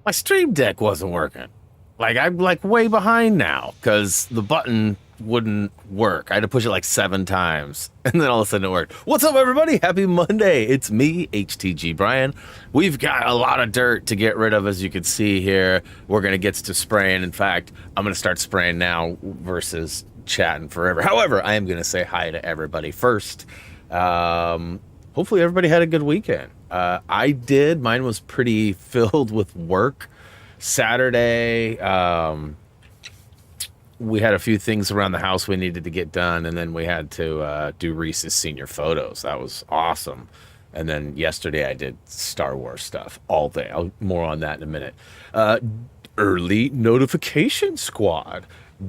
my Stream Deck wasn't working. Like, I'm like way behind now because the button wouldn't work. I had to push it like 7 times and then all of a sudden it worked. What's up, everybody? Happy Monday. It's me, HTG Brian. We've got a lot of dirt to get rid of, as you can see here. We're going to get to spraying. In fact, I'm going to start spraying now versus chatting forever. However, I am going to say hi to everybody first. Hopefully everybody had a good weekend. I did. Mine was pretty filled with work. Saturday, we had a few things around the house we needed to get done, and then we had to do Reese's senior photos. That was awesome. And then yesterday I did Star Wars stuff all day. More on that in a minute. Early notification squad.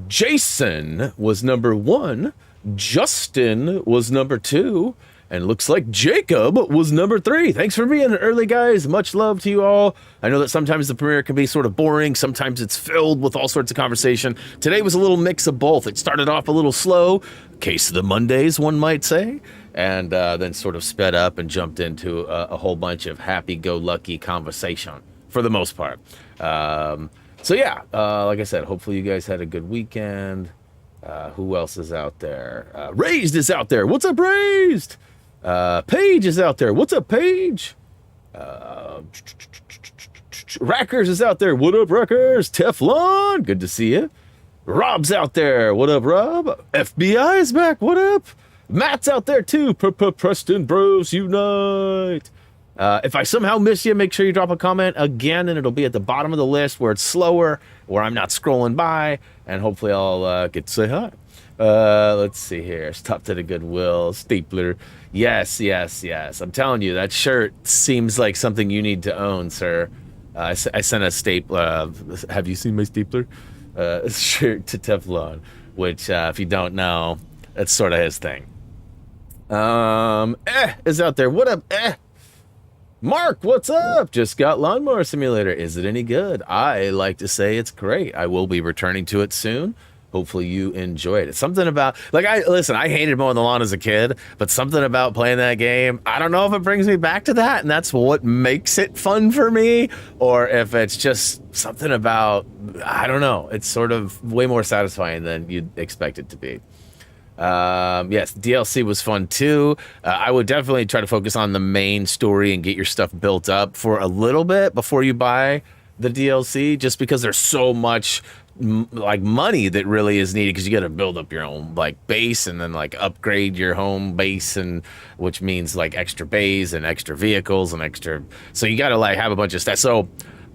Jason was number 1. Justin was number 2. And looks like Jacob was number 3. Thanks for being early, guys. Much love to you all. I know that sometimes the premiere can be sort of boring. Sometimes it's filled with all sorts of conversation. Today was a little mix of both. It started off a little slow, case of the Mondays, one might say, and then sort of sped up and jumped into a whole bunch of happy-go-lucky conversation for the most part. So yeah, like I said, hopefully you guys had a good weekend. Who else is out there? Raised is out there. What's up, Raised? Paige is out there. What's up, Paige? Rackers is out there. What up, Rackers? Teflon, good to see you. Rob's out there. What up, Rob? FBI is back. What up? Matt's out there too. Preston Bros Unite. If I somehow miss you, make sure you drop a comment again, and it'll be at the bottom of the list where it's slower, where I'm not scrolling by, and hopefully I'll get to say hi. Let's see here. Stop to the Goodwill. Stapler. Yes. I'm telling you, that shirt seems like something you need to own, sir. I sent a stapler. Have you seen my stapler? Shirt to Teflon, which, if you don't know, that's sort of his thing. Is out there. What up, Mark, what's up? Just got Lawnmower Simulator. Is it any good? I like to say it's great. I will be returning to it soon. Hopefully you enjoy it. It's something about, like, I hated mowing the lawn as a kid, but something about playing that game, I don't know if it brings me back to that, and that's what makes it fun for me, or if it's just something about, I don't know, it's sort of way more satisfying than you'd expect it to be. Yes, DLC was fun too. I would definitely try to focus on the main story and get your stuff built up for a little bit before you buy the DLC, just because there's so much like money that really is needed, because you got to build up your own like base and then like upgrade your home base, and which means like extra bays and extra vehicles and extra, so you got to like have a bunch of stuff. So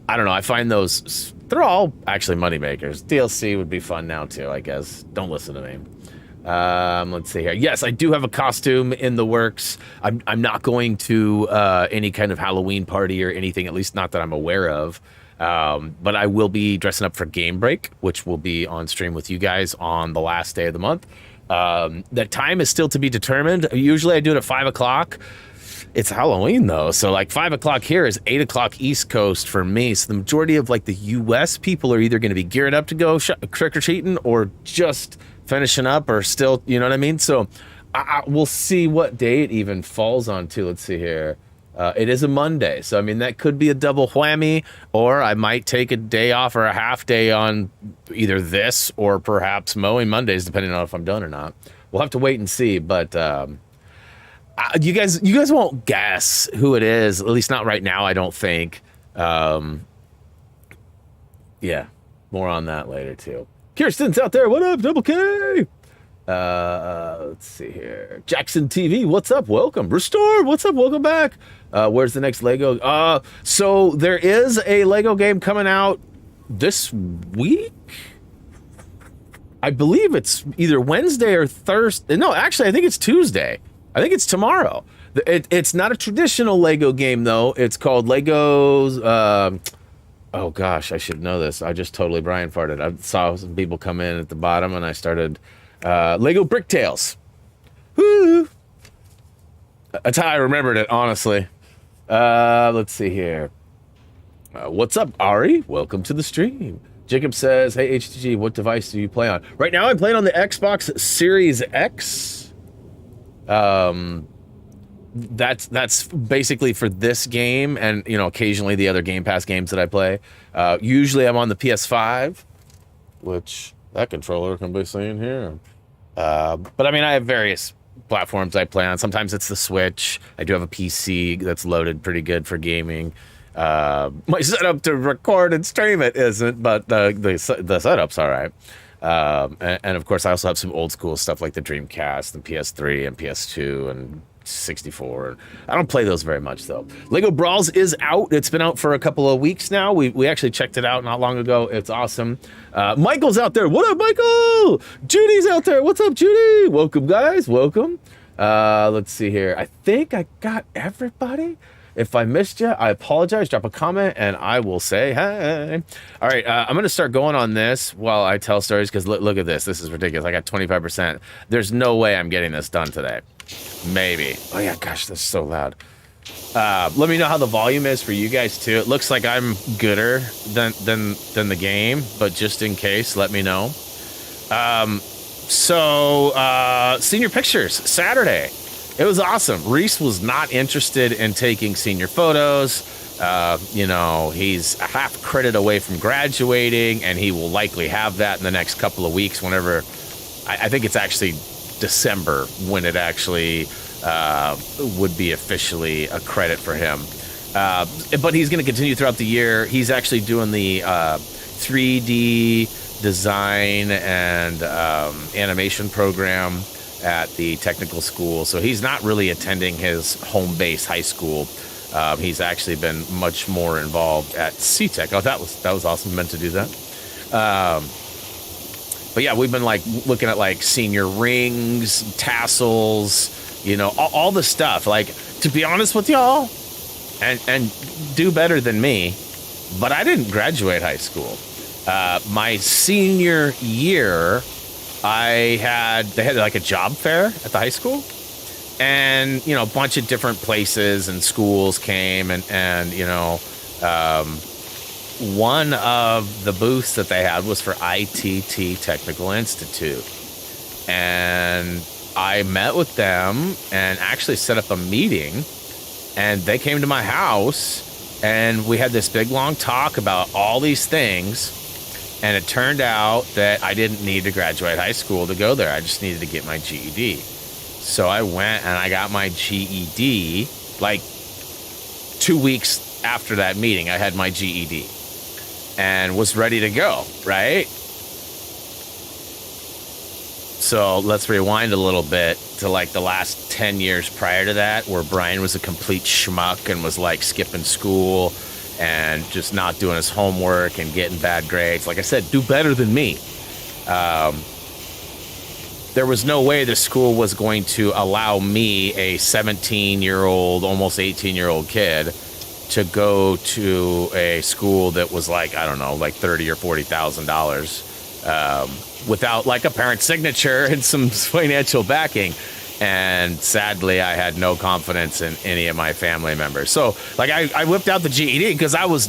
I don't know, I find those, they're all actually money makers. DLC would be fun now too, I guess. Don't listen to me. Let's see here. Yes, I do have a costume in the works. I'm not going to any kind of Halloween party or anything, at least not that I'm aware of. But I will be dressing up for Game Break, which will be on stream with you guys on the last day of the month. That time is still to be determined. Usually I do it at 5 o'clock. It's Halloween though, so like 5 o'clock here is 8 o'clock East Coast for me. So the majority of like the US people are either going to be geared up to go trick-or-treating, or just finishing up, or still, you know what I mean? So we'll see what day it even falls on to. Let's see here. It is a Monday, so I mean that could be a double whammy, or I might take a day off or a half day on either this or perhaps mowing Mondays, depending on if I'm done or not. We'll have to wait and see, but you guys won't guess who it is, at least not right now, I don't think. Yeah, more on that later too. Kirsten's out there. What up, Double K? Let's see here. Jackson TV, what's up? Welcome. Restore, what's up? Welcome back. Where's the next Lego? So there is a Lego game coming out this week. I believe it's either Wednesday or Thursday. No, actually, I think it's Tuesday. I think it's tomorrow. It's not a traditional Lego game, though. It's called Legos. Oh, gosh, I should know this. I just totally Brian farted. I saw some people come in at the bottom, and I started Lego Brick Tales. Woo! That's how I remembered it, honestly. Let's see here. What's up, Ari? Welcome to the stream. Jacob says, hey, HTG, what device do you play on? Right now, I'm playing on the Xbox Series X. that's basically for this game, and you know, occasionally the other Game Pass games that I play. Usually I'm on the PS5, which that controller can be seen here. But I mean, I have various platforms I play on. Sometimes it's the Switch. I do have a PC that's loaded pretty good for gaming. My setup to record and stream it isn't, but the setup's all right. And of course, I also have some old school stuff like the Dreamcast and PS3 and PS2 and 64. I don't play those very much though. Lego Brawls is out. It's been out for a couple of weeks now. We actually checked it out not long ago. It's awesome. Michael's out there. What up, Michael? Judy's out there. What's up, Judy? Welcome, guys. Welcome. Let's see here. I think I got everybody. If I missed you, I apologize. Drop a comment and I will say hi. All right, I'm going to start going on this while I tell stories because look at this. This is ridiculous. I got 25%. There's no way I'm getting this done today. Maybe. Oh, yeah, gosh, that's so loud. Let me know how the volume is for you guys, too. It looks like I'm gooder than the game, but just in case, let me know. Senior pictures, Saturday. It was awesome. Reese was not interested in taking senior photos. You know, he's a half credit away from graduating, and he will likely have that in the next couple of weeks whenever, I think it's actually December when it actually would be officially a credit for him. But he's going to continue throughout the year. He's actually doing the 3D design and animation program at the technical school, so he's not really attending his home base high school. He's actually been much more involved at C-Tech. Oh, that was awesome. Meant to do that. But yeah, we've been like looking at like senior rings, tassels, you know, all the stuff. Like, to be honest with y'all, and do better than me, but I didn't graduate high school. My senior year, they had like a job fair at the high school, and you know, a bunch of different places and schools came, and you know, one of the booths that they had was for ITT Technical Institute, and I met with them and actually set up a meeting, and they came to my house and we had this big long talk about all these things. And it turned out that I didn't need to graduate high school to go there. I just needed to get my GED. So I went and I got my GED. Like 2 weeks after that meeting, I had my GED and was ready to go, right? So let's rewind a little bit to like the last 10 years prior to that, where Brian was a complete schmuck and was like skipping school and just not doing his homework and getting bad grades. Like I said, do better than me. There was no way the school was going to allow me, a 17-year-old, almost 18-year-old kid, to go to a school that was like, I don't know, like $30,000 or $40,000 without like a parent's signature and some financial backing. And sadly, I had no confidence in any of my family members. So like I whipped out the GED because I was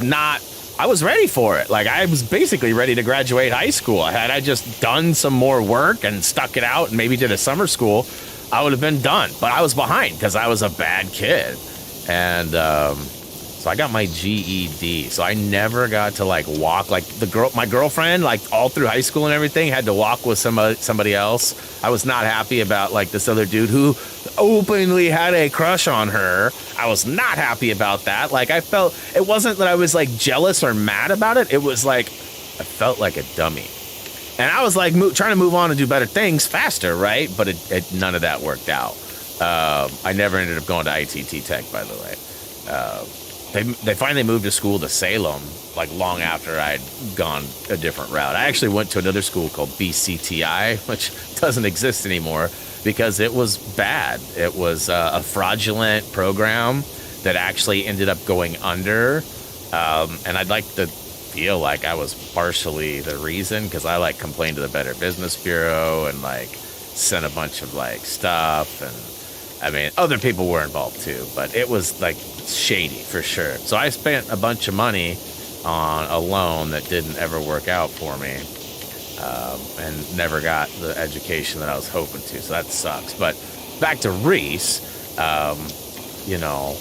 ready for it. Like I was basically ready to graduate high school. Had I just done some more work and stuck it out and maybe did a summer school, I would have been done. But I was behind because I was a bad kid. And so I got my GED. So I never got to like walk, like my girlfriend, like all through high school and everything, had to walk with somebody else. I was not happy about like this other dude who openly had a crush on her. I was not happy about that. Like I felt, it wasn't that I was like jealous or mad about it. It was like, I felt like a dummy. And I was like trying to move on and do better things faster, right? But none of that worked out. I never ended up going to ITT Tech, by the way. They finally moved a school to Salem, like long after I'd gone a different route. I actually went to another school called BCTI, which doesn't exist anymore because it was bad. It was a fraudulent program that actually ended up going under. And I'd like to feel like I was partially the reason, because I like complained to the Better Business Bureau and like sent a bunch of like stuff, and I mean other people were involved too, but it was like shady for sure. So I spent a bunch of money on a loan that didn't ever work out for me, and never got the education that I was hoping to. So that sucks. But back to Reese, you know,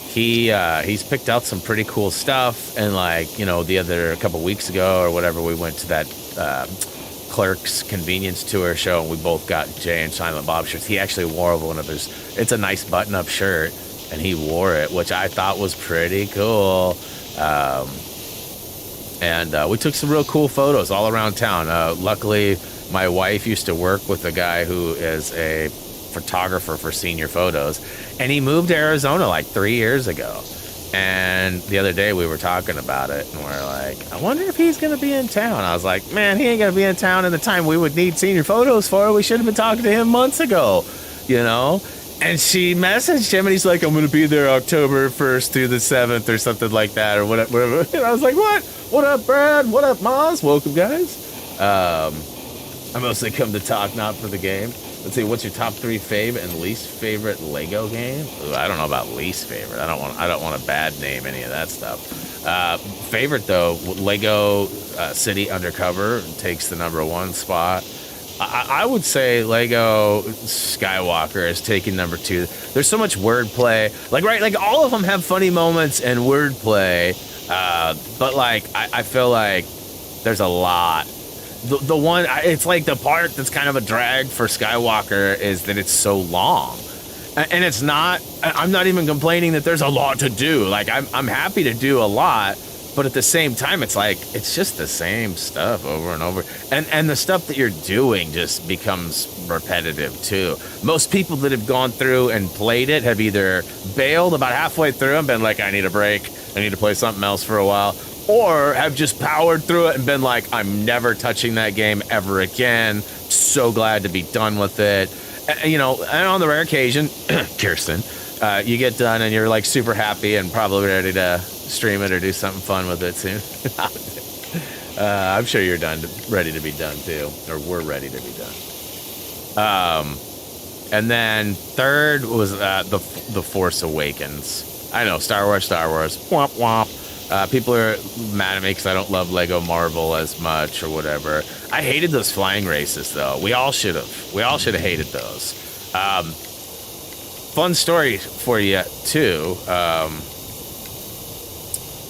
he's picked out some pretty cool stuff. And like, you know, a couple weeks ago or whatever, we went to that Clerks convenience tour show, and we both got Jay and Silent Bob shirts. He actually wore one of his. It's a nice button-up shirt, and he wore it, which I thought was pretty cool. And we took some real cool photos all around town. Luckily, my wife used to work with a guy who is a photographer for senior photos, and he moved to Arizona like 3 years ago. And the other day we were talking about it, and we're like, I wonder if he's going to be in town. I was like, man, he ain't going to be in town in the time we would need senior photos for. We should have been talking to him months ago, you know? And she messaged him, and he's like, I'm going to be there October 1st through the 7th or something like that, or whatever. And I was like, what? What up, Brad? What up, Maz? Welcome, guys. I mostly come to talk, not for the game. Let's see, what's your top 3 favorite and least favorite Lego game? Ooh, I don't know about least favorite. I don't want to bad name any of that stuff. Favorite though, Lego City Undercover takes the #1 spot. I would say Lego Skywalker is taking #2. There's so much wordplay, like all of them have funny moments and wordplay, but like I feel like there's a lot. The one, it's like the part that's kind of a drag for Skywalker is that it's so long. And it's not, I'm not even complaining that there's a lot to do. Like, I'm happy to do a lot, but at the same time, it's like, it's just the same stuff over and over. And the stuff that you're doing just becomes repetitive, too. Most people that have gone through and played it have either bailed about halfway through and been like, I need a break, I need to play something else for a while, or have just powered through it and been like, I'm never touching that game ever again. So glad to be done with it. You know, and on the rare occasion, Kirsten, you get done and you're like super happy and probably ready to stream it or do something fun with it soon. I'm sure you're ready to be done too, or we're ready to be done. And then third was the Force Awakens. I know, Star Wars, womp womp. People are mad at me because I don't love Lego Marvel as much or whatever. I hated those flying races, though. We all should have. We all should have hated those. Fun story for you, too.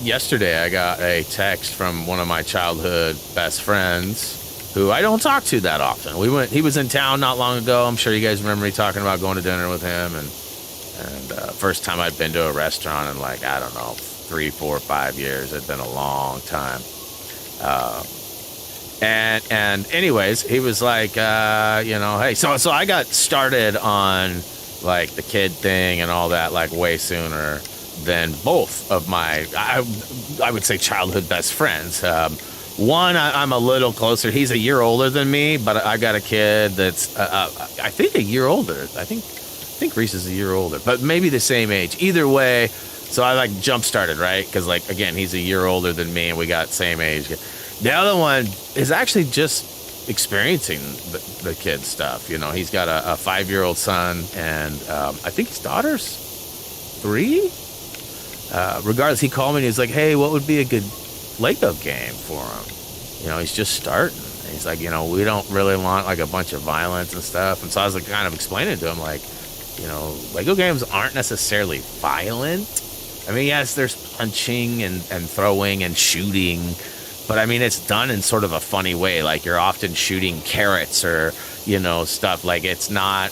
Yesterday, I got a text from one of my childhood best friends, who I don't talk to that often. He was in town not long ago. I'm sure you guys remember me talking about going to dinner with him. And first time I'd been to a restaurant in like, I don't know, 3, 4, 5 years. It'd been a long time. And anyways, he was like, you know, hey, so I got started on like the kid thing and all that like way sooner than both of my, I would say childhood best friends. One, I'm a little closer. He's a year older than me, but I got a kid that's, I think a year older. I think Reese is a year older, but maybe the same age. Either way, so I like jump started, right? Because like, again, he's a year older than me and we got same age. The other one is actually just experiencing the kid stuff. You know, he's got a 5-year-old son and I think his daughter's 3. Regardless, he called me and he's like, hey, what would be a good Lego game for him? You know, he's just starting. And he's like, you know, we don't really want like a bunch of violence and stuff. And so I was like kind of explaining to him like, you know, Lego games aren't necessarily violent. I mean, yes, there's punching and throwing and shooting, but I mean, it's done in sort of a funny way. Like you're often shooting carrots or, you know, stuff like it's not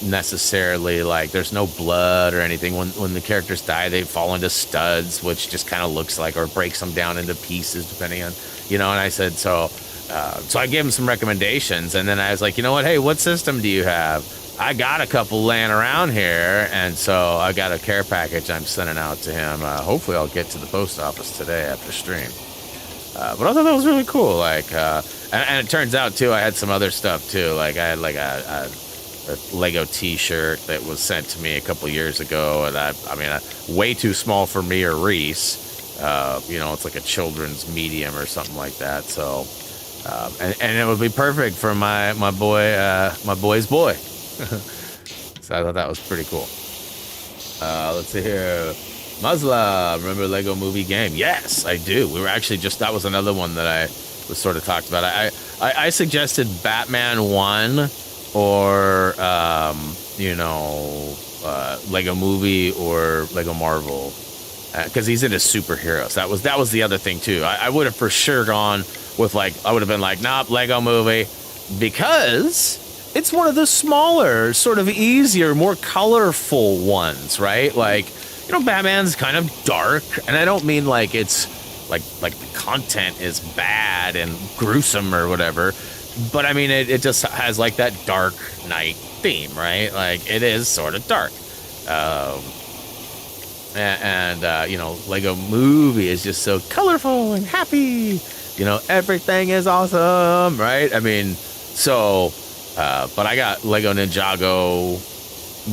necessarily like there's no blood or anything. When the characters die, they fall into studs, which just kind of looks like, or breaks them down into pieces depending on, you know, and I said, so I gave him some recommendations and then I was like, you know what? Hey, what system do you have? I got a couple laying around here, and so I got a care package I'm sending out to him. Hopefully I'll get to the post office today after stream. But I thought that was really cool. Like, and it turns out, too, I had some other stuff, too. Like, I had, like, a Lego t-shirt that was sent to me a couple years ago, and I mean, way too small for me or Reese. You know, it's like a children's medium or something like that. So, and it would be perfect for my boy's boy. So I thought that was pretty cool. Let's see here. Musla, remember Lego Movie game? Yes, I do. We were actually that was another one that I was sort of talked about. I suggested Batman 1 or, you know, Lego Movie or Lego Marvel, because he's into superheroes. That was the other thing too. I would have for sure gone with like, I would have been like, nope, Lego Movie, because it's one of the smaller, sort of easier, more colorful ones, right? Like, you know, Batman's kind of dark, and I don't mean like it's like the content is bad and gruesome or whatever, but I mean it just has like that Dark Knight theme, right? Like it is sort of dark, and you know, Lego Movie is just so colorful and happy. You know, everything is awesome, right? I mean, so, but I got Lego Ninjago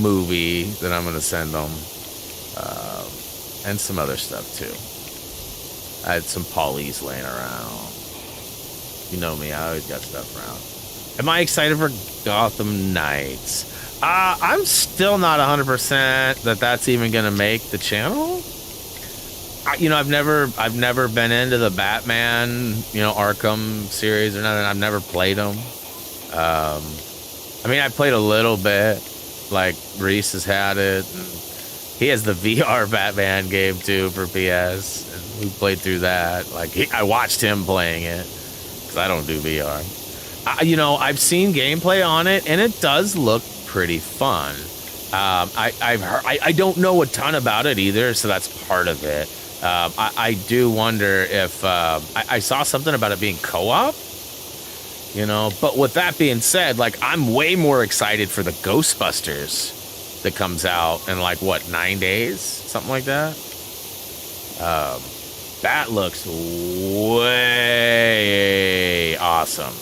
Movie that I'm gonna send them, and some other stuff too. I had some polys laying around. You know me, I always got stuff around. Am I excited for Gotham Knights? I'm still not 100% that that's even gonna make the channel. You know, I've never been into the Batman, you know, Arkham series or nothing. I've never played them. I mean, I played a little bit. Like Reese has had it. And he has the VR Batman game too for PS. And we played through that. Like I watched him playing it because I don't do VR. You know, I've seen gameplay on it, and it does look pretty fun. I've heard, I don't know a ton about it either, so that's part of it. I do wonder if I saw something about it being co-op, you know, but with that being said, like I'm way more excited for the Ghostbusters that comes out in like what, 9 days, something like that. That looks way awesome.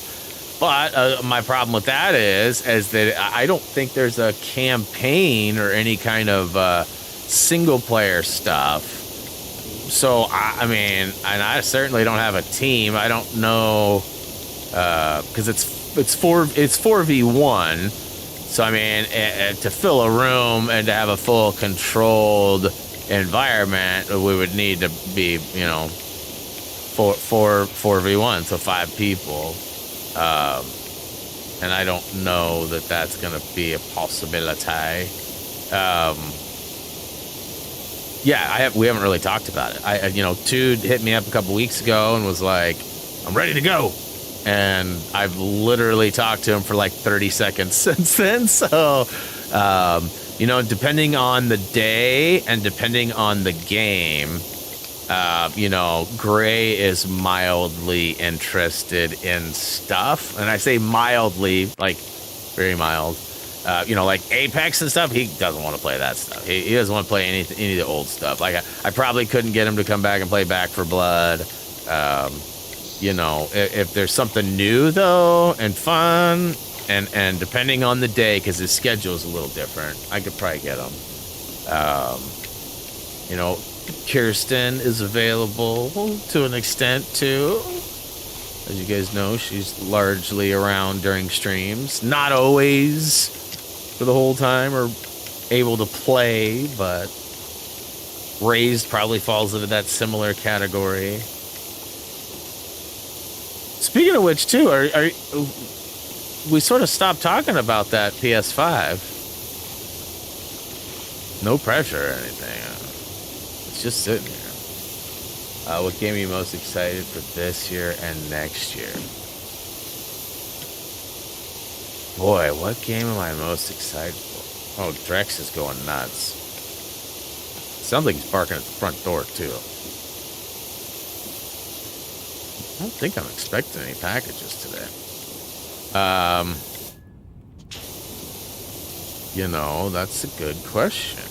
But my problem with that is that I don't think there's a campaign or any kind of single player stuff. So I mean, and I certainly don't have a team. I don't know, because it's 4v1. So I mean, to fill a room and to have a full controlled environment, we would need to be, you know, 4v1, so 5 people. And I don't know that that's gonna be a possibility. Yeah, we haven't really talked about it. You know, Tude hit me up a couple weeks ago and was like, I'm ready to go. And I've literally talked to him for like 30 seconds since then. So, you know, depending on the day and depending on the game, you know, Gray is mildly interested in stuff. And I say mildly, like very mild. You know, like Apex and stuff, he doesn't want to play that stuff. He doesn't want to play any of the old stuff. Like, I probably couldn't get him to come back and play Back for Blood. You know, if there's something new, though, and fun, and depending on the day, because his schedule is a little different, I could probably get him. You know, Kirsten is available to an extent, too. As you guys know, she's largely around during streams. Not always for the whole time or able to play, but Raised probably falls into that similar category. Speaking of which, too, we sort of stopped talking about that PS5. No pressure or anything. It's just sitting here. What game are you most excited for this year and next year? Boy, what game am I most excited for? Oh, Drex is going nuts. Sounds like he's barking at the front door, too. I don't think I'm expecting any packages today. You know, that's a good question.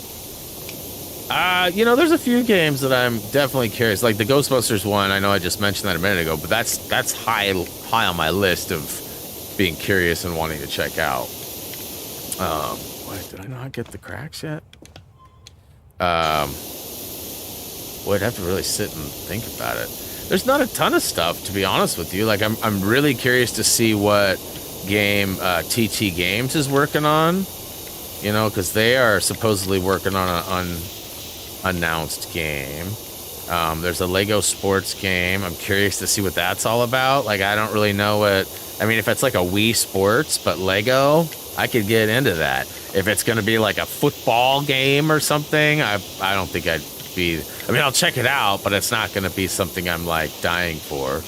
You know, there's a few games that I'm definitely curious. Like the Ghostbusters one, I know I just mentioned that a minute ago, but that's high on my list of being curious and wanting to check out. What, did I not get the cracks yet? Boy, I'd have to really sit and think about it. There's not a ton of stuff, to be honest with you. Like, I'm really curious to see what game TT Games is working on. You know, because they are supposedly working on an unannounced game. There's a Lego sports game. I'm curious to see what that's all about. Like, I don't really know what I mean, if it's like a Wii Sports, but Lego, I could get into that. If it's going to be like a football game or something, I don't think I'd be... I mean, I'll check it out, but it's not going to be something I'm like dying for.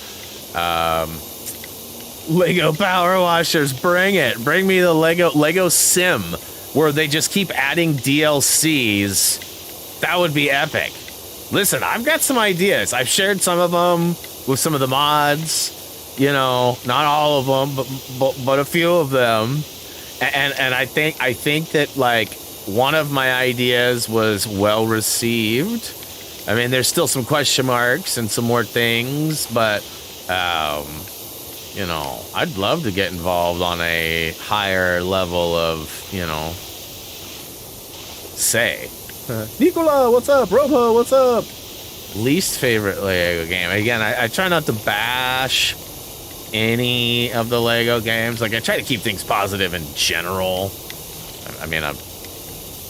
Lego Power Washers, bring it. Bring me the Lego Sim, where they just keep adding DLCs. That would be epic. Listen, I've got some ideas. I've shared some of them with some of the mods. You know, not all of them, but a few of them. And I think that like one of my ideas was well received. I mean, there's still some question marks and some more things, but you know, I'd love to get involved on a higher level of, you know, say. Nicola, what's up? Robo, what's up? Least favorite Lego game. Again, I try not to bash any of the Lego games. Like, I try to keep things positive in general. I mean, I'm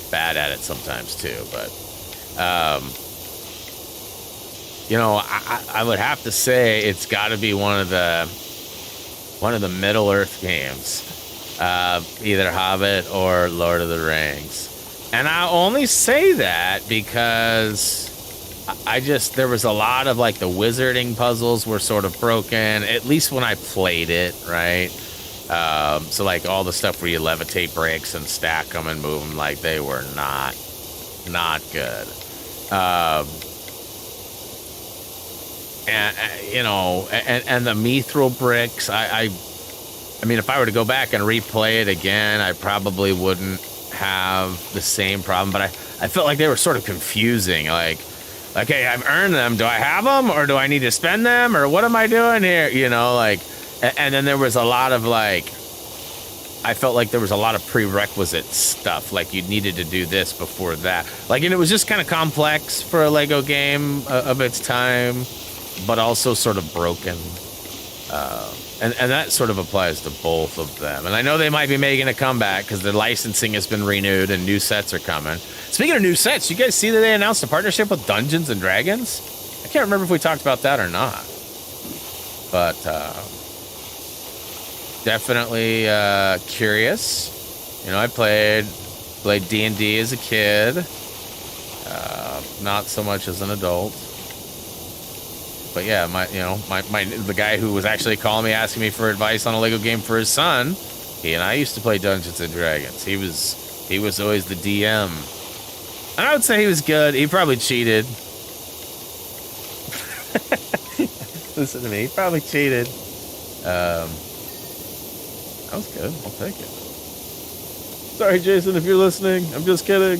bad at it sometimes too, but you know, I would have to say it's got to be one of the Middle Earth games, either Hobbit or Lord of the Rings. And I only say that because there was a lot of like the wizarding puzzles were sort of broken, at least when I played it, right? So like all the stuff where you levitate bricks and stack them and move them, like they were not good. And you know, and the mithril bricks, I mean, if I were to go back and replay it again, I probably wouldn't have the same problem, but I felt like they were sort of confusing. Like, okay, I've earned them. Do I have them, or do I need to spend them, or what am I doing here? You know, like, and then there was a lot of like, I felt like there was a lot of prerequisite stuff. Like you needed to do this before that. Like, and it was just kind of complex for a Lego game of its time, but also sort of broken. And that sort of applies to both of them. And I know they might be making a comeback because the licensing has been renewed and new sets are coming. Speaking of new sets, you guys see that they announced a partnership with Dungeons and Dragons? I can't remember if we talked about that or not. But definitely curious. You know, I played D&D as a kid. Not so much as an adult. But yeah, the guy who was actually calling me asking me for advice on a Lego game for his son, he and I used to play Dungeons and Dragons. He was always the DM. And I would say he was good. He probably cheated. Listen to me. He probably cheated. That was good. I'll take it. Sorry, Jason, if you're listening. I'm just kidding.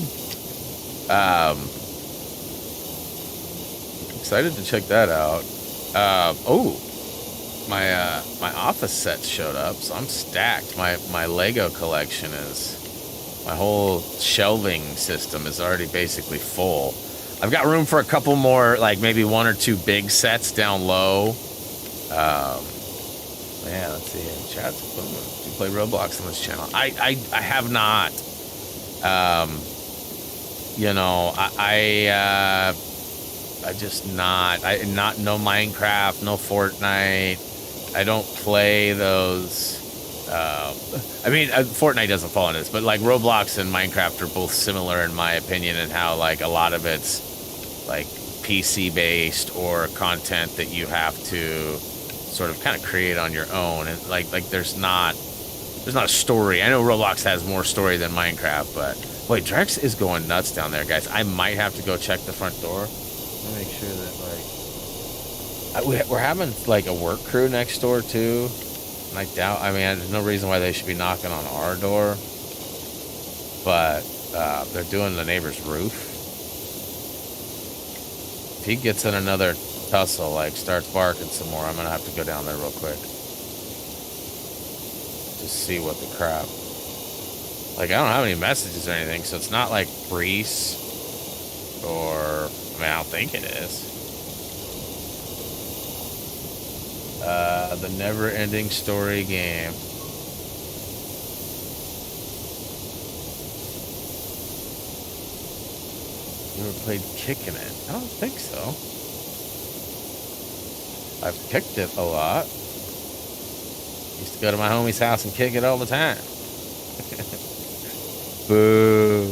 Excited to check that out. My office set showed up, so I'm stacked. My Lego collection my whole shelving system is already basically full. I've got room for a couple more, like maybe one or two big sets down low. Yeah, let's see. Chat's do you play Roblox on this channel? I have not. You know, I just no Minecraft, no Fortnite. I don't play those. I mean, Fortnite doesn't fall into this, but like Roblox and Minecraft are both similar in my opinion, in how like a lot of it's like PC based or content that you have to sort of kind of create on your own, and like there's not a story. I know Roblox has more story than Minecraft, but boy, Drex is going nuts down there, guys. I might have to go check the front door. Make sure that we're having like a work crew next door too, and I doubt. I mean, there's no reason why they should be knocking on our door, but they're doing the neighbor's roof. If he gets in another tussle, like starts barking some more, I'm gonna have to go down there real quick, just see what the crap. Like, I don't have any messages or anything, so it's not like Brees or. I mean, I don't think it is. The never-ending story game. You ever played Kicking It? I don't think so. I've kicked it a lot. Used to go to my homie's house and kick it all the time. Boo.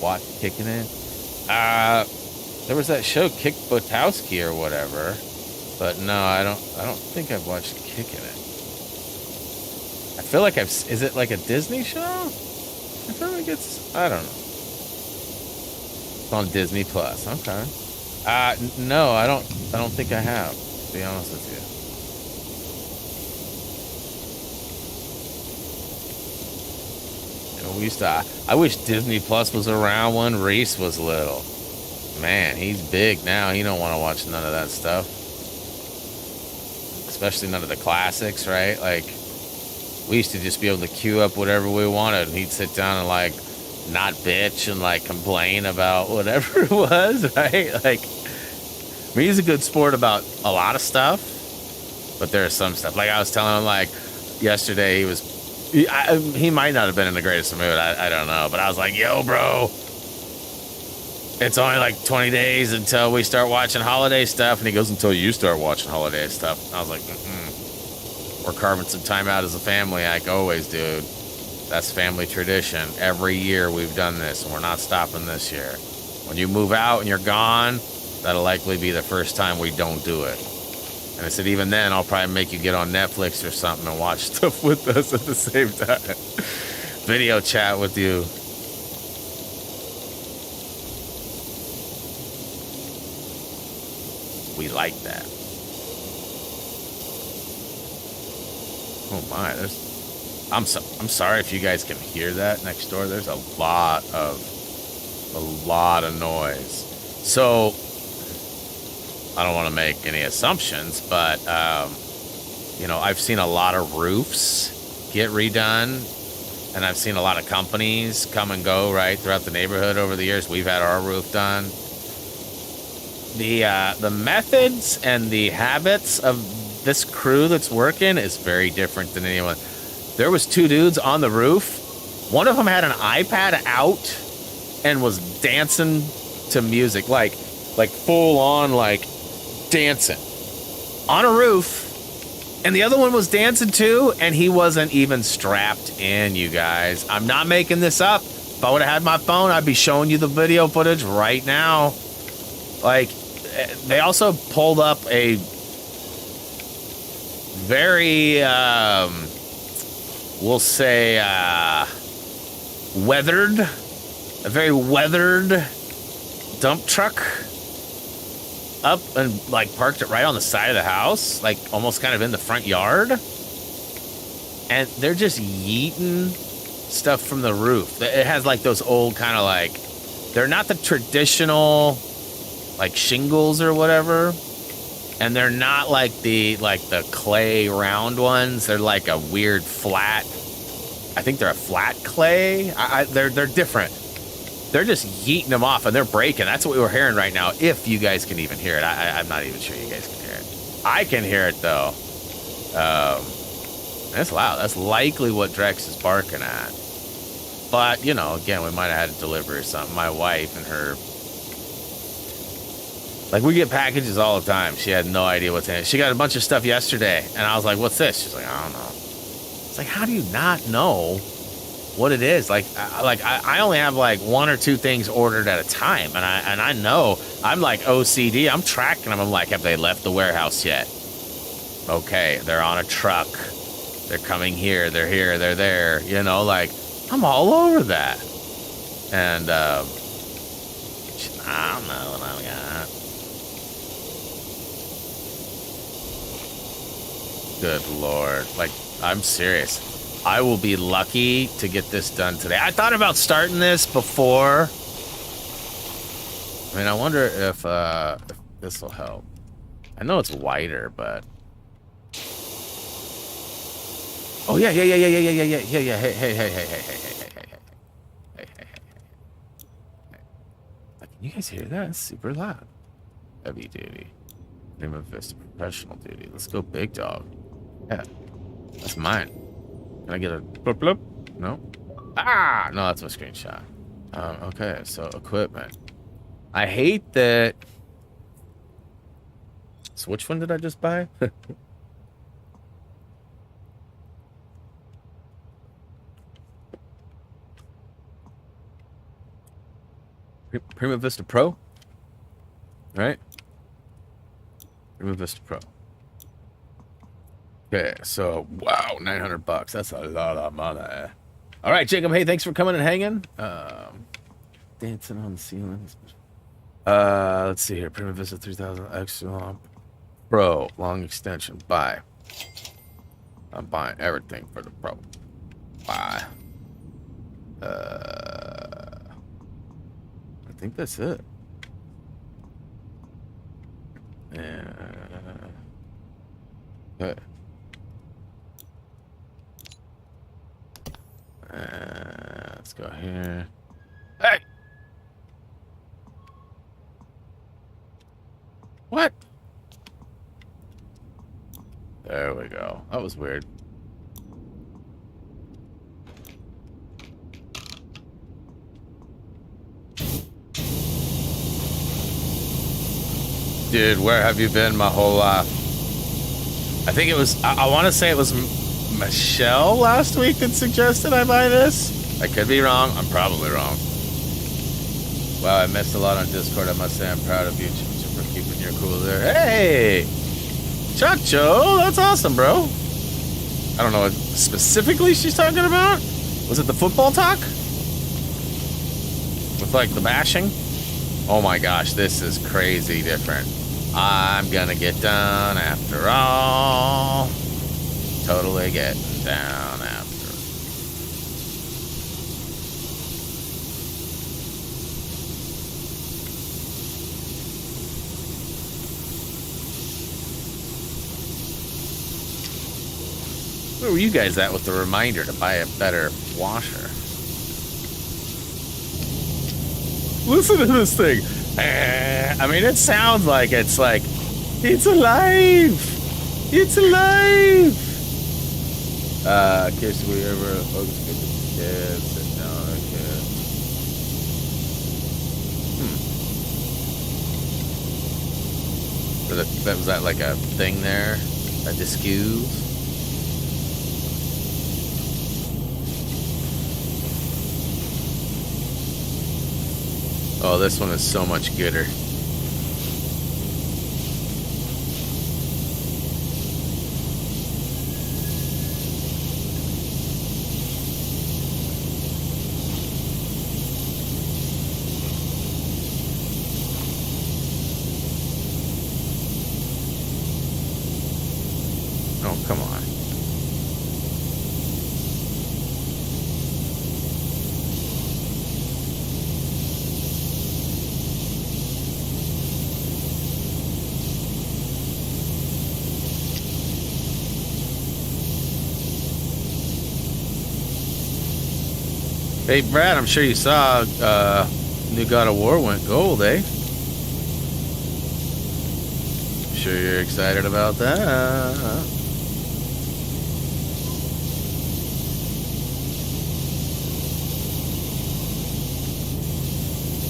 What, kicking it? There was that show Kick Butowski or whatever, but no, I don't think I've watched Kicking It. I feel like is it like a Disney show? I feel like I don't know. It's on Disney Plus. Okay. No, I don't think I have, to be honest with you. You know, I wish Disney Plus was around when Reese was little. Man, he's big now. He don't want to watch none of that stuff. Especially none of the classics, right? Like, we used to just be able to queue up whatever we wanted, and he'd sit down and, like, not bitch and, like, complain about whatever it was, right? Like, I mean, he's a good sport about a lot of stuff, but there's some stuff. Like, I was telling him, like, yesterday he might not have been in the greatest mood. I don't know. But I was like, yo, bro, it's only like 20 days until we start watching holiday stuff. And he goes, until you start watching holiday stuff. And I was like, we're carving some time out as a family, like always, dude. That's family tradition. Every year we've done this, and we're not stopping this year. When you move out and you're gone, that'll likely be the first time we don't do it. And I said, even then, I'll probably make you get on Netflix or something and watch stuff with us at the same time. Video chat with you. We like that. Oh my, I'm sorry if you guys can hear that next door. There's a lot of noise. So I don't want to make any assumptions, but you know, I've seen a lot of roofs get redone, and I've seen a lot of companies come and go right throughout the neighborhood over the years. We've had our roof done. The methods and the habits of this crew that's working is very different than anyone. There was two dudes on the roof. One of them had an iPad out and was dancing to music, like full on, like dancing on a roof. And the other one was dancing too, and he wasn't even strapped in, you guys. I'm not making this up. If I would have had my phone, I'd be showing you the video footage right now. Like, they also pulled up a very, we'll say, a very weathered dump truck up and, like, parked it right on the side of the house, like, almost kind of in the front yard. And they're just yeeting stuff from the roof. It has, like, those old kind of, like, they're not the traditional, like, shingles or whatever. And they're not like the clay round ones. They're like a weird flat. I think they're a flat clay. They're different. They're just yeeting them off, and they're breaking. That's what we were hearing right now, if you guys can even hear it. I'm not even sure you guys can hear it. I can hear it, though. That's loud. That's likely what Drex is barking at. But, you know, again, we might have had a delivery or something. My wife and her... Like, we get packages all the time. She had no idea what's in it. She got a bunch of stuff yesterday, and I was like, what's this? She's like, I don't know. It's like, how do you not know what it is? Like I only have, like, one or two things ordered at a time, and I know. I'm, like, OCD. I'm tracking them. I'm like, have they left the warehouse yet? Okay, they're on a truck. They're coming here. They're here. They're there. You know, like, I'm all over that. And, I don't know what I got. Good Lord. Like, I'm serious. I will be lucky to get this done today. I thought about starting this before. I mean, I wonder if this will help. I know it's wider, but... Oh, yeah. Hey. Can you guys hear that? It's super loud. Heavy duty. Name of Vista professional duty. Let's go big dog. Yeah, that's mine. Can I get a blip blip? No. Ah, no, that's my screenshot. Okay, so equipment. I hate that. So which one did I just buy? Prima Vista Pro? Right? Prima Vista Pro. Okay, so, wow, 900 bucks. That's a lot of money. All right, Jacob, hey, thanks for coming and hanging. Dancing on the ceiling. Let's see here. Prima Vista 3000 X Pro, long extension. Buy. I'm buying everything for the Pro. Buy. I think that's it. Okay. Let's go here. Hey! What? There we go. That was weird. Dude, where have you been my whole life? I think it was, I want to say it was Michelle last week that suggested I buy this. I could be wrong. I'm probably wrong. Wow, I missed a lot on Discord. I must say I'm proud of you for keeping your cool there. Hey! Chacho, that's awesome, bro. I don't know what specifically she's talking about. Was it the football talk? With like the bashing? Oh my gosh, this is crazy different. I'm gonna get down after all. Totally getting down after. Where were you guys at with the reminder to buy a better washer? Listen to this thing. I mean, it sounds like it's alive. It's alive. In case we ever focus with the kids and no kids. So that was that like a thing there? A discuse? Oh, this one is so much gooder. Oh, come on. Hey, Brad, I'm sure you saw new God of War went gold, eh? I'm sure you're excited about that.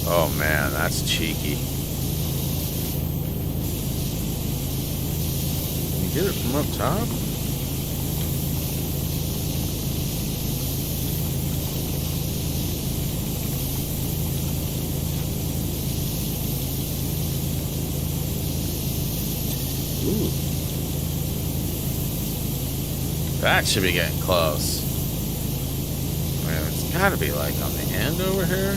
Oh, man, that's cheeky. Can you get it from up top? Ooh. That should be getting close. Man, it's gotta be like on the end over here.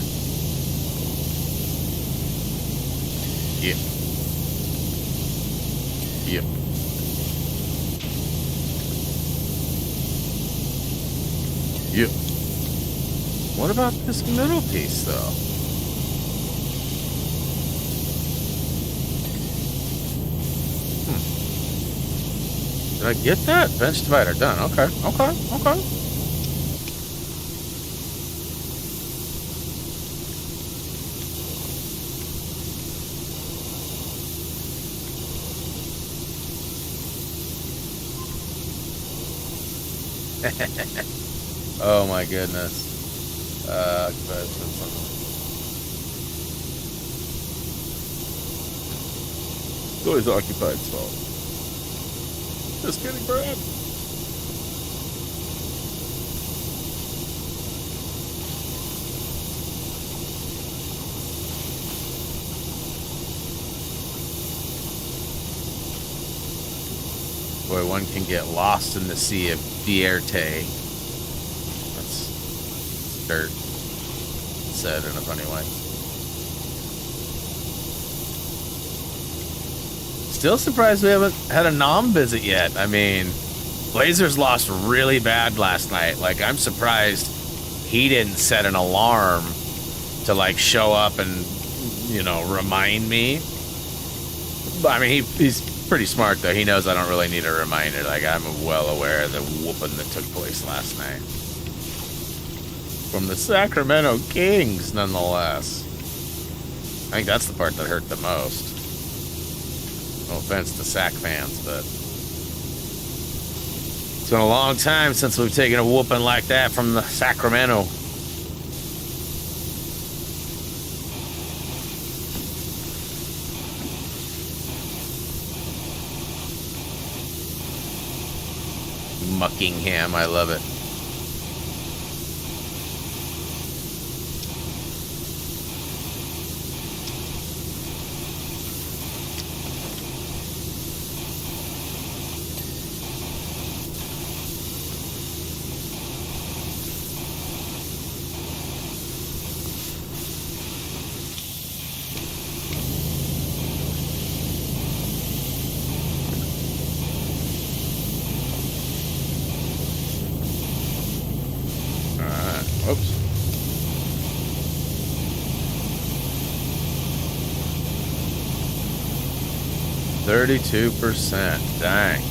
Yep. Yep. Yep. What about this middle piece, though? Did I get that? Bench divider done. Okay, okay, okay. Oh my goodness. always occupied, so. Just kidding, Brad. Boy, one can get lost in the sea of Dierte. That's dirt. Said in a funny way. Still surprised we haven't had a nom visit yet. I mean, Blazers lost really bad last night. Like, I'm surprised he didn't set an alarm to, like, show up and, you know, remind me. But, I mean, he's pretty smart, though. He knows I don't really need a reminder. Like, I'm well aware of the whooping that took place last night. From the Sacramento Kings, nonetheless. I think that's the part that hurt the most. No offense to Sac fans, but it's been a long time since we've taken a whooping like that from the Sacramento. Muckingham, I love it. Oops. %. Dang.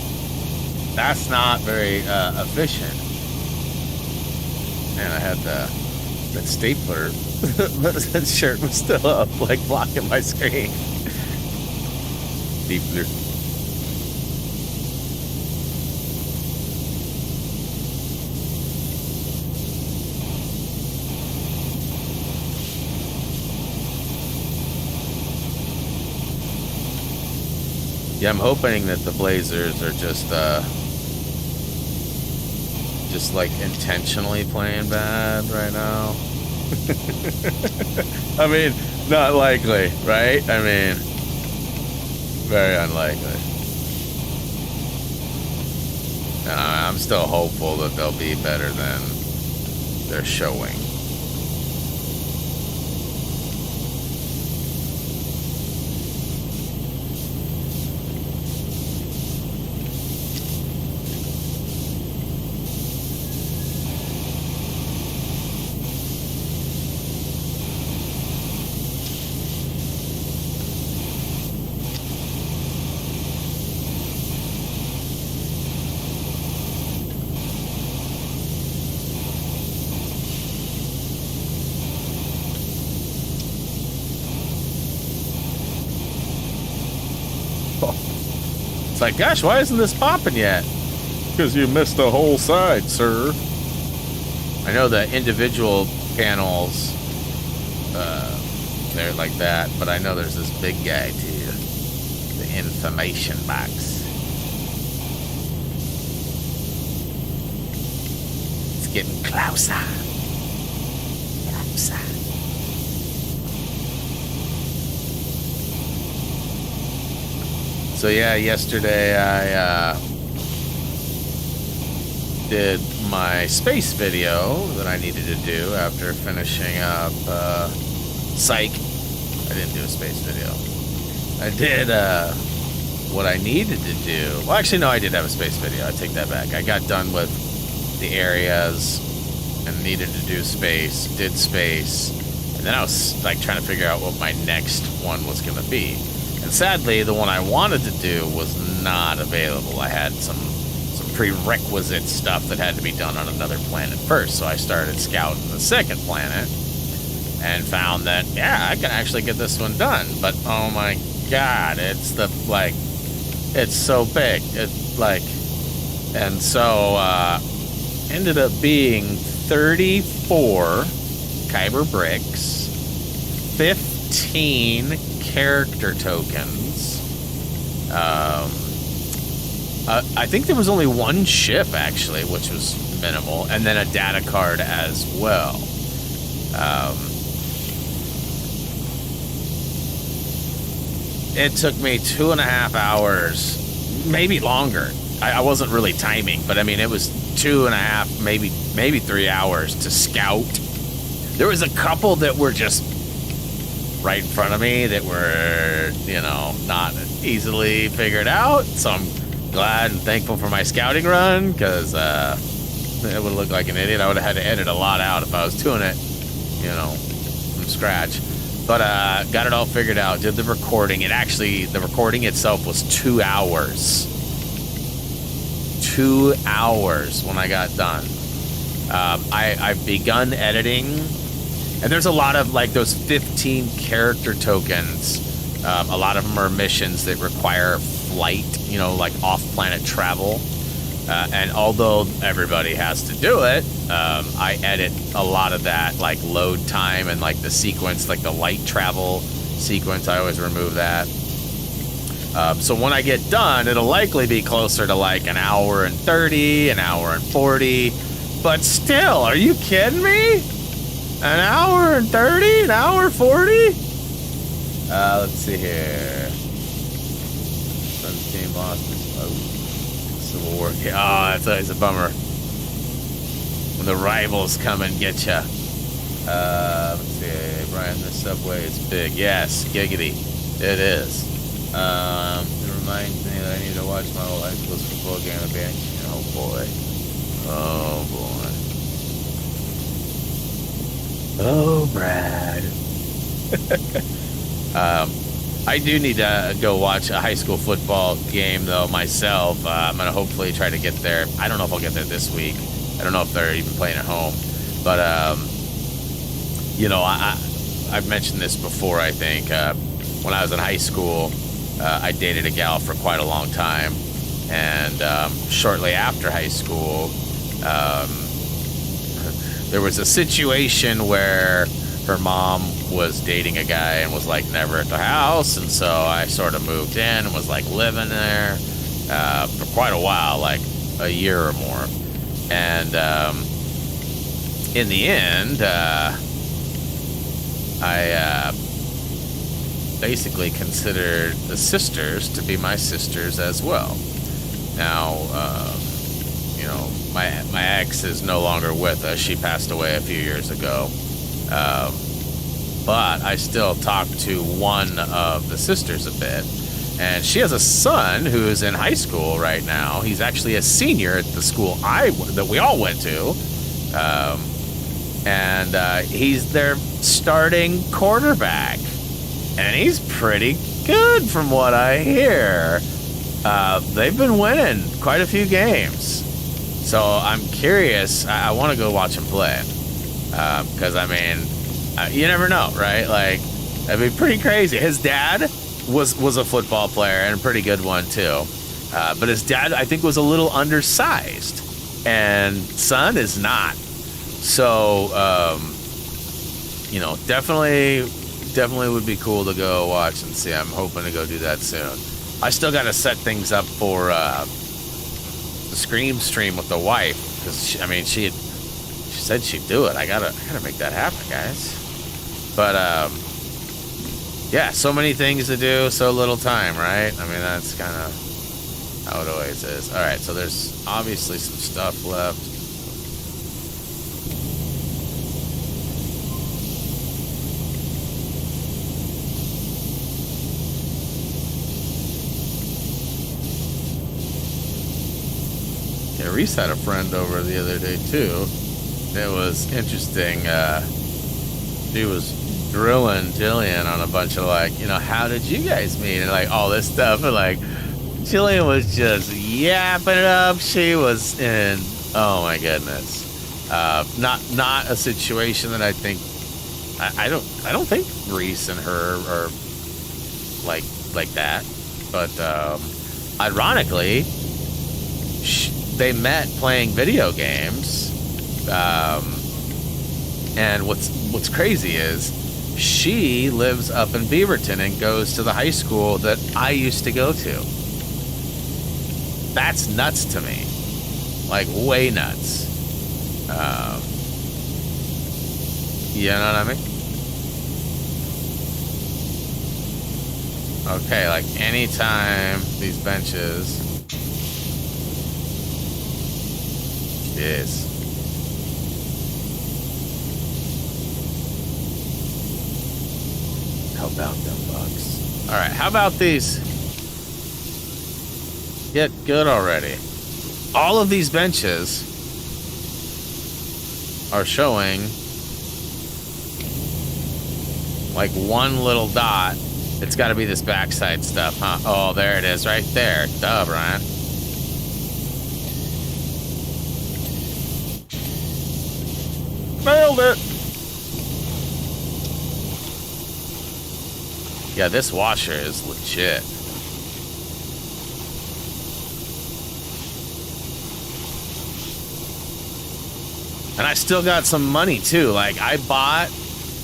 That's not very efficient. And I had that stapler, but that shirt was still up, like blocking my screen. Stapler. Yeah, I'm hoping that the Blazers are just like intentionally playing bad right now. I mean, not likely, right? I mean, very unlikely. And I'm still hopeful that they'll be better than they're showing. It's like, gosh, why isn't this popping yet? Because you missed the whole side, sir. I know the individual panels, they're like that, but I know there's this big guy too. The information box. It's getting closer. Closer. So yeah, yesterday I did my space video that I needed to do after finishing up Psych. I didn't do a space video. I did what I needed to do. Well, actually, no, I did have a space video. I take that back. I got done with the areas and needed to do space, did space, and then I was like trying to figure out what my next one was going to be. And sadly, the one I wanted to do was not available. I had some prerequisite stuff that had to be done on another planet first. So I started scouting the second planet and found that, yeah, I can actually get this one done. But oh my God, it's so big. It's like, and so ended up being 34 Kyber bricks, 15 character tokens, I think there was only one chip actually, which was minimal, and then a data card as well. It took me 2.5 hours, maybe longer. I wasn't really timing, but I mean, it was 2.5, maybe 3 hours to scout. There was a couple that were just right in front of me that were, you know, not easily figured out. So I'm glad and thankful for my scouting run, because it would look like an idiot. I would have had to edit a lot out if I was doing it, you know, from scratch. But got it all figured out. Did the recording. The recording itself was 2 hours. 2 hours when I got done. I've begun editing, and there's a lot of like those 15 character tokens. A lot of them are missions that require flight, you know, like off-planet travel. And although everybody has to do it, I edit a lot of that, like load time and like the sequence, like the light travel sequence. I always remove that. So when I get done, it'll likely be closer to like an hour and 30, an hour and 40. But still, are you kidding me? An hour and 30? An hour 40? Let's see here. Sun's game Boston. Civil War. Oh, that's always a bummer. When the rivals come and get you. Let's see. Brian, the subway is big. Yes, giggity. It is. It reminds me that I need to watch my old high school football game again. Oh boy. Oh boy. Oh, Brad. I do need to go watch a high school football game though myself. I'm gonna hopefully try to get there. I don't know if I'll get there this week. I don't know if they're even playing at home. But you know, I've mentioned this before. I think when I was in high school, I dated a gal for quite a long time, and shortly after high school, there was a situation where her mom was dating a guy and was like never at the house, and so I sort of moved in and was like living there for quite a while, like a year or more. And in the end, I basically considered the sisters to be my sisters as well. Now, you know, my ex is no longer with us. She passed away a few years ago. But I still talk to one of the sisters a bit. And she has a son who's in high school right now. He's actually a senior at the school that we all went to. And he's their starting quarterback. And he's pretty good from what I hear. They've been winning quite a few games. So I'm curious. I want to go watch him play. Because, I mean, you never know, right? Like, that'd be pretty crazy. His dad was a football player, and a pretty good one, too. But his dad, I think, was a little undersized. And son is not. So, you know, definitely would be cool to go watch and see. I'm hoping to go do that soon. I still got to set things up for the Scream stream with the wife. Because, she said she'd do it. I gotta make that happen, guys. But yeah, so many things to do, so little time, right? I mean, that's kind of how it always is. All right, so there's obviously some stuff left. Yeah, Reese had a friend over the other day too. It was interesting. She was drilling Jillian on a bunch of like, you know, how did you guys meet? And like all this stuff. And like, Jillian was just yapping it up. She was in, oh my goodness. Not a situation that I think, I don't think Reese and her are like that. But ironically, they met playing video games. And what's crazy is She lives up in Beaverton and goes to the high school that I used to go to. That's nuts to me. Like, way nuts. You know what I mean? Okay, like anytime these benches. Jeez. How about them bugs? Alright, how about these? Get good already. All of these benches are showing like one little dot. It's got to be this backside stuff, huh? Oh, there it is right there. Duh, Brian. Nailed it. Yeah, this washer is legit. And I still got some money too. Like, I bought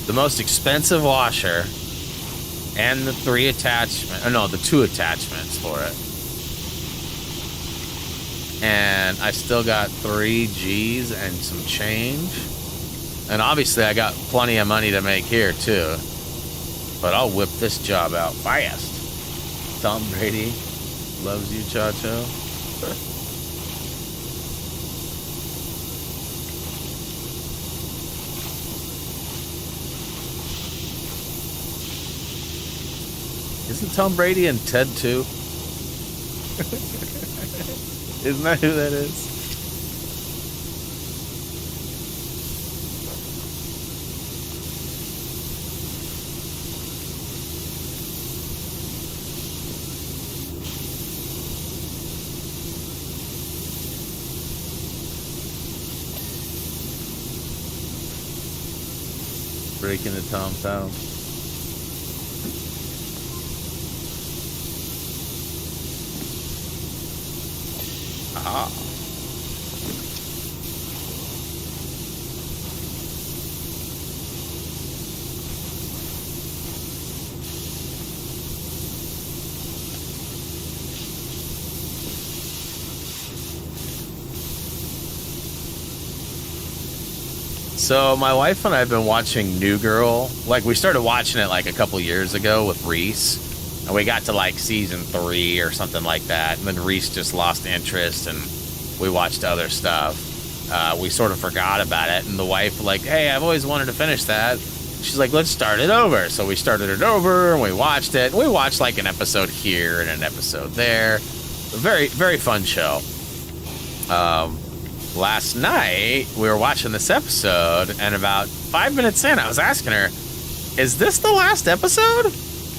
the most expensive washer and the 3 attachments, no, the 2 attachments for it. And I still got 3 G's and some change. And obviously I got plenty of money to make here too. But I'll whip this job out fast. Tom Brady loves you, Chacho. Isn't Tom Brady in Ted 2? Isn't that who that is? Breaking the Tom Town. Aha. So my wife and I have been watching New Girl. Like, we started watching it like a couple years ago with Reese. And we got to like season 3 or something like that. And then Reese just lost interest and we watched other stuff. We sort of forgot about it. And the wife like, hey, I've always wanted to finish that. She's like, let's start it over. So we started it over and we watched it. And we watched like an episode here and an episode there. Very, very fun show. Last night, we were watching this episode, and about 5 minutes in, I was asking her, is this the last episode?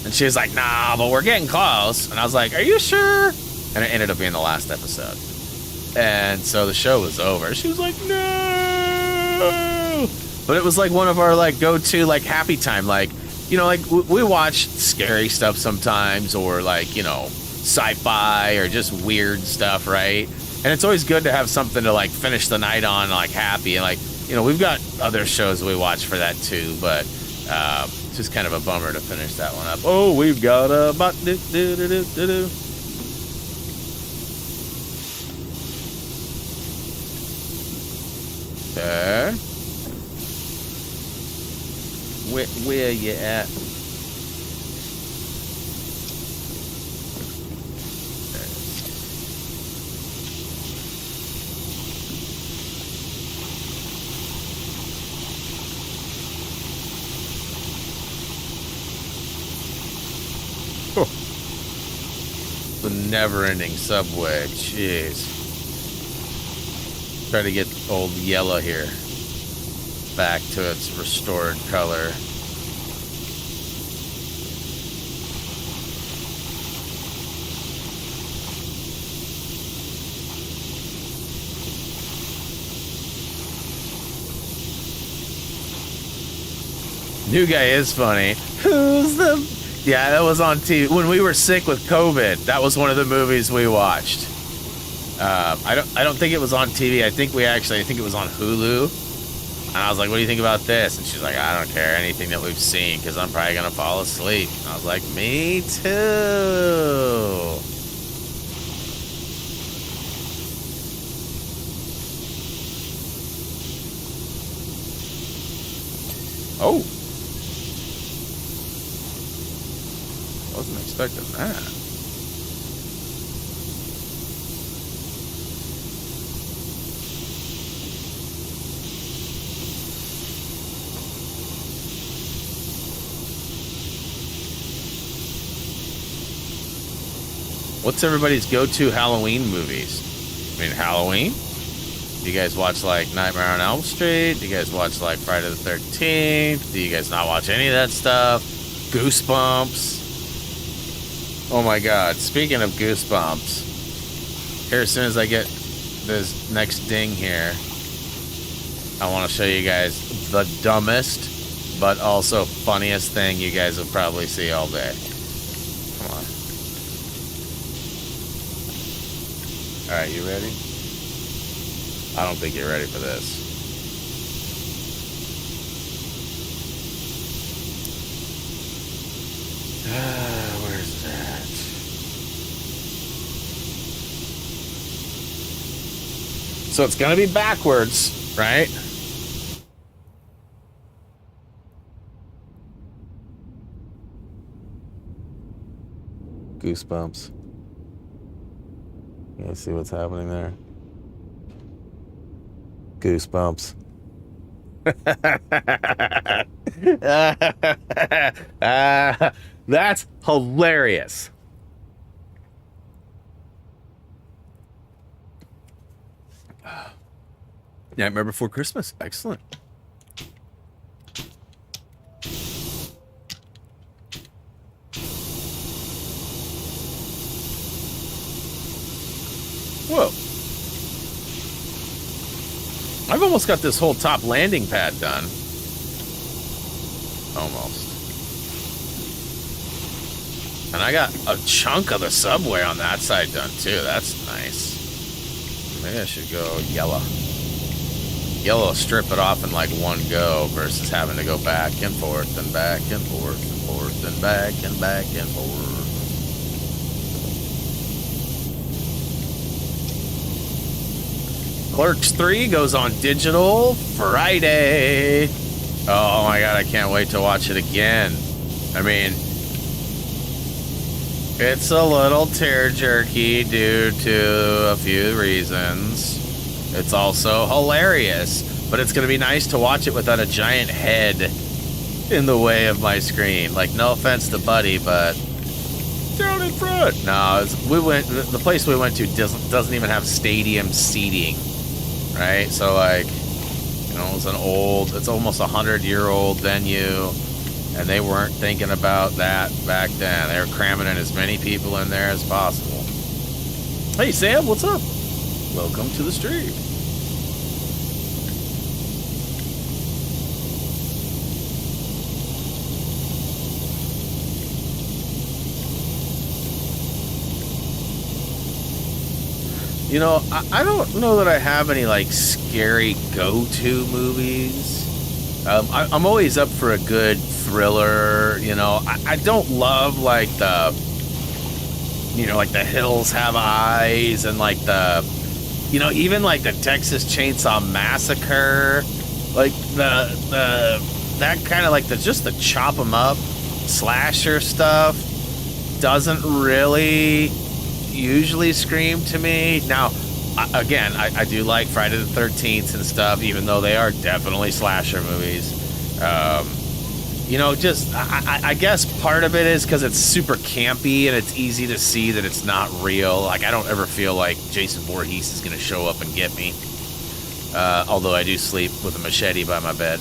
And she was like, nah, but we're getting close. And I was like, are you sure? And it ended up being the last episode. And so the show was over. She was like, no. But it was like one of our like go-to like happy time. Like, you know, like we watch scary stuff sometimes, or like, you know, sci-fi or just weird stuff, right? And it's always good to have something to like finish the night on, like happy. And like, you know, we've got other shows we watch for that too, but it's just kind of a bummer to finish that one up. Oh, we've got a bot. Okay. Where you at? The never-ending subway. Jeez. Try to get old yellow here back to its restored color. New guy is funny. Who's the... Yeah, that was on TV. When we were sick with COVID, that was one of the movies we watched. I don't think it was on TV. I think it was on Hulu. And I was like, what do you think about this? And she's like, I don't care anything that we've seen because I'm probably going to fall asleep. And I was like, me too. Oh. Wasn't expecting that. What's everybody's go-to Halloween movies? I mean, Halloween? Do you guys watch, like, Nightmare on Elm Street? Do you guys watch, like, Friday the 13th? Do you guys not watch any of that stuff? Goosebumps? Oh, my God. Speaking of Goosebumps, here, as soon as I get this next ding here, I want to show you guys the dumbest, but also funniest thing you guys will probably see all day. Come on. All right, you ready? I don't think you're ready for this. Where's that? So it's gonna be backwards, right? Goosebumps. You guys see what's happening there? Goosebumps. That's hilarious. Nightmare Before Christmas. Excellent. Whoa. I've almost got this whole top landing pad done. Almost. And I got a chunk of the subway on that side done too. That's nice. Maybe I should go yellow. Yellow, strip it off in like one go versus having to go back and forth and back and forth and forth and back and forth. Clerks 3 goes on digital Friday. Oh my God, I can't wait to watch it again. I mean, it's a little tear-jerky due to a few reasons. It's also hilarious, but it's going to be nice to watch it without a giant head in the way of my screen. Like, no offense to Buddy, but down in front. No, the place we went to doesn't even have stadium seating. Right, so like, you know, it's almost 100-year-old venue, and they weren't thinking about that back then. They were cramming in as many people in there as possible. Hey Sam, what's up? Welcome to the stream. You know, I don't know that I have any, like, scary go-to movies. I'm always up for a good thriller, you know. I don't love, like, like, The Hills Have Eyes and, like, even, like, the Texas Chainsaw Massacre. Like, that kind of, like, just the chop 'em up slasher stuff doesn't really usually scream to me. Now, again, I do like Friday the 13th and stuff, even though they are definitely slasher movies. I guess part of it is because it's super campy and it's easy to see that it's not real. Like, I don't ever feel like Jason Voorhees is going to show up and get me. Although I do sleep with a machete by my bed.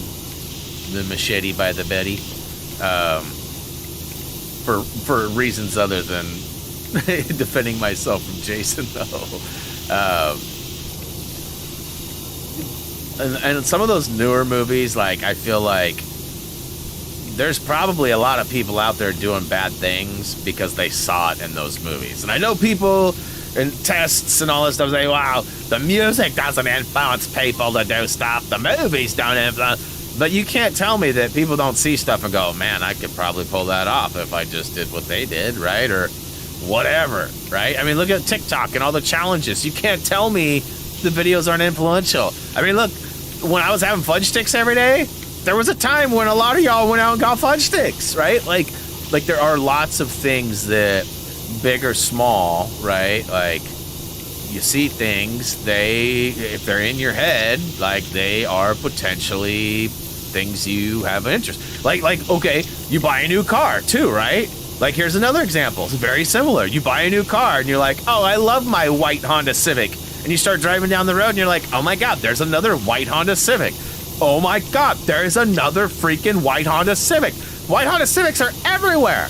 The machete by the beddy. For reasons other than defending myself from Jason, though. And some of those newer movies, like, I feel like there's probably a lot of people out there doing bad things because they saw it in those movies. And I know people and tests and all this stuff. Say, wow, the music doesn't influence people to do stuff. The movies don't influence. But you can't tell me that people don't see stuff and go, man, I could probably pull that off if I just did what they did, right? Or whatever, right? I mean, look at TikTok and all the challenges. You can't tell me the videos aren't influential. I mean, look, when I was having fudge sticks every day, there was a time when a lot of y'all went out and got fudge sticks, right? Like there are lots of things that, big or small, right? Like, you see things, if they're in your head, like, they are potentially things you have an interest. Like, okay, you buy a new car too, right? Like, here's another example. It's very similar. You buy a new car and you're like, oh, I love my white Honda Civic. And you start driving down the road and you're like, oh my God, there's another white Honda Civic. Oh my God, there is another freaking white Honda Civic. White Honda Civics are everywhere.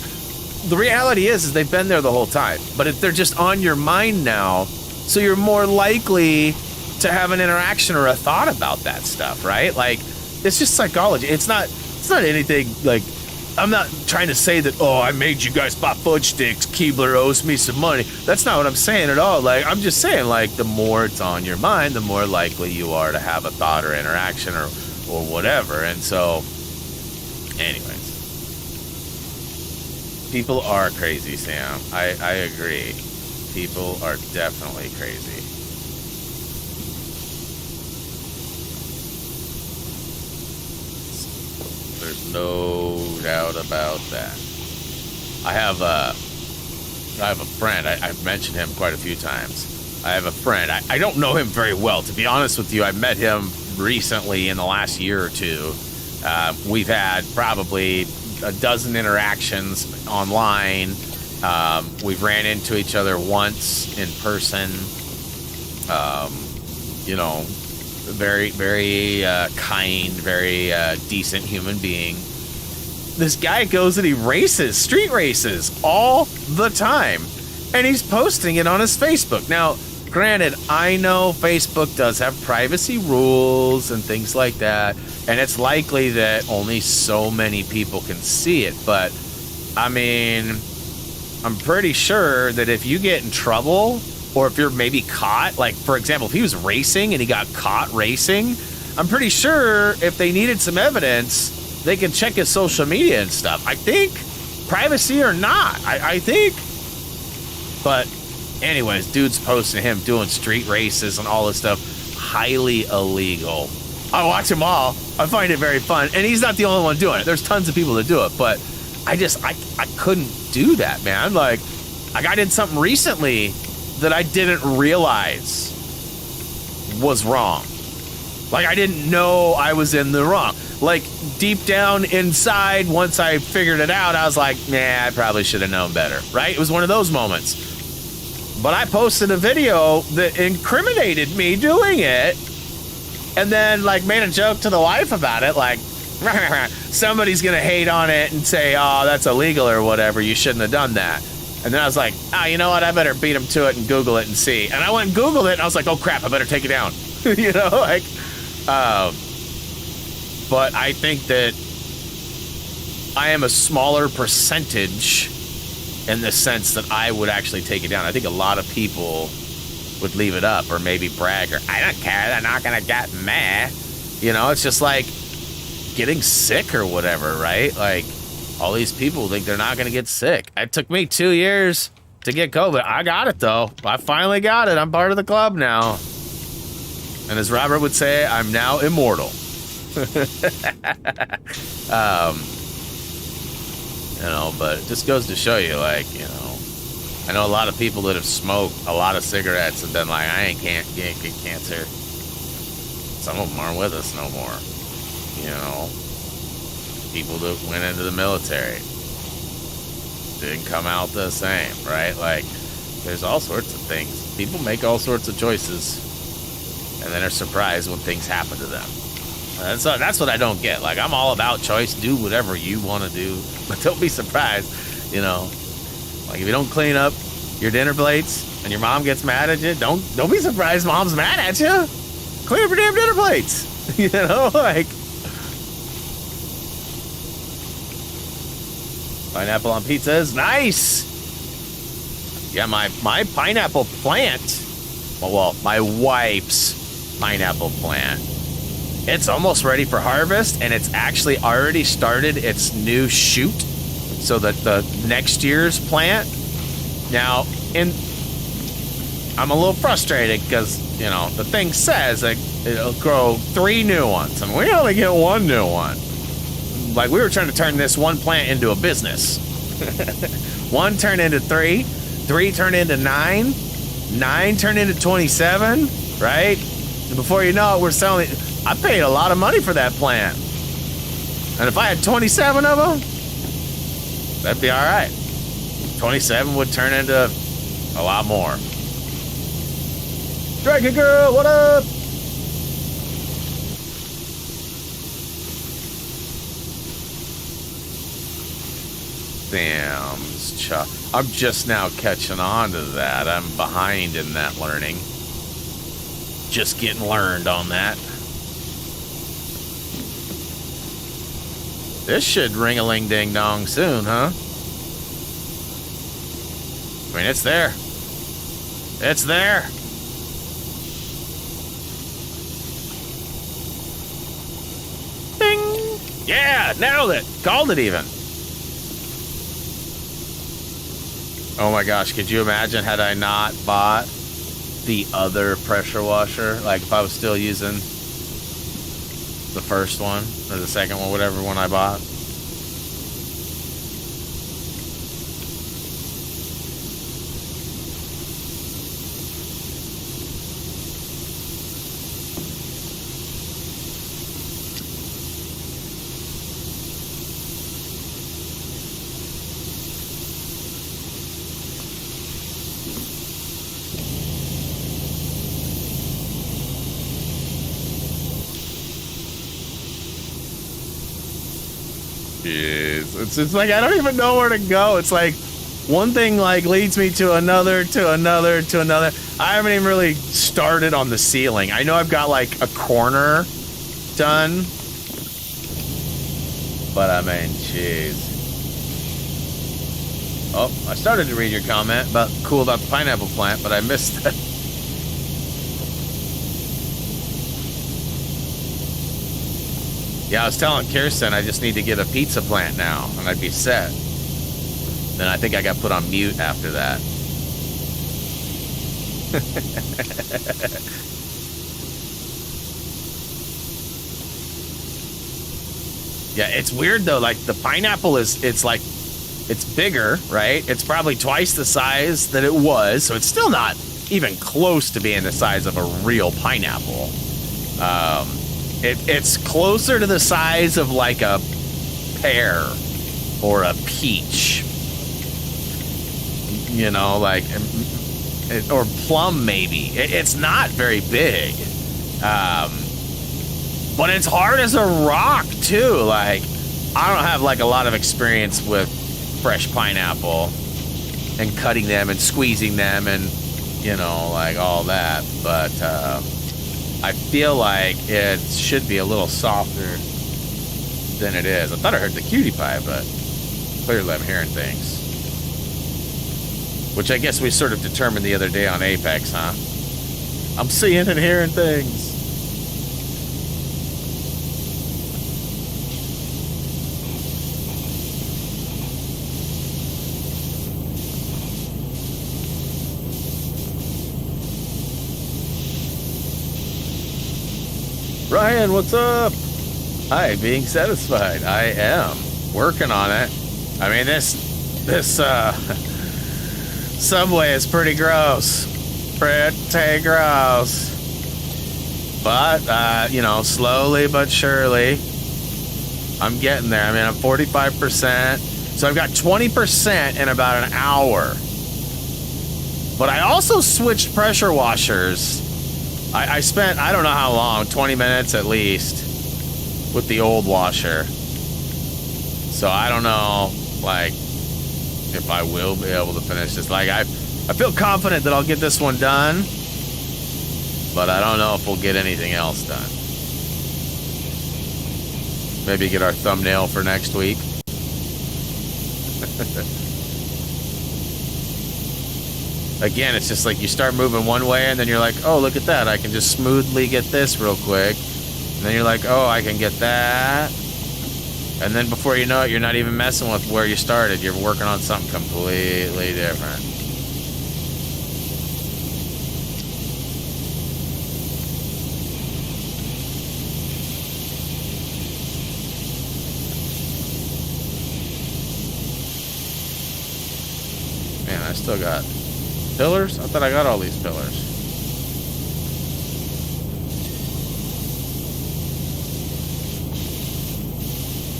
The reality is they've been there the whole time, but if they're just on your mind now, so you're more likely to have an interaction or a thought about that stuff, right? Like, it's just psychology. It's not anything like, I'm not trying to say that, oh, I made you guys buy fudge sticks, Keebler owes me some money. That's not what I'm saying at all. Like, I'm just saying, like, the more it's on your mind, the more likely you are to have a thought or interaction or whatever. And so, anyways, people are crazy, Sam. I agree. People are definitely crazy. There's no doubt about that. I have a friend. I've mentioned him quite a few times. I have a friend. I don't know him very well, to be honest with you. I met him recently in the last year or two. We've had probably a dozen interactions online. We've ran into each other once in person. You know, very, very kind, very decent human being. This guy goes and he races, street races, all the time. And he's posting it on his Facebook. Now, granted, I know Facebook does have privacy rules and things like that. And it's likely that only so many people can see it. But, I mean, I'm pretty sure that if you get in trouble, or if you're maybe caught, like, for example, if he was racing and he got caught racing, I'm pretty sure if they needed some evidence, they can check his social media and stuff. I think, privacy or not, I think. But anyways, dude's posting him doing street races and all this stuff, highly illegal. I watch them all. I find it very fun. And he's not the only one doing it. There's tons of people that do it. But I couldn't do that, man. Like I did something recently that I didn't realize was wrong. Like, I didn't know I was in the wrong. Like, deep down inside, once I figured it out, I was like, nah, I probably should have known better, right? It was one of those moments. But I posted a video that incriminated me doing it, and then, like, made a joke to the wife about it, like, somebody's gonna hate on it and say, oh, that's illegal or whatever, you shouldn't have done that. And then I was like, you know what, I better beat him to it and Google it and see. And I went and Googled it, and I was like, oh, crap, I better take it down. You know, like... but I think that I am a smaller percentage in the sense that I would actually take it down. I think a lot of people would leave it up or maybe brag or, I don't care, they're not gonna get mad. You know, it's just like getting sick or whatever, right? Like, all these people think they're not gonna get sick. It took me 2 years to get COVID. I got it, though. I finally got it. I'm part of the club now. And as Robert would say, I'm now immortal. You know, but it just goes to show you, like, you know, I know a lot of people that have smoked a lot of cigarettes and been like, can't get cancer. Some of them aren't with us no more. You know, people that went into the military didn't come out the same, right? Like, there's all sorts of things. People make all sorts of choices. And then are surprised when things happen to them. That's what I don't get. Like, I'm all about choice. Do whatever you want to do. But don't be surprised, you know. Like, if you don't clean up your dinner plates and your mom gets mad at you, don't be surprised mom's mad at you. Clean up your damn dinner plates. You know, like... Pineapple on pizza is nice. Yeah, my pineapple plant, well, my wife's pineapple plant, it's almost ready for harvest, and it's actually already started its new shoot, so that the next year's plant. Now, I'm a little frustrated because, you know, the thing says like it'll grow 3 new ones, and we only get 1 new one. Like, we were trying to turn this one plant into a business. 1 turned into 3, 3 turned into 9, 9 turned into 27, right? And before you know it, we're selling it. I paid a lot of money for that plant. And if I had 27 of them, that'd be all right. 27 would turn into a lot more. Dragon Girl, what up? Damn, I'm just now catching on to that. I'm behind in that learning. Just getting learned on that. This should ring-a-ling-ding-dong soon, huh? I mean, it's there. It's there. Ding! Yeah, nailed it. Called it even. Oh my gosh, could you imagine had I not bought the other pressure washer? Like, if I was still using the first one or the second one, whatever one I bought. It's like I don't even know where to go. It's like one thing like leads me to another, to another, to another. I haven't even really started on the ceiling. I know I've got like a corner done, but I mean, jeez. Oh, I started to read your comment about the pineapple plant, but I missed it. Yeah, I was telling Kirsten I just need to get a pizza plant now, and I'd be set. Then I think I got put on mute after that. Yeah, it's weird though. Like the pineapple it's bigger, right? It's probably twice the size that it was, so it's still not even close to being the size of a real pineapple. It's closer to the size of like a pear or a peach, you know, like, or plum maybe. It's not very big, but it's hard as a rock too. Like, I don't have like a lot of experience with fresh pineapple and cutting them and squeezing them and, you know, like all that, but I feel like it should be a little softer than it is. I thought I heard the cutie pie, but clearly I'm hearing things. Which I guess we sort of determined the other day on Apex, huh? I'm seeing and hearing things. Ryan, what's up? Hi, being satisfied. I am working on it. I mean, this subway is pretty gross. Pretty gross. But, you know, slowly but surely, I'm getting there. I mean, I'm 45%. So I've got 20% in about an hour. But I also switched pressure washers. I spent, I don't know how long, 20 minutes at least with the old washer. So I don't know, like, if I will be able to finish this. Like, I feel confident that I'll get this one done, but I don't know if we'll get anything else done. Maybe get our thumbnail for next week. again, it's just like you start moving one way and then you're like, oh, look at that. I can just smoothly get this real quick. And then you're like, oh, I can get that. And then before you know it, you're not even messing with where you started. You're working on something completely different. Man, I still got pillars? I thought I got all these pillars.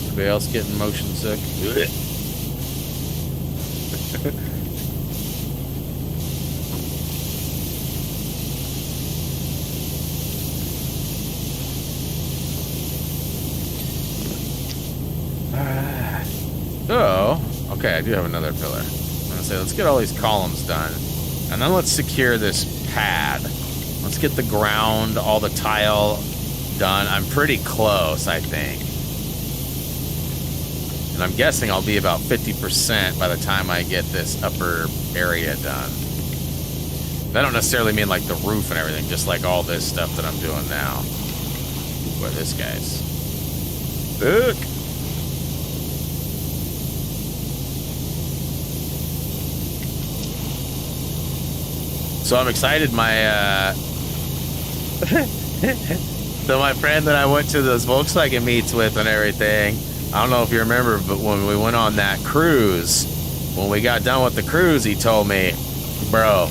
Anybody else getting motion sick? Oh, okay, I do have another pillar. I'm gonna say, let's get all these columns done. And then let's secure this pad. Let's get the ground, all the tile done. I'm pretty close, I think. And I'm guessing I'll be about 50% by the time I get this upper area done. That don't necessarily mean like the roof and everything, just like all this stuff that I'm doing now. Boy, this guy's... Look! So I'm excited. So my friend that I went to those Volkswagen meets with and everything, I don't know if you remember, but when we went on that cruise, when we got done with the cruise, he told me, bro,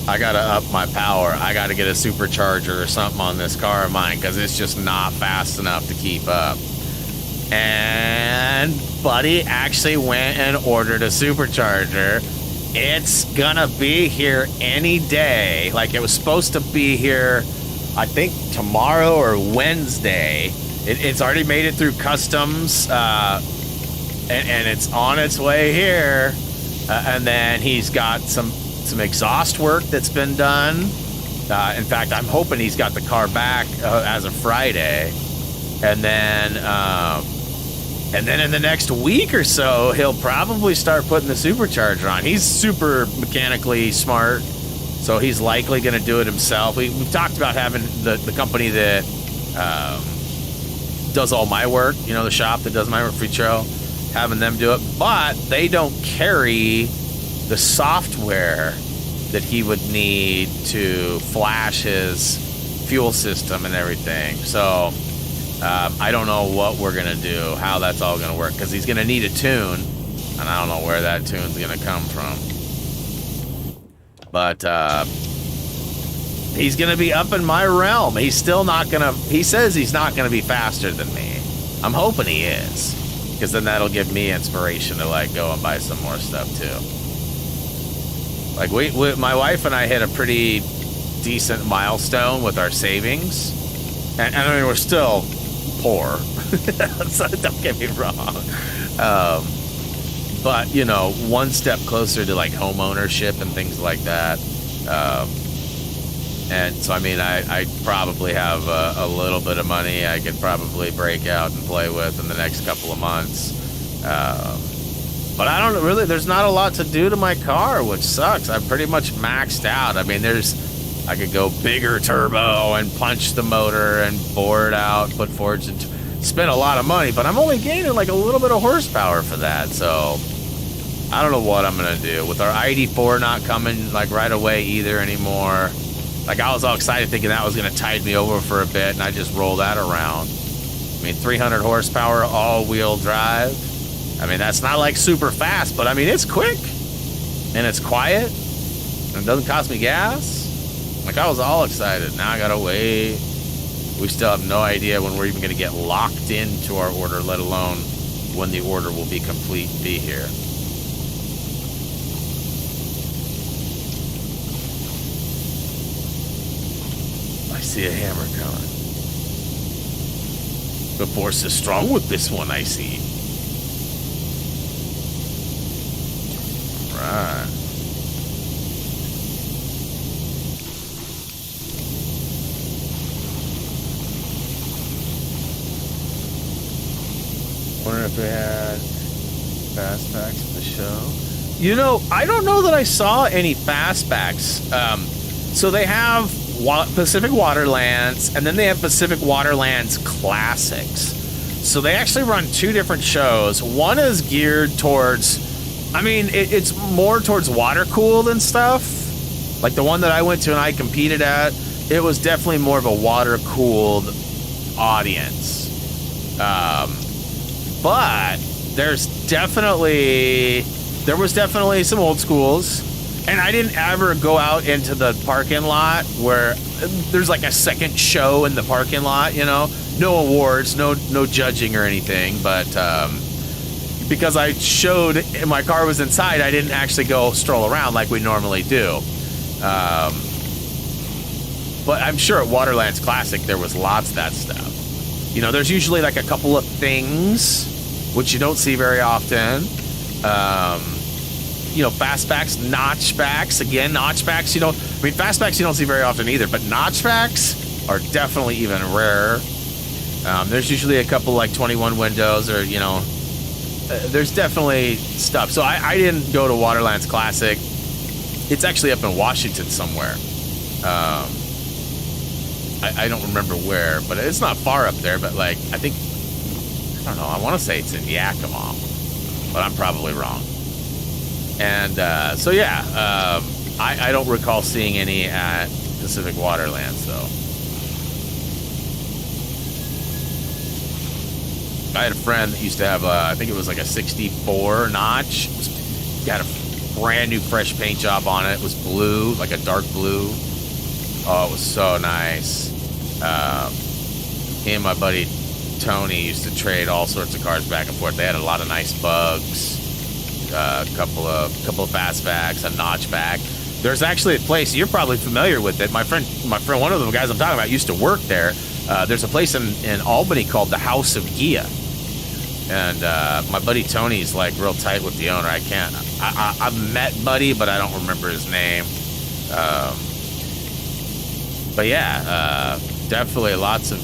I gotta up my power. I gotta get a supercharger or something on this car of mine because it's just not fast enough to keep up. And buddy actually went and ordered a supercharger. It's gonna be here any day. Like, it was supposed to be here, I think, tomorrow or Wednesday. It's already made it through customs, and it's on its way here. And then he's got some exhaust work that's been done. In fact, I'm hoping he's got the car back as of Friday. And then in the next week or so, he'll probably start putting the supercharger on. He's super mechanically smart, so he's likely going to do it himself. We've talked about having the company that does all my work, you know, the shop that does my work for Tro, having them do it, but they don't carry the software that he would need to flash his fuel system and everything. So I don't know what we're going to do, how that's all going to work, because he's going to need a tune, and I don't know where that tune's going to come from. But he's going to be up in my realm. He's still not going to... He says he's not going to be faster than me. I'm hoping he is, because then that'll give me inspiration to, like, go and buy some more stuff, too. Like, my wife and I hit a pretty decent milestone with our savings. And I mean, we're still poor, so don't get me wrong. But, you know, one step closer to, like, home ownership and things like that. And so, I mean, I probably have a little bit of money I could probably break out and play with in the next couple of months. But I don't really, there's not a lot to do to my car, which sucks. I'm pretty much maxed out. I mean, I could go bigger turbo and punch the motor and bore it out, put forged and spend a lot of money, but I'm only gaining like a little bit of horsepower for that. So I don't know what I'm going to do with our ID4 not coming like right away either anymore. Like, I was all excited thinking that was going to tide me over for a bit, and I just rolled that around. I mean, 300 horsepower, all-wheel drive. I mean, that's not like super fast, but I mean, it's quick and it's quiet and it doesn't cost me gas. Like, I was all excited. Now I gotta wait. We still have no idea when we're even gonna get locked into our order, let alone when the order will be complete and be here. I see a hammer coming. The force is strong with this one, I see. Right. Wonder if they had fast packs at the show. You know, I don't know that I saw any fastbacks. So they have Pacific Waterlands, and then they have Pacific Waterlands Classics. So they actually run two different shows. One is geared towards, I mean, it's more towards water cooled and stuff. Like the one that I went to and I competed at, it was definitely more of a water cooled audience. But there was definitely some old schools, and I didn't ever go out into the parking lot where there's like a second show in the parking lot, you know, no awards, no judging or anything, but because I showed my car was inside, I didn't actually go stroll around like we normally do. But I'm sure at Waterlands Classic there was lots of that stuff. You know, there's usually like a couple of things which you don't see very often. You know, fastbacks, notchbacks. Again, notchbacks, you know, I mean, fastbacks you don't see very often either, but notchbacks are definitely even rarer. There's usually a couple like 21 windows, or, you know, there's definitely stuff. So I didn't go to Waterlands Classic. It's actually up in Washington somewhere. I don't remember where, but it's not far up there, but like, I think, I don't know, I want to say it's in Yakima, but I'm probably wrong. And so yeah, I don't recall seeing any at Pacific Waterlands though. I had a friend that used to have I think it was like a 64 notch. It got a brand new fresh paint job on it. It was blue, like a dark blue. Oh, it was so nice. He and my buddy Tony used to trade all sorts of cars back and forth. They had a lot of nice bugs, a couple of fastbacks, a notchback. There's actually a place, you're probably familiar with it. My friend, one of the guys I'm talking about used to work there. There's a place in Albany called the House of Gia. And my buddy Tony's like real tight with the owner. I've met Buddy, but I don't remember his name. But yeah, definitely lots of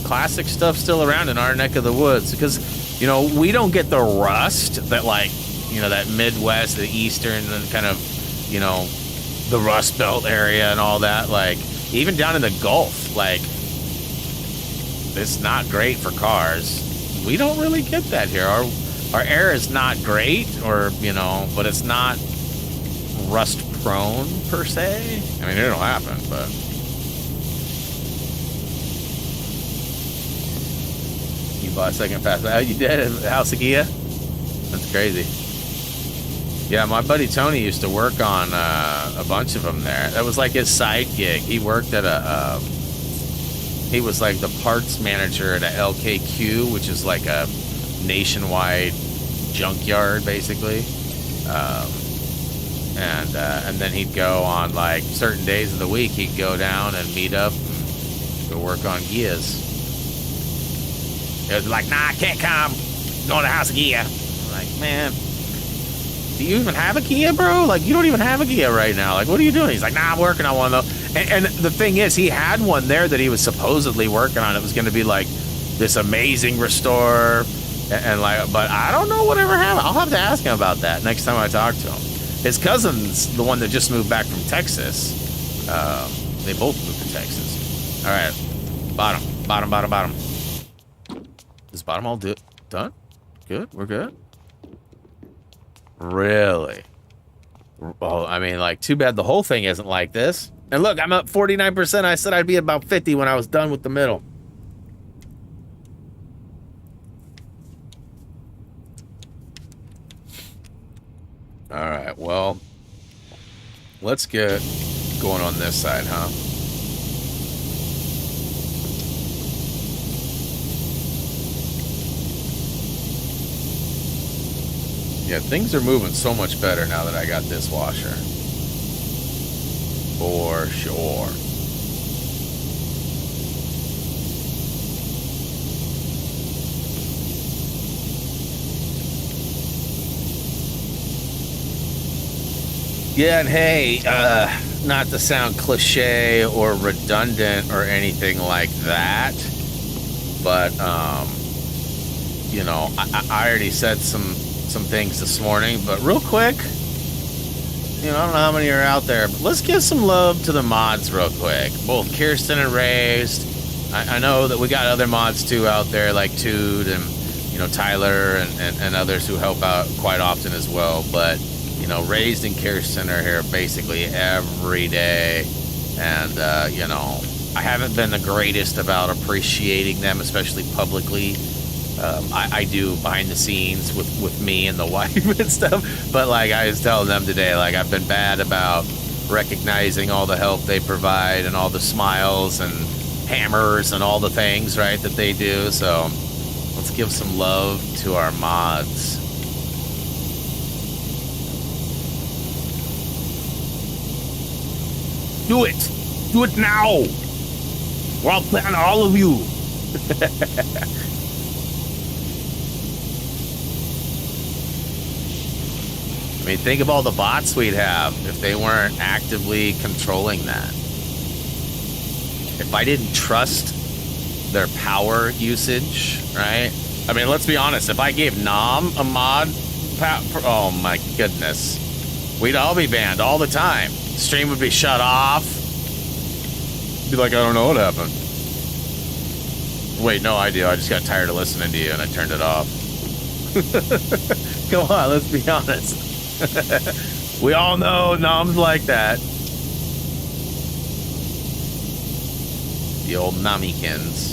classic stuff still around in our neck of the woods, because, you know, we don't get the rust that, like, you know, that Midwest, the Eastern, and kind of, you know, the Rust Belt area and all that. Like, even down in the Gulf, like, it's not great for cars. We don't really get that here. Our air is not great, or, you know, but it's not rust prone per se. I mean, it'll happen, but. You bought a second fastback. Oh, you did at House of Gia? That's crazy. Yeah, my buddy Tony used to work on a bunch of them there. That was like his side gig. He worked at he was like the parts manager at a LKQ, which is like a nationwide junkyard, basically. And then he'd go on like certain days of the week. He'd go down and meet up and go work on Gias. It was like, nah, I can't come. I'm going to House of Gia. I'm like, man, do you even have a Kia, bro? Like, you don't even have a Kia right now. Like, what are you doing? He's like, nah, I'm working on one, though. And the thing is, he had one there that he was supposedly working on. It was going to be, like, this amazing restore. And like, but I don't know whatever happened. I'll have to ask him about that next time I talk to him. His cousin's the one that just moved back from Texas. They both moved to Texas. All right. Bottom. Is bottom all done? Good? We're good? Really? Oh, I mean, like, too bad the whole thing isn't like this. And look, I'm up 49%. I said I'd be about 50 when I was done with the middle. All right, well, let's get going on this side, huh? Yeah, things are moving so much better now that I got this washer. For sure. Yeah, and hey, not to sound cliche or redundant or anything like that, but, you know, I already said some things this morning, but real quick, you know, I don't know how many are out there, but let's give some love to the mods real quick. Both Kirsten and Raised. I know that we got other mods too out there, like Tood and, you know, Tyler and others who help out quite often as well. But, you know, Raised and Kirsten are here basically every day. And, you know, I haven't been the greatest about appreciating them, especially publicly. I do behind the scenes with me and the wife and stuff. But, like, I was telling them today, like, I've been bad about recognizing all the help they provide and all the smiles and hammers and all the things, right, that they do. So let's give some love to our mods. Do it! Do it now! Or I'll plan all of you! I mean, think of all the bots we'd have if they weren't actively controlling that. If I didn't trust their power usage, right? I mean, let's be honest. If I gave Nom a mod, oh my goodness, we'd all be banned all the time. Stream would be shut off. Be like, I don't know what happened. Wait, no idea. I just got tired of listening to you and I turned it off. Come on, let's be honest. We all know Nom's like that. The old Namikins.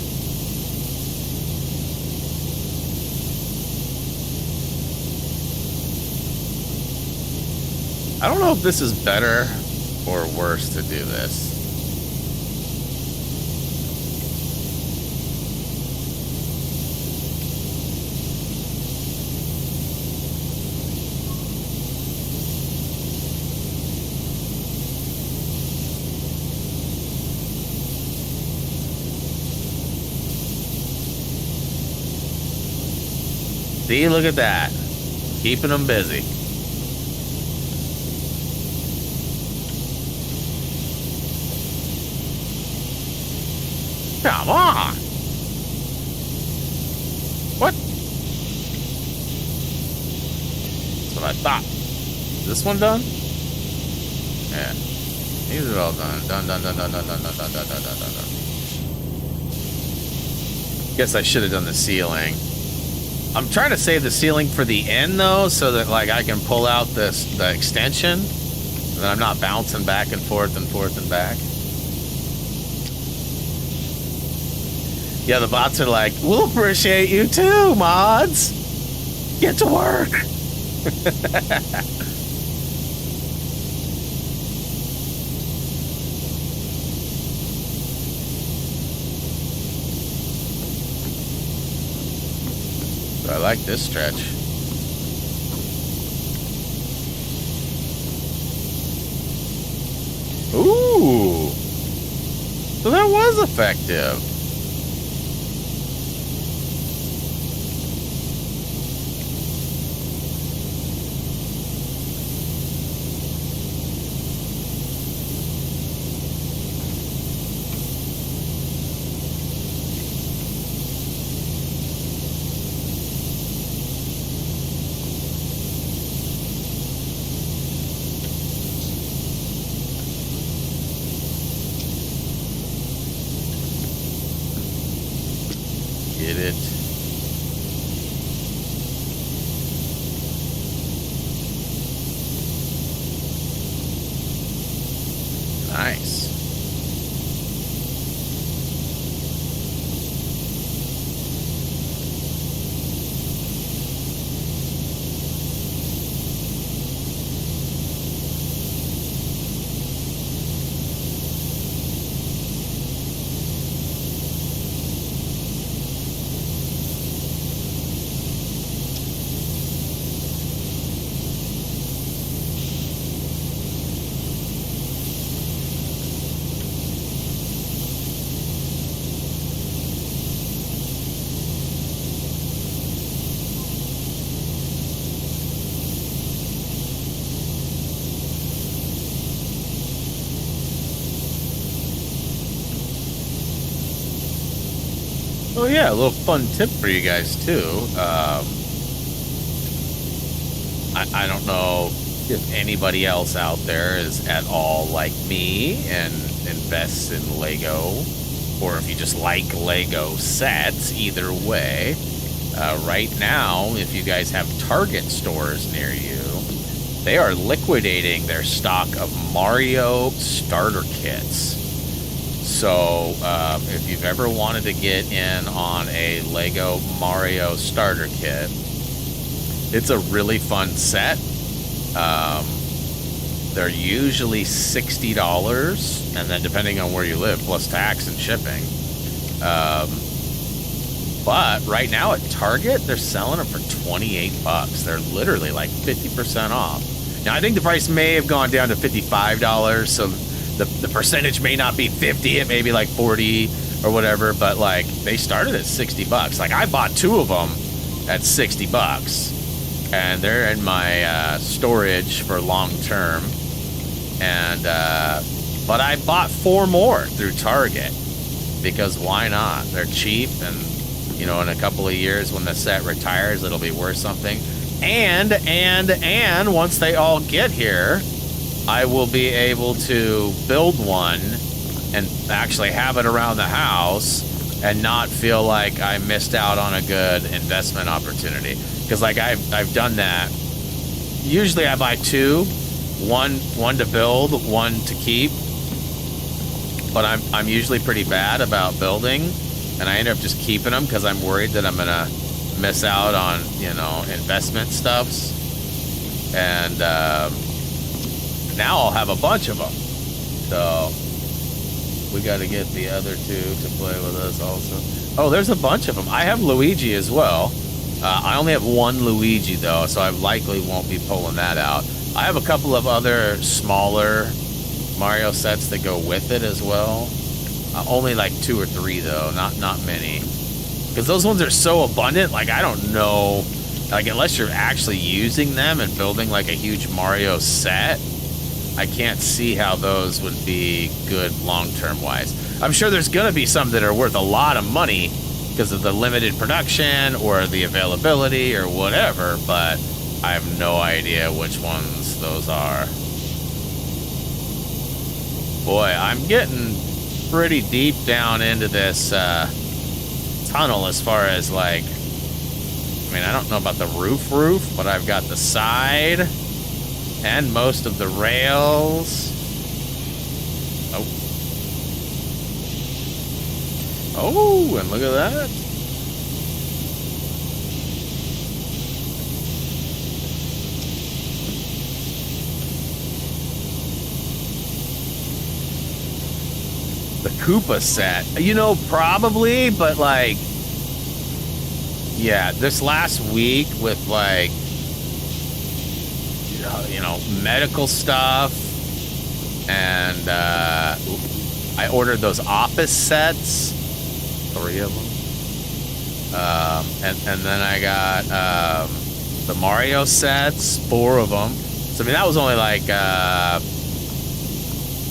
I don't know if this is better or worse to do this. See, look at that. Keeping them busy. Come on. What? That's what I thought. Is this one done? Yeah. These are all done. Done. Guess I should have done the ceiling. I'm trying to save the ceiling for the end, though, so that, like, I can pull out the extension, and then I'm not bouncing back and forth and back. Yeah, the bots are like, we'll appreciate you too, mods. Get to work. I like this stretch. Ooh. So that was effective. Get it. Nice. Oh yeah, a little fun tip for you guys too. I don't know if anybody else out there is at all like me and invests in Lego, or if you just like Lego sets, either way, right now, if you guys have Target stores near you, they are liquidating their stock of Mario starter kits. So if you've ever wanted to get in on a Lego Mario starter kit, it's a really fun set. They're usually $60, and then depending on where you live, plus tax and shipping. But right now at Target, they're selling them for $28. They're literally like 50% off. Now, I think the price may have gone down to $55, so the percentage may not be 50, it may be like 40 or whatever, but like they started at $60. Like I bought 2 of them at $60, and they're in my storage for long term. And but I bought 4 more through Target because why not? They're cheap, and you know, in a couple of years when the set retires, it'll be worth something. And once they all get here, I will be able to build one and actually have it around the house and not feel like I missed out on a good investment opportunity. Because like I've done that. Usually I buy 2, one to build, one to keep. But I'm usually pretty bad about building, and I end up just keeping them because I'm worried that I'm gonna miss out on, you know, investment stuffs. And now I'll have a bunch of them. So we got to get the other 2 to play with us also. Oh, there's a bunch of them. I have Luigi as well. I only have 1 Luigi though, so I likely won't be pulling that out. I have a couple of other smaller Mario sets that go with it as well. Only like 2 or 3 though, not many. Because those ones are so abundant, like I don't know, like unless you're actually using them and building like a huge Mario set, I can't see how those would be good long-term wise. I'm sure there's gonna be some that are worth a lot of money because of the limited production or the availability or whatever, but I have no idea which ones those are. Boy, I'm getting pretty deep down into this tunnel as far as like, I mean, I don't know about the roof, but I've got the side and most of the rails. Oh, and look at that. The Koopa set, you know, probably, but like, yeah, this last week with like, you know, medical stuff, and I ordered those office sets, 3 of them, and then I got the Mario sets, 4 of them. So I mean, that was only like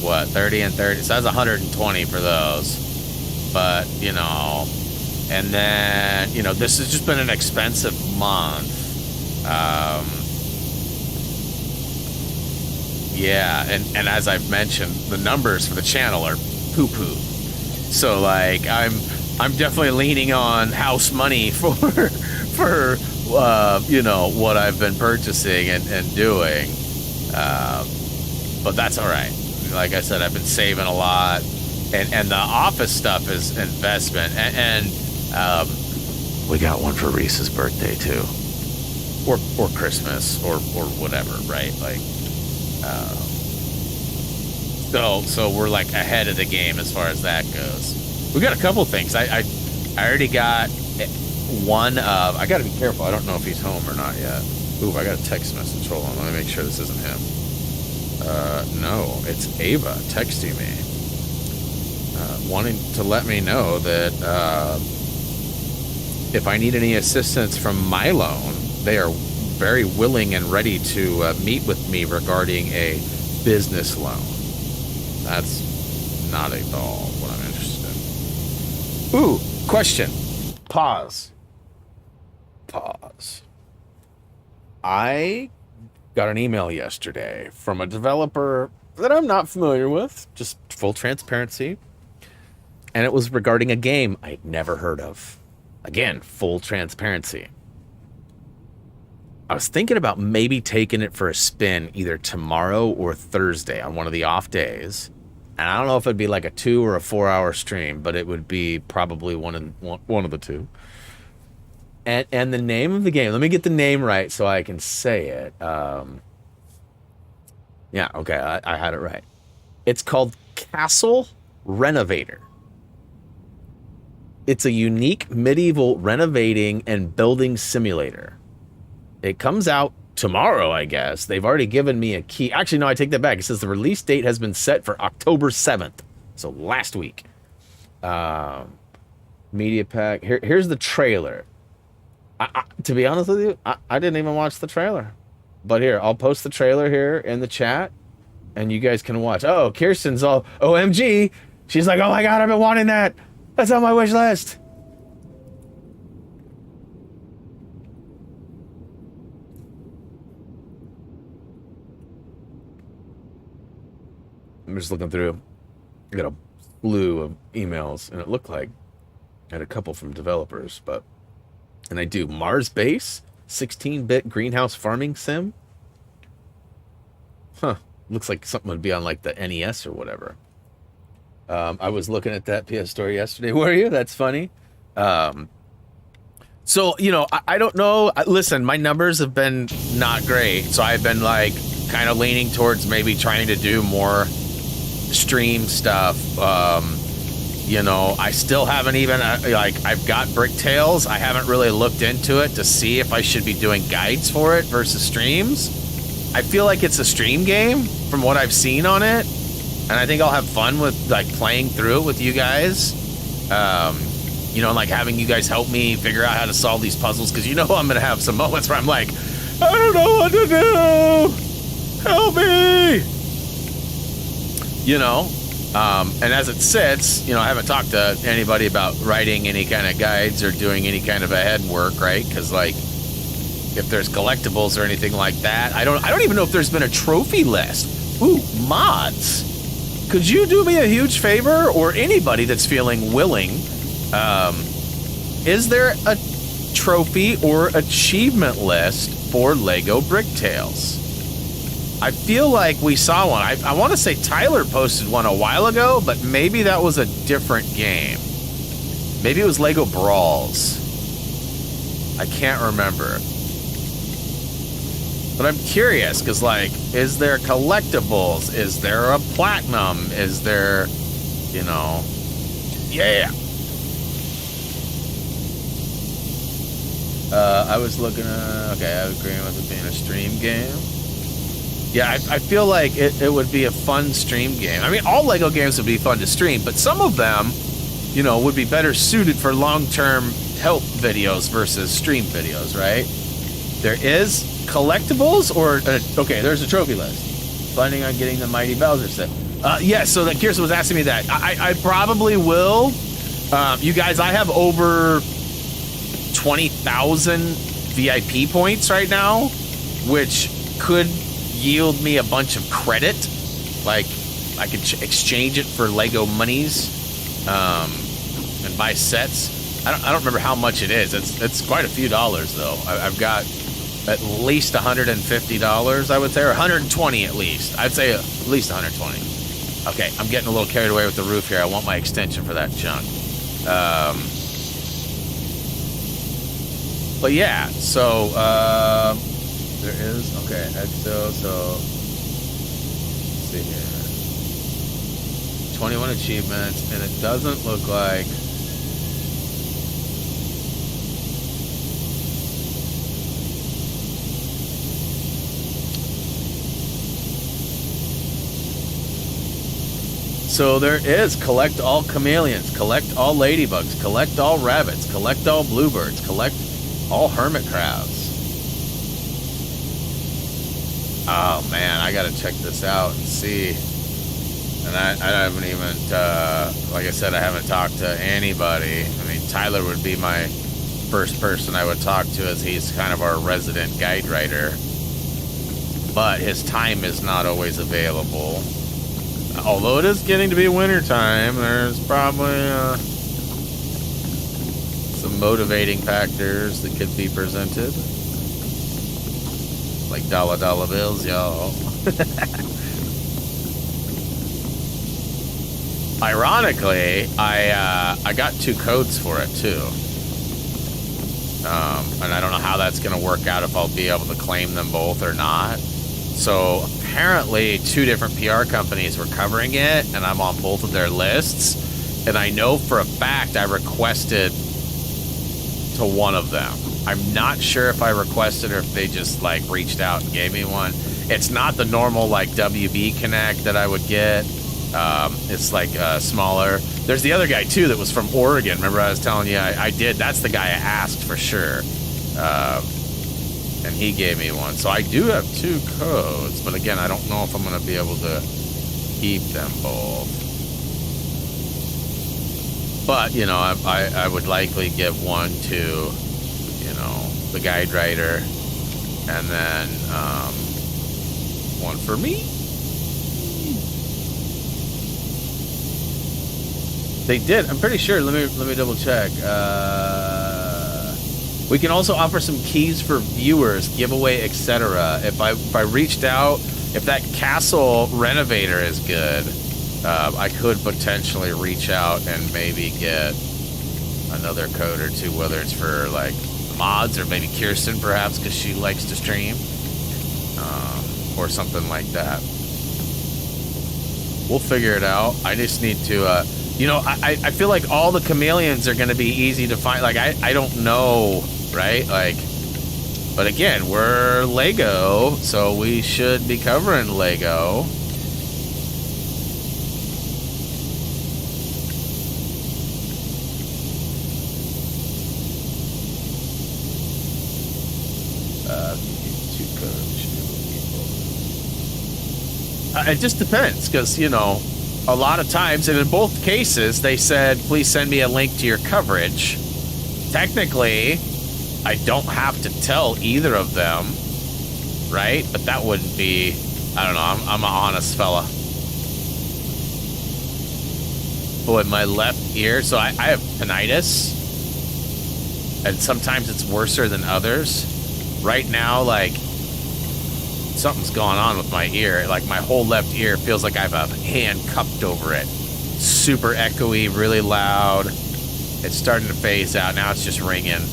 what, 30 and 30, so that's 120 for those. But you know, and then, you know, this has just been an expensive month. Yeah, and as I've mentioned, the numbers for the channel are poo-poo. So like I'm definitely leaning on house money for you know, what I've been purchasing and doing. But that's all right. Like I said, I've been saving a lot, and the office stuff is investment, and we got one for Reese's birthday too, or Christmas, or whatever, right? Like, so we're like ahead of the game as far as that goes. We got a couple things. I already got one of. I got to be careful. I don't know if he's home or not yet. Ooh, I got a text message. Hold on, let me make sure this isn't him. No, it's Ava texting me, wanting to let me know that if I need any assistance from my loan, they are very willing and ready to meet with me regarding a business loan. That's not at all what I'm interested in. Ooh, question. Pause. I got an email yesterday from a developer that I'm not familiar with, just full transparency. And it was regarding a game I'd never heard of. Again, full transparency. I was thinking about maybe taking it for a spin either tomorrow or Thursday on one of the off days. And I don't know if it'd be like a 2 or a 4 hour stream, but it would be probably one of the two. And the name of the game, let me get the name right so I can say it. Yeah, okay, I had it right. It's called Castle Renovator. It's a unique medieval renovating and building simulator. It comes out tomorrow, I guess. They've already given me a key. Actually, no, I take that back. It says the release date has been set for October 7th. So last week. Media pack. Here's the trailer. To be honest with you, I didn't even watch the trailer. But here, I'll post the trailer here in the chat. And you guys can watch. Oh, Kirsten's all OMG. She's like, oh my God, I've been wanting that. That's on my wish list. I'm just looking through. I got a slew of emails, and it looked like I had a couple from developers, but... And I do Mars Base, 16-bit greenhouse farming sim. Huh. Looks like something would be on, like, the NES or whatever. I was looking at that PS Store yesterday. Were you? That's funny. So, you know, I don't know. Listen, my numbers have been not great. So I've been, like, kind of leaning towards maybe trying to do more stream stuff. You know, I still haven't even, like, I've got Brick Tales. I haven't really looked into it to see if I should be doing guides for it versus streams. I feel like it's a stream game from what I've seen on it. And I think I'll have fun with, like, playing through it with you guys. You know, like having you guys help me figure out how to solve these puzzles. Because you know I'm going to have some moments where I'm like, I don't know what to do. Help me. You know, and as it sits, you know, I haven't talked to anybody about writing any kind of guides or doing any kind of a head work, right? Because, like, if there's collectibles or anything like that, I don't even know if there's been a trophy list. Ooh, mods. Could you do me a huge favor, or anybody that's feeling willing? Is there a trophy or achievement list for Lego Brick Tales? I feel like we saw one. I want to say Tyler posted one a while ago, but maybe that was a different game. Maybe it was Lego Brawls. I can't remember. But I'm curious, because, like, is there collectibles? Is there a platinum? Is there, you know... Yeah. I was looking at... Okay, I agree with it being a stream game. Yeah, I feel like it would be a fun stream game. I mean, all Lego games would be fun to stream, but some of them, you know, would be better suited for long-term help videos versus stream videos, right? There is collectibles, or... okay, there's a trophy list. Planning on getting the Mighty Bowser set. Yeah, so that Kirsten was asking me that. I probably will. You guys, I have over 20,000 VIP points right now, which could yield me a bunch of credit. Like, I could exchange it for Lego monies and buy sets. I don't remember how much it is. It's quite a few dollars, though. I've got at least $150, I would say, or 120 at least. I'd say at least 120. Okay, I'm getting a little carried away with the roof here. I want my extension for that junk. But yeah, so there is, okay, so let's see here. 21 achievements, and it doesn't look like... So there is collect all chameleons, collect all ladybugs, collect all rabbits, collect all bluebirds, collect all hermit crabs. Oh man, I gotta check this out and see. And I haven't even, like I said, I haven't talked to anybody. I mean, Tyler would be my first person I would talk to, as he's kind of our resident guide writer. but his time is not always available. Although it is getting to be winter time, there's probably some motivating factors that could be presented. Like dollar bills, y'all. Ironically, I got 2 codes for it too. And I don't know how that's going to work out, if I'll be able to claim them both or not. So apparently 2 different PR companies were covering it, and I'm on both of their lists. And I know for a fact I requested to one of them. I'm not sure if I requested or if they just like reached out and gave me one. It's not the normal like WB Connect that I would get. It's like smaller. There's the other guy too that was from Oregon. Remember I was telling you I did. That's the guy I asked for sure. And he gave me one. So I do have 2 codes, but again, I don't know if I'm going to be able to keep them both. But, you know, I would likely give one to, you know, the guide writer, and then one for me. They did. I'm pretty sure. Let me double check. We can also offer some keys for viewers, giveaway, etc. If I reached out, if that castle renovator is good, I could potentially reach out and maybe get another code or 2, whether it's for like mods or maybe Kirsten perhaps because she likes to stream, or something like that. We'll figure it out. I just need to, you know, I feel like all the chameleons are going to be easy to find. Like, I don't know, right? Like, but again, we're Lego, so we should be covering Lego. It just depends, because, you know, a lot of times, and in both cases, they said, please send me a link to your coverage. Technically, I don't have to tell either of them, right? But that wouldn't be, I don't know, I'm an honest fella. Boy, my left ear, so I have tinnitus, and sometimes it's worser than others. Right now, like, something's going on with my ear. Like, my whole left ear feels like I have a hand cupped over it. Super echoey, really loud. It's starting to phase out. Now it's just ringing.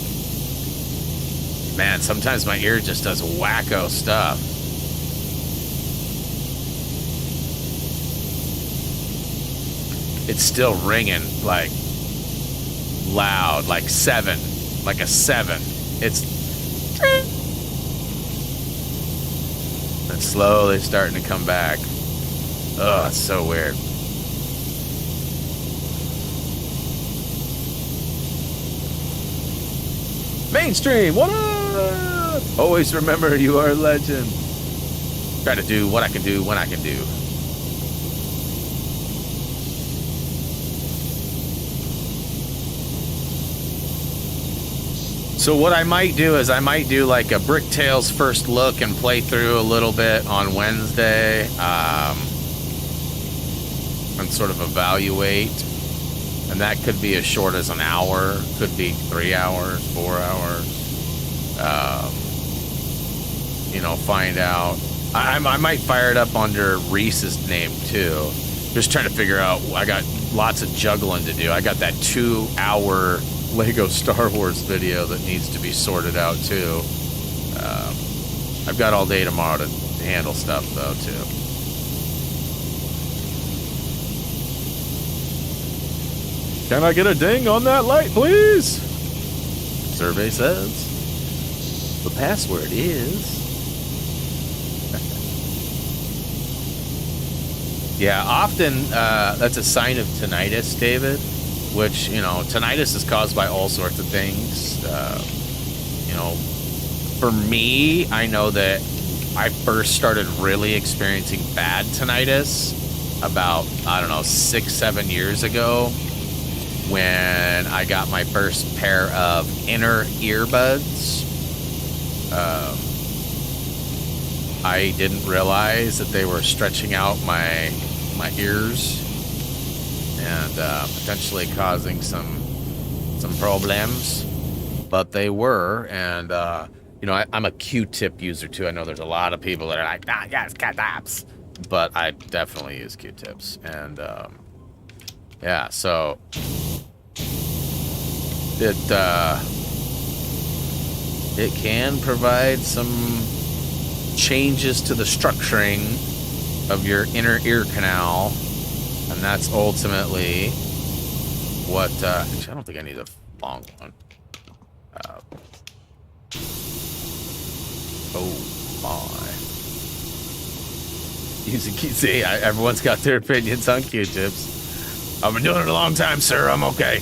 Man, sometimes my ear just does wacko stuff. It's still ringing, like, loud, like 7. Like a 7. It's slowly starting to come back. Ugh, it's so weird. Mainstream, what up? Always remember you are a legend. Try to do what I can do when I can do. So what I might do is I might do like a Brick Tales first look and play through a little bit on Wednesday, and sort of evaluate. And that could be as short as an hour, could be 3 hours, 4 hours. You know, find out. I might fire it up under Reese's name too. Just trying to figure out. I got lots of juggling to do. I got that 2-hour Lego Star Wars video that needs to be sorted out too. I've got all day tomorrow to handle stuff though too. Can I get a ding on that light, please? Survey says the password is. Yeah, often that's a sign of tinnitus, David. Which, you know, tinnitus is caused by all sorts of things. You know, for me, I know that I first started really experiencing bad tinnitus about, I don't know, 6-7 years ago when I got my first pair of inner earbuds. I didn't realize that they were stretching out my ears and potentially causing some problems, but they were. And you know, I'm a Q-tip user too. I know there's a lot of people that are like, ah, yes, Q-tips, but I definitely use Q-tips. And yeah, so it can provide some changes to the structuring of your inner ear canal, and that's ultimately what actually, I don't think I need a long one. Oh my. Using see, everyone's got their opinions on Q-tips. I've been doing it a long time, sir. I'm okay.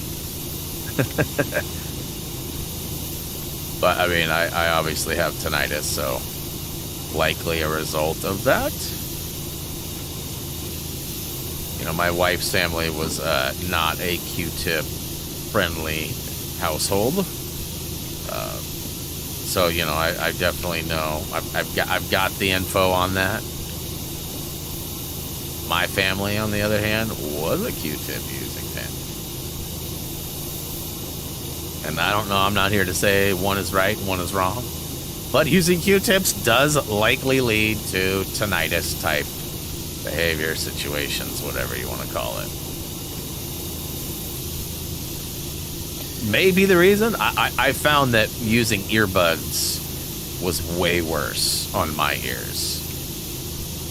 But I mean, I obviously have tinnitus, so likely a result of that. You know, my wife's family was not a Q-tip friendly household, so you know, I definitely know. I've got the info on that. My family, on the other hand, was a Q-tip using family, and I don't know. I'm not here to say one is right and one is wrong, but using Q-tips does likely lead to tinnitus type behavior, situations, whatever you want to call it. Maybe the reason I found that using earbuds was way worse on my ears,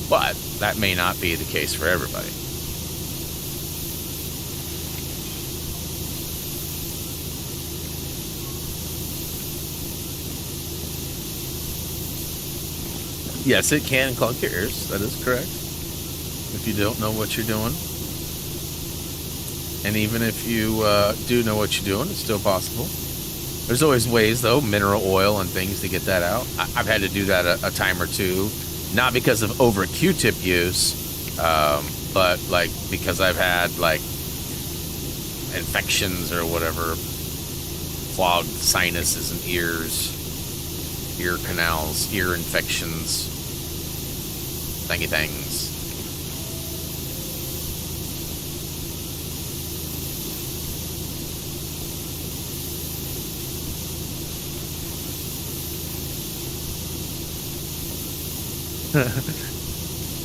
but that may not be the case for everybody. Yes, it can clog your ears. That is correct. If you don't know what you're doing. And even if you do know what you're doing, it's still possible. There's always ways, though, mineral oil and things to get that out. I've had to do that a time or two. Not because of over Q-tip use, but like because I've had like infections or whatever, clogged sinuses and ears, ear canals, ear infections, thingy things.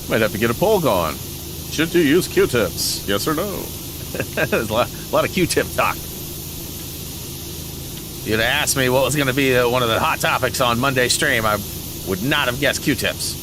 Might have to get a poll going. Should you use Q-tips? Yes or no? There's a lot of Q-tip talk. You'd have asked me what was going to be one of the hot topics on Monday's stream, I would not have guessed Q-tips.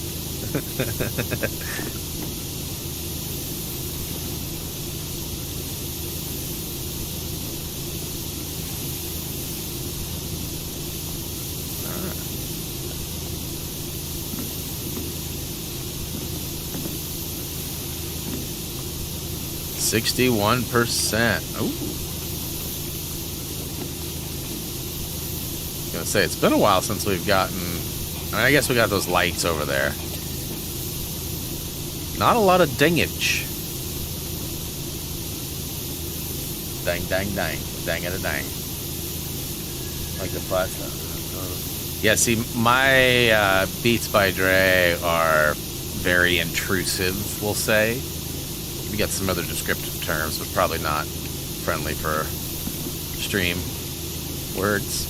61%. Ooh. I was gonna say, it's been a while since we've gotten... I mean, I guess we got those lights over there. Not a lot of dingage. Dang, dang, dang. Dang it a dang. Like the platform. Yeah, see, my Beats by Dre are very intrusive, we'll say. We got some other descriptive terms, but probably not friendly for stream words.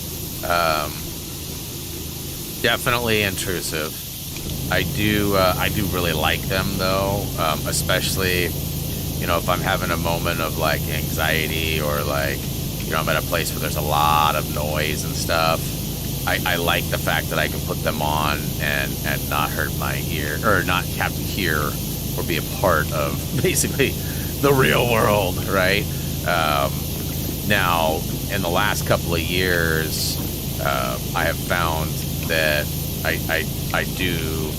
Definitely intrusive. I do really like them though, especially, you know, if I'm having a moment of like anxiety or like, you know, I'm at a place where there's a lot of noise and stuff. I like the fact that I can put them on and not hurt my ear, or not have to hear or be a part of basically the real world, right? Now, in the last couple of years, I have found that I do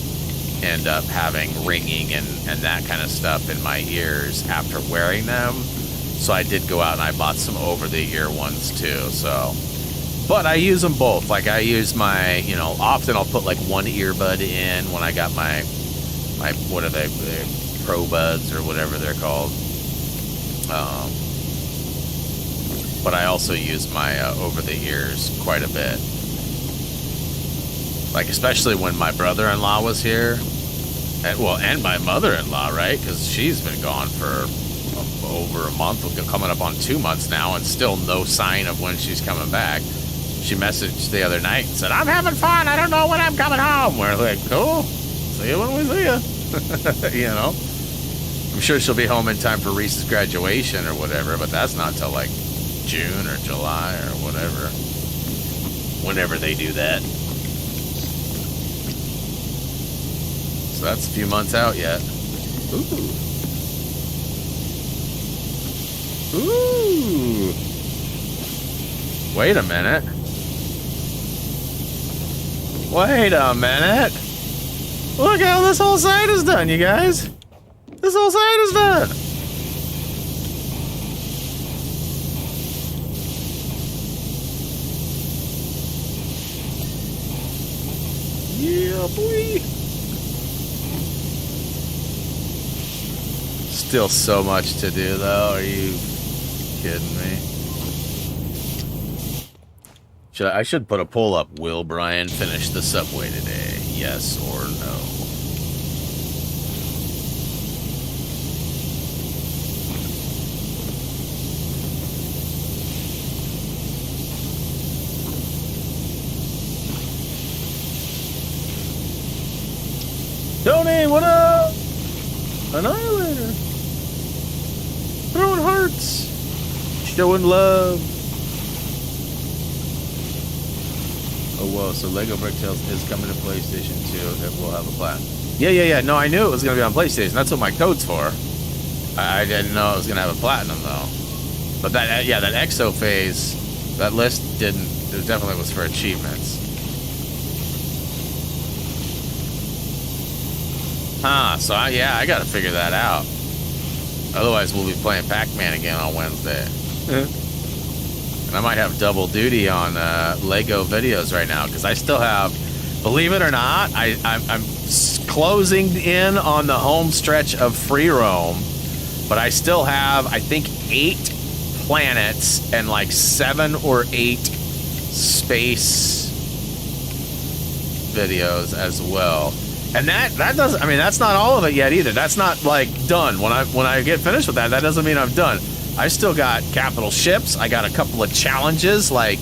end up having ringing and that kind of stuff in my ears after wearing them. So I did go out and I bought some over-the-ear ones too, so... But I use them both. Like, I use my, you know, often I'll put like one earbud in when I got my what are they, Pro Buds or whatever they're called. But I also use my over the ears quite a bit. Like, especially when my brother-in-law was here. And my mother-in-law, right? Because she's been gone for over a month, coming up on 2 months now, and still no sign of when she's coming back. She messaged the other night and said, I'm having fun. I don't know when I'm coming home. We're like, cool. See you when we see you. You know? I'm sure she'll be home in time for Reese's graduation or whatever, but that's not till like June or July or whatever. Whenever they do that. So that's a few months out yet. Ooh. Ooh. Wait a minute. Wait a minute. Look how this whole side is done, you guys. This whole side is done. Yeah, boy. Still so much to do, though. Are you kidding me? I should put a poll up. Will Brian finish the subway today? Yes or no? Tony, what up? Annihilator. Throwing hearts. Showing love. Oh, whoa. So Lego Brick Tales is coming to PlayStation 2. It will have a platinum. Yeah. No, I knew it was going to be on PlayStation. That's what my code's for. I didn't know it was going to have a platinum, though. But that, yeah, that EXO phase, that list didn't, it definitely was for achievements. Huh, so yeah, I got to figure that out. Otherwise, we'll be playing Pac-Man again on Wednesday. And I might have double duty on Lego videos right now, because I still have, believe it or not, I'm closing in on the home stretch of free roam, but I still have, I think, 8 planets and like 7 or 8 space videos as well. And that doesn't, I mean, that's not all of it yet either. That's not like done. When I get finished with that, that doesn't mean I'm done. I still got capital ships. I got a couple of challenges, like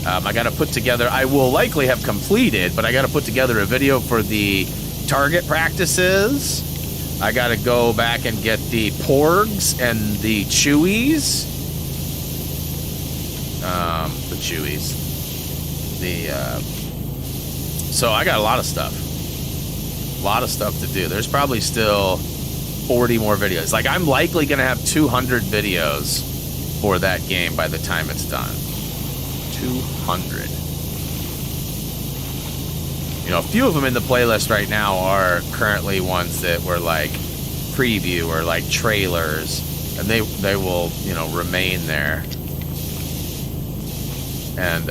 I got to put together, I will likely have completed, but I got to put together a video for the target practices. I got to go back and get the porgs and the chewies. So I got a lot of stuff. A lot of stuff to do. There's probably still 40 more videos. Like, I'm likely going to have 200 videos for that game by the time it's done. 200. You know, a few of them in the playlist right now are currently ones that were like preview or like trailers, and they will, you know, remain there. And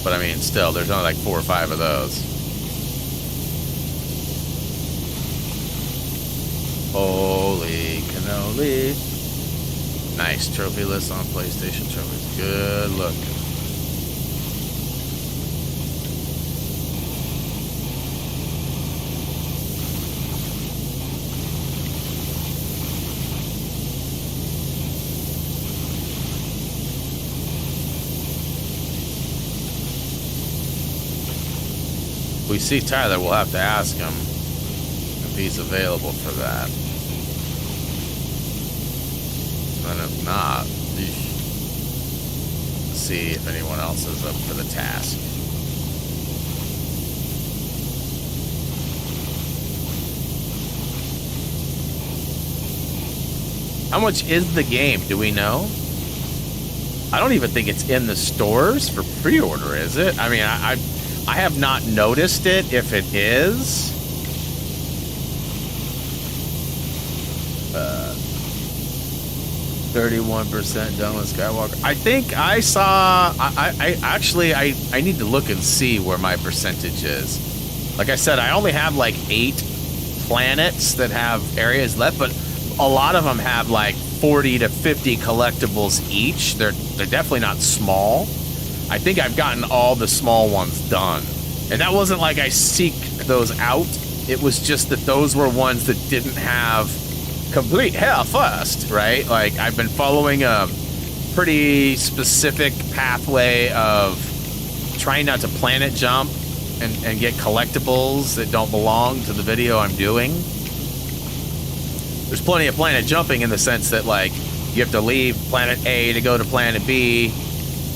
but I mean, still, there's only like 4 or 5 of those. Holy cannoli. Nice trophy list on PlayStation trophies. Good look. If we see Tyler, we'll have to ask him if he's available for that. And if not, see if anyone else is up for the task. How much is the game? Do we know? I don't even think it's in the stores for pre-order, is it? I mean, I have not noticed it if it is. 31% done with Skywalker. I think I saw, I need to look and see where my percentage is. Like I said, I only have like 8 planets that have areas left, but a lot of them have like 40 to 50 collectibles each. They're definitely not small. I think I've gotten all the small ones done. And that wasn't like I seeked those out. It was just that those were ones that didn't have complete hair first, right? Like, I've been following a pretty specific pathway of trying not to planet jump and get collectibles that don't belong to the video I'm doing. There's plenty of planet jumping in the sense that, like, you have to leave planet A to go to planet B,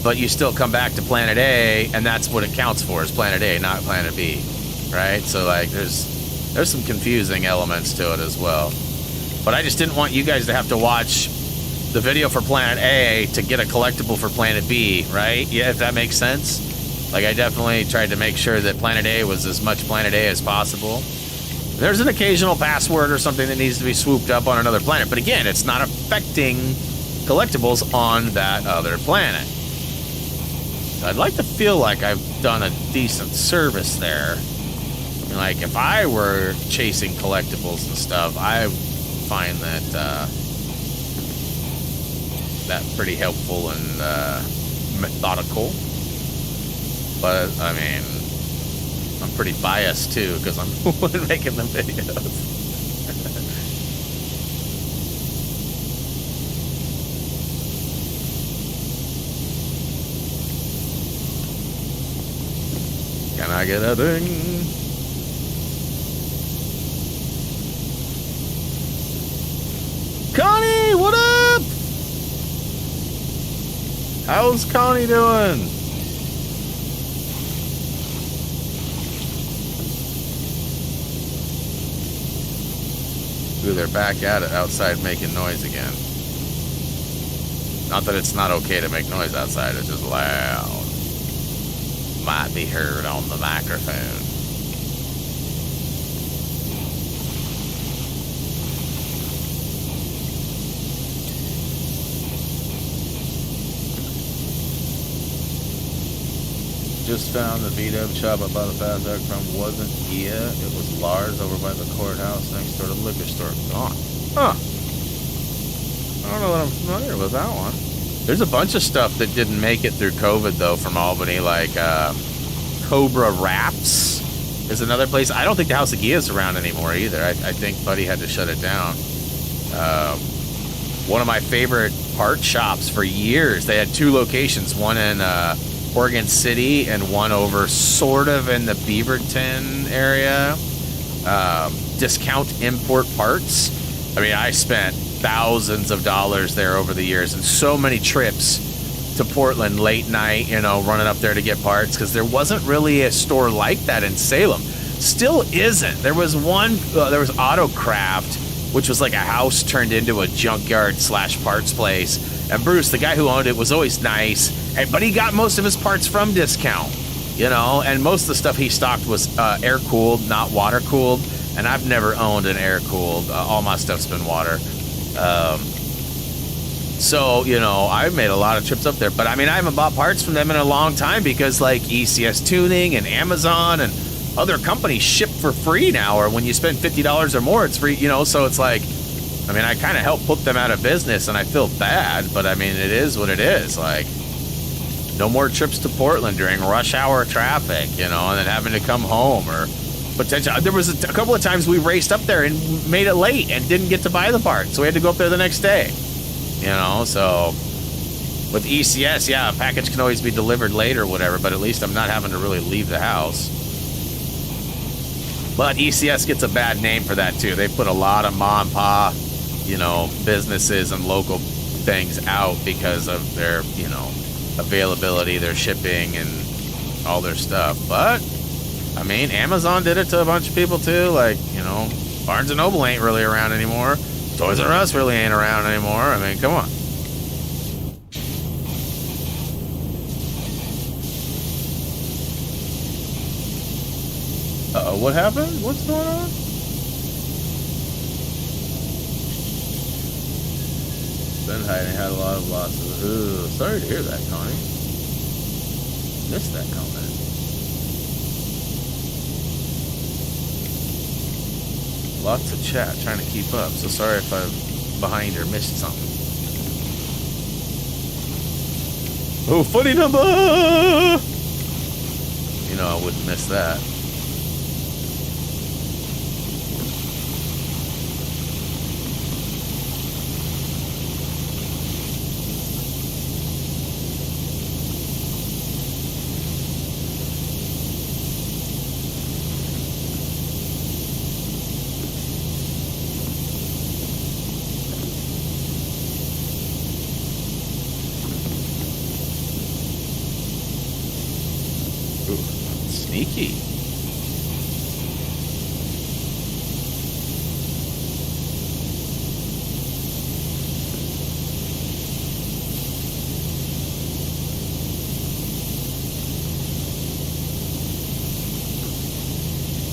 but you still come back to planet A, and that's what it counts for, is planet A, not planet B, right? So, like, there's some confusing elements to it as well. But I just didn't want you guys to have to watch the video for planet A to get a collectible for planet B, right? Yeah, if that makes sense. Like, I definitely tried to make sure that planet A was as much planet A as possible. There's an occasional password or something that needs to be swooped up on another planet, but again, it's not affecting collectibles on that other planet. So I'd like to feel like I've done a decent service there. I mean, like, if I were chasing collectibles and stuff, I find that that pretty helpful and methodical. But, I mean, I'm pretty biased, too, because I'm the one making the videos. Can I get a ding? Connie, what up? How's Connie doing? Ooh, they're back at it outside making noise again. Not that it's not okay to make noise outside, it's just loud. Might be heard on the microphone. Just found the beat-up shop I bought a fast act from wasn't here. It was Lars over by the courthouse next door to the liquor store. Gone. Huh. I don't know that I'm familiar with that one. There's a bunch of stuff that didn't make it through COVID, though, from Albany, like Cobra Wraps is another place. I don't think the House of Gia is around anymore either. I think Buddy had to shut it down. One of my favorite part shops for years, they had two locations, one in Oregon City and one over sort of in the Beaverton area. Discount import parts. I mean, I spent thousands of dollars there over the years and so many trips to Portland late night, you know, running up there to get parts because there wasn't really a store like that in Salem. Still isn't. There was one, there was Autocraft, which was like a house turned into a junkyard / parts place. And Bruce, the guy who owned it, was always nice, but he got most of his parts from discount, you know, and most of the stuff he stocked was air-cooled, not water-cooled, and I've never owned an air-cooled. All my stuff's been water. So, you know, I've made a lot of trips up there, but I mean, I haven't bought parts from them in a long time because like ECS Tuning and Amazon and other companies ship for free now, or when you spend $50 or more, it's free, you know, so it's like, I mean, I kind of helped put them out of business and I feel bad, but I mean, it is what it is. Like, no more trips to Portland during rush hour traffic, you know, and then having to come home or potential. There was a couple of times we raced up there and made it late and didn't get to buy the part, so we had to go up there the next day, you know. So with ECS, yeah, a package can always be delivered late or whatever, but at least I'm not having to really leave the house. But ECS gets a bad name for that too. They put a lot of mom and pop, you know, businesses and local things out because of their, you know, availability, their shipping and all their stuff. But I mean, Amazon did it to a bunch of people too. Like, you know, Barnes & Noble ain't really around anymore. Toys R Us really ain't around anymore. I mean, come on. Uh-oh, what happened? What's going on? Been hiding, had a lot of losses. Ooh, sorry to hear that, Connie. Missed that comment. Lots of chat, trying to keep up. So sorry if I'm behind or missed something. Oh, funny number! You know, I wouldn't miss that. Sneaky.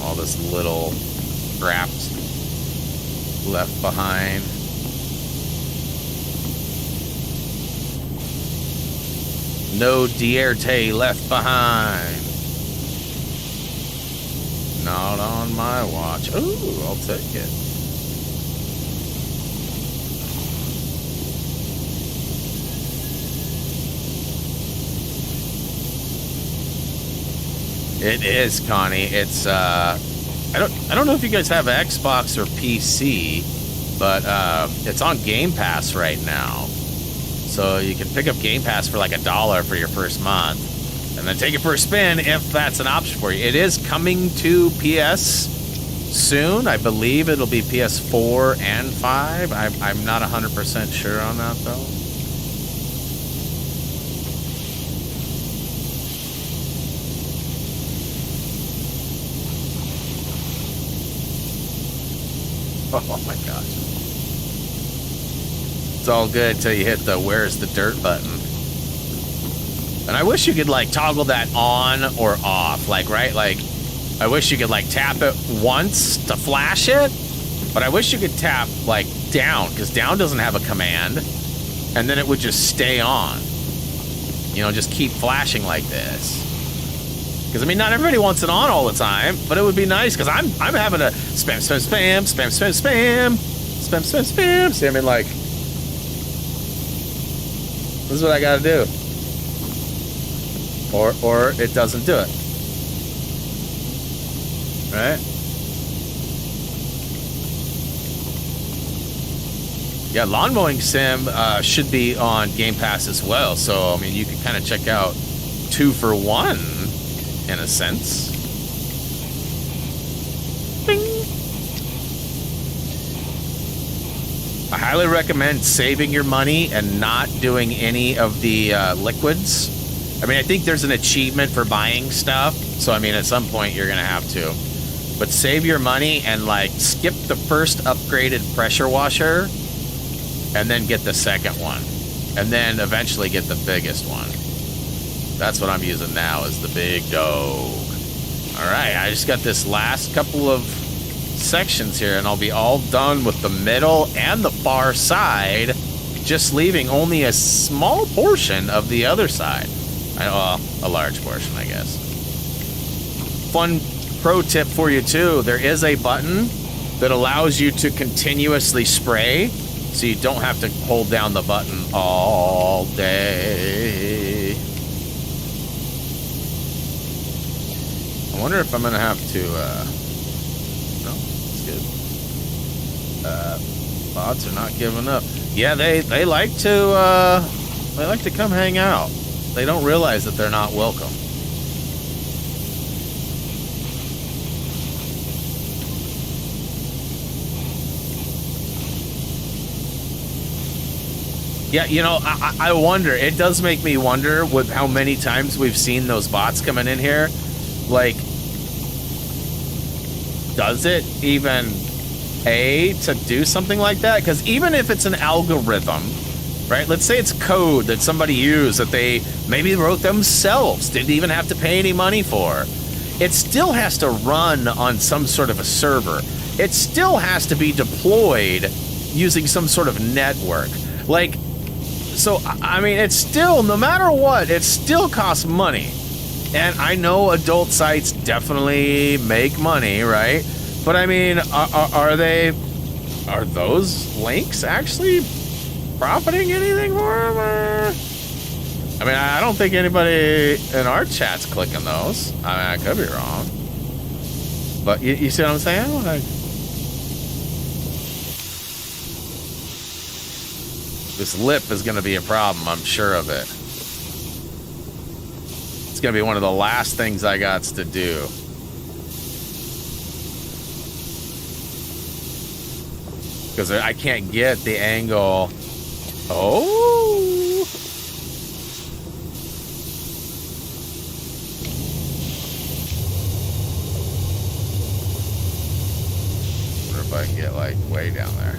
All this little scraps left behind. No dierte left behind. Not on my watch. Ooh, I'll take it. It is, Connie. It's I don't know if you guys have an Xbox or PC, but it's on Game Pass right now. So you can pick up Game Pass for like $1 for your first month. And then take it for a spin if that's an option for you. It is coming to PS soon. I believe it'll be PS4 and 5. I'm not 100% sure on that, though. Oh my gosh. It's all good until you hit the where's the dirt button. And I wish you could, like, toggle that on or off. Like, right? Like, I wish you could, like, tap it once to flash it. But I wish you could tap, like, down. Because down doesn't have a command. And then it would just stay on. You know, just keep flashing like this. Because, I mean, not everybody wants it on all the time. But it would be nice. Because I'm having to spam, spam, spam, spam, spam, spam. Spam, spam, spam. See, I mean, like, this is what I gotta do. Or it doesn't do it. Right? Yeah, Lawn Mowing Sim should be on Game Pass as well. So, I mean, you can kind of check out 2 for 1, in a sense. Bing. I highly recommend saving your money and not doing any of the liquids. I mean, I think there's an achievement for buying stuff. So, I mean, at some point you're going to have to. But save your money and, like, skip the first upgraded pressure washer and then get the second one. And then eventually get the biggest one. That's what I'm using now, is the big dog. All right, I just got this last couple of sections here, and I'll be all done with the middle and the far side, just leaving only a small portion of the other side. Well, a large portion, I guess. Fun pro tip for you, too. There is a button that allows you to continuously spray, so you don't have to hold down the button all day. I wonder if I'm going to have to... No, it's good. Bots are not giving up. Yeah, they like to come hang out. They don't realize that they're not welcome. Yeah, you know, I wonder. It does make me wonder with how many times we've seen those bots coming in here. Like, does it even pay to do something like that? Because even if it's an algorithm, right? Let's say it's code that somebody used that they maybe wrote themselves, didn't even have to pay any money for. It still has to run on some sort of a server. It still has to be deployed using some sort of network. Like, so, I mean, it's still, no matter what, it still costs money. And I know adult sites definitely make money, right? But I mean, are those links actually profiting anything for them? I mean, I don't think anybody in our chat's clicking those. I mean, I could be wrong. But you see what I'm saying? Like, this lip is going to be a problem, I'm sure of it. It's going to be one of the last things I got to do. Because I can't get the angle. Oh! I wonder if I can get, like, way down there.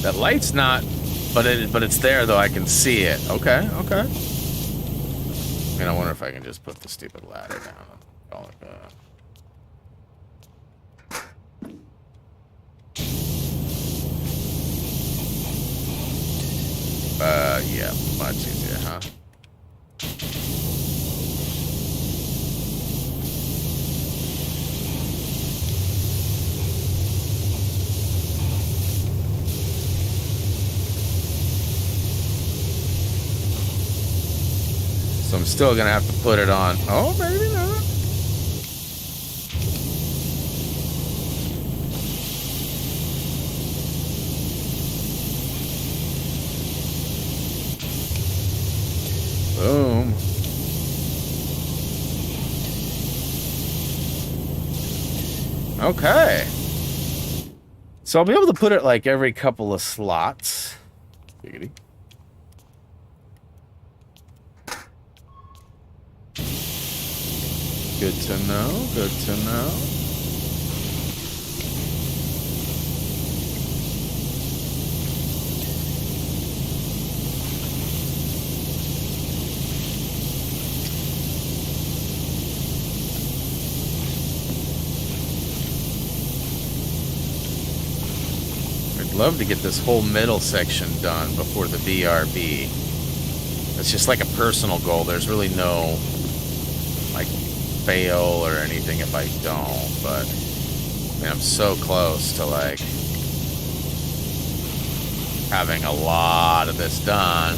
That light's not, but it's there though. I can see it. Okay, okay. I mean, I wonder if I can just put the stupid ladder down and call it that. Yeah, much easier, huh? So I'm still gonna have to put it on. Oh, maybe not. Boom. Okay. So I'll be able to put it like every couple of slots. Giggity. Good to know, good to know. I'd love to get this whole middle section done before the BRB. It's just like a personal goal. There's really no, like, fail or anything if I don't, but I mean, I'm so close to like having a lot of this done.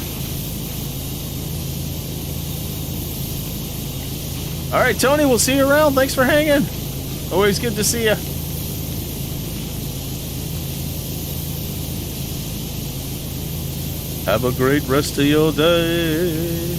All right, Tony, we'll see you around. Thanks for hanging. Always good to see you. Have a great rest of your day.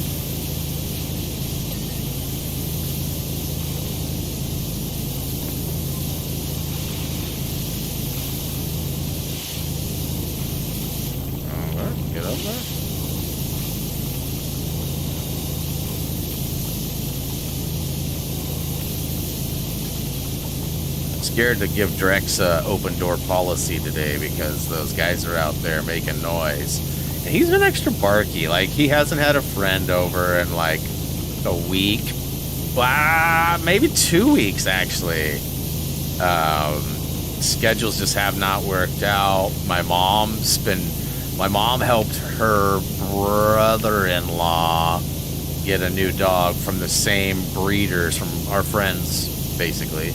Scared to give Drex open door policy today because those guys are out there making noise. And he's been extra barky. Like, he hasn't had a friend over in like a week. Maybe 2 weeks, actually. Schedules just have not worked out. My mom helped her brother-in-law get a new dog from the same breeders, from our friends, basically.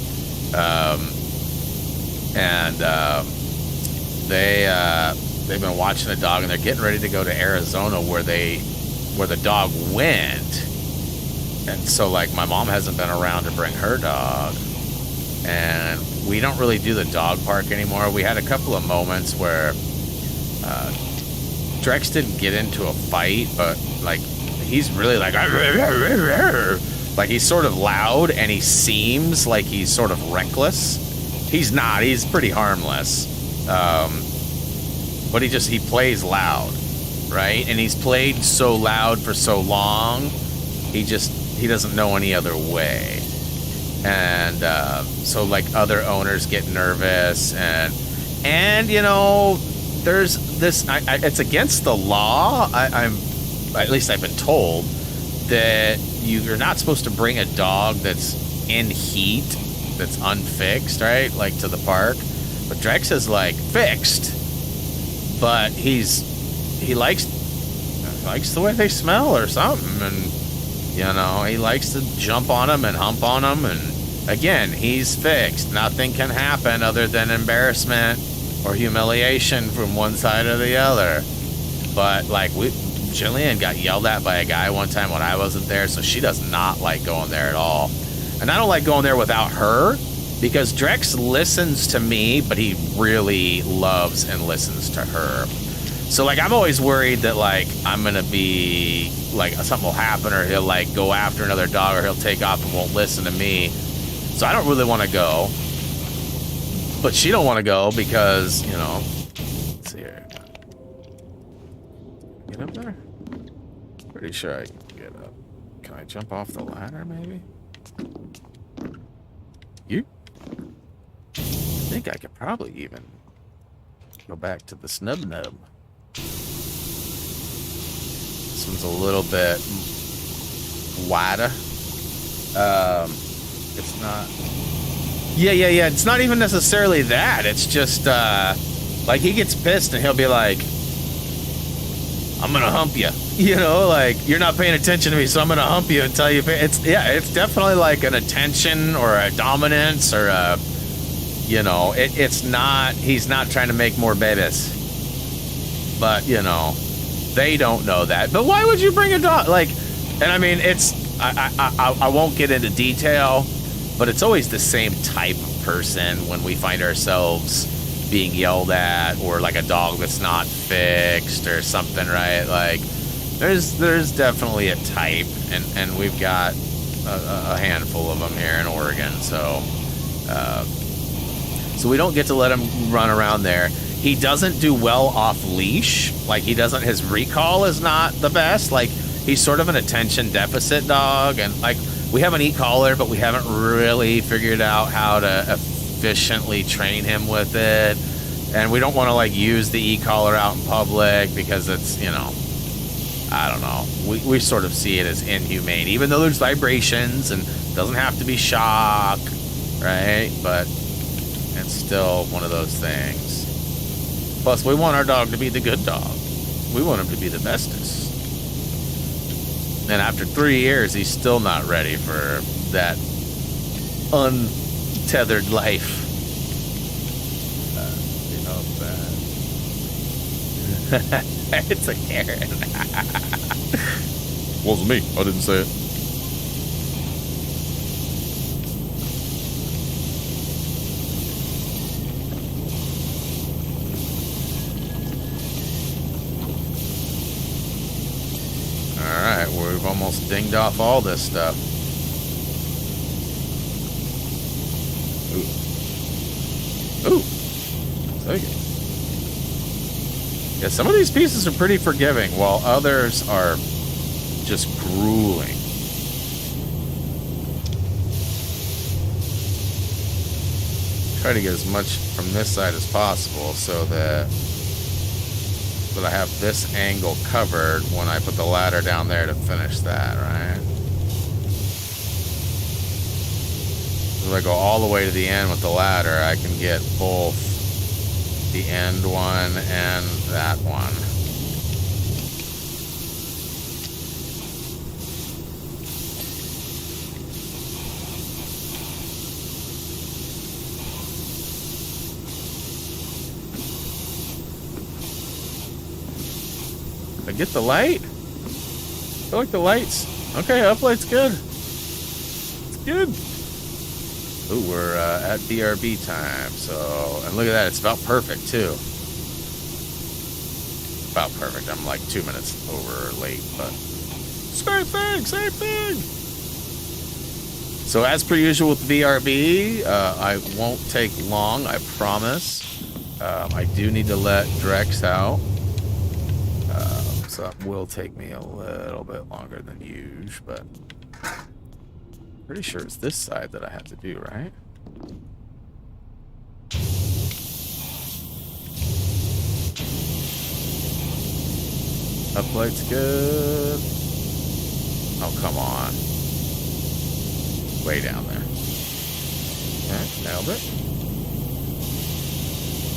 They've been watching the dog, and they're getting ready to go to Arizona where the dog went. And so, like, my mom hasn't been around to bring her dog, and we don't really do the dog park anymore. We had a couple of moments where Drex didn't get into a fight, but like, he's really like he's sort of loud, and he seems like he's sort of reckless. He's not. He's pretty harmless. But he plays loud, right? And he's played so loud for so long, he doesn't know any other way. And so, like, other owners get nervous, and you know, there's this. It's against the law. At least I've been told that you're not supposed to bring a dog that's in heat, that's unfixed, right? Like, to the park. But Drex is like fixed, but he likes the way they smell or something, and you know, he likes to jump on them and hump on them, and Again, he's fixed. Nothing can happen other than embarrassment or humiliation from one side or the other. But like Jillian got yelled at by a guy one time when I wasn't there, so she does not like going there at all. And I don't like going there without her, because Drex listens to me, but he really loves and listens to her. So like I'm always worried that like I'm gonna be like something will happen, or he'll like go after another dog, or he'll take off and won't listen to me. So I don't really want to go, but she don't want to go because, you know, let's see here. Get up there? Pretty sure I can get up. Can I jump off the ladder maybe? You? I think I could probably even go back to the snub nub. This one's a little bit wider. It's not. Yeah. It's not even necessarily that. It's just like he gets pissed and he'll be like, "I'm gonna hump you." You know, like you're not paying attention to me, so I'm gonna hump you until you pay. It's definitely like an attention or a dominance or a, you know, it's not. He's not trying to make more babies, but you know, they don't know that. But why would you bring a dog? Like, and I mean, it's I won't get into detail. But it's always the same type of person when we find ourselves being yelled at, or like a dog that's not fixed or something, right? Like there's definitely a type, and we've got a handful of them here in Oregon. So so we don't get to let him run around there. He doesn't do well off leash. Like his recall is not the best. Like he's sort of an attention deficit dog, and like we have an e-collar, but we haven't really figured out how to efficiently train him with it. And we don't want to like use the e-collar out in public because it's, you know, I don't know. We sort of see it as inhumane, even though there's vibrations and doesn't have to be shock, right? But it's still one of those things. Plus, we want our dog to be the good dog. We want him to be the bestest. And after 3 years, he's still not ready for that untethered life. You know that. It's a Karen. Wasn't me. I didn't say it. Alright, we've almost dinged off all this stuff. Ooh. Take it. Yeah, some of these pieces are pretty forgiving, while others are just grueling. Try to get as much from this side as possible so that I have this angle covered when I put the ladder down there to finish that, right? If I go all the way to the end with the ladder, I can get both the end one and that one. I get the light? I feel like the lights. Okay, uplight's good. It's good. Ooh, we're at BRB time, so, and look at that, it's about perfect too. About perfect. I'm like 2 minutes over late, but same thing. So as per usual with BRB, I won't take long, I promise. I do need to let Drex out. So it will take me a little bit longer than usual, but pretty sure it's this side that I have to do, right? Uplight's good. Oh, come on. Way down there. Okay, nailed it.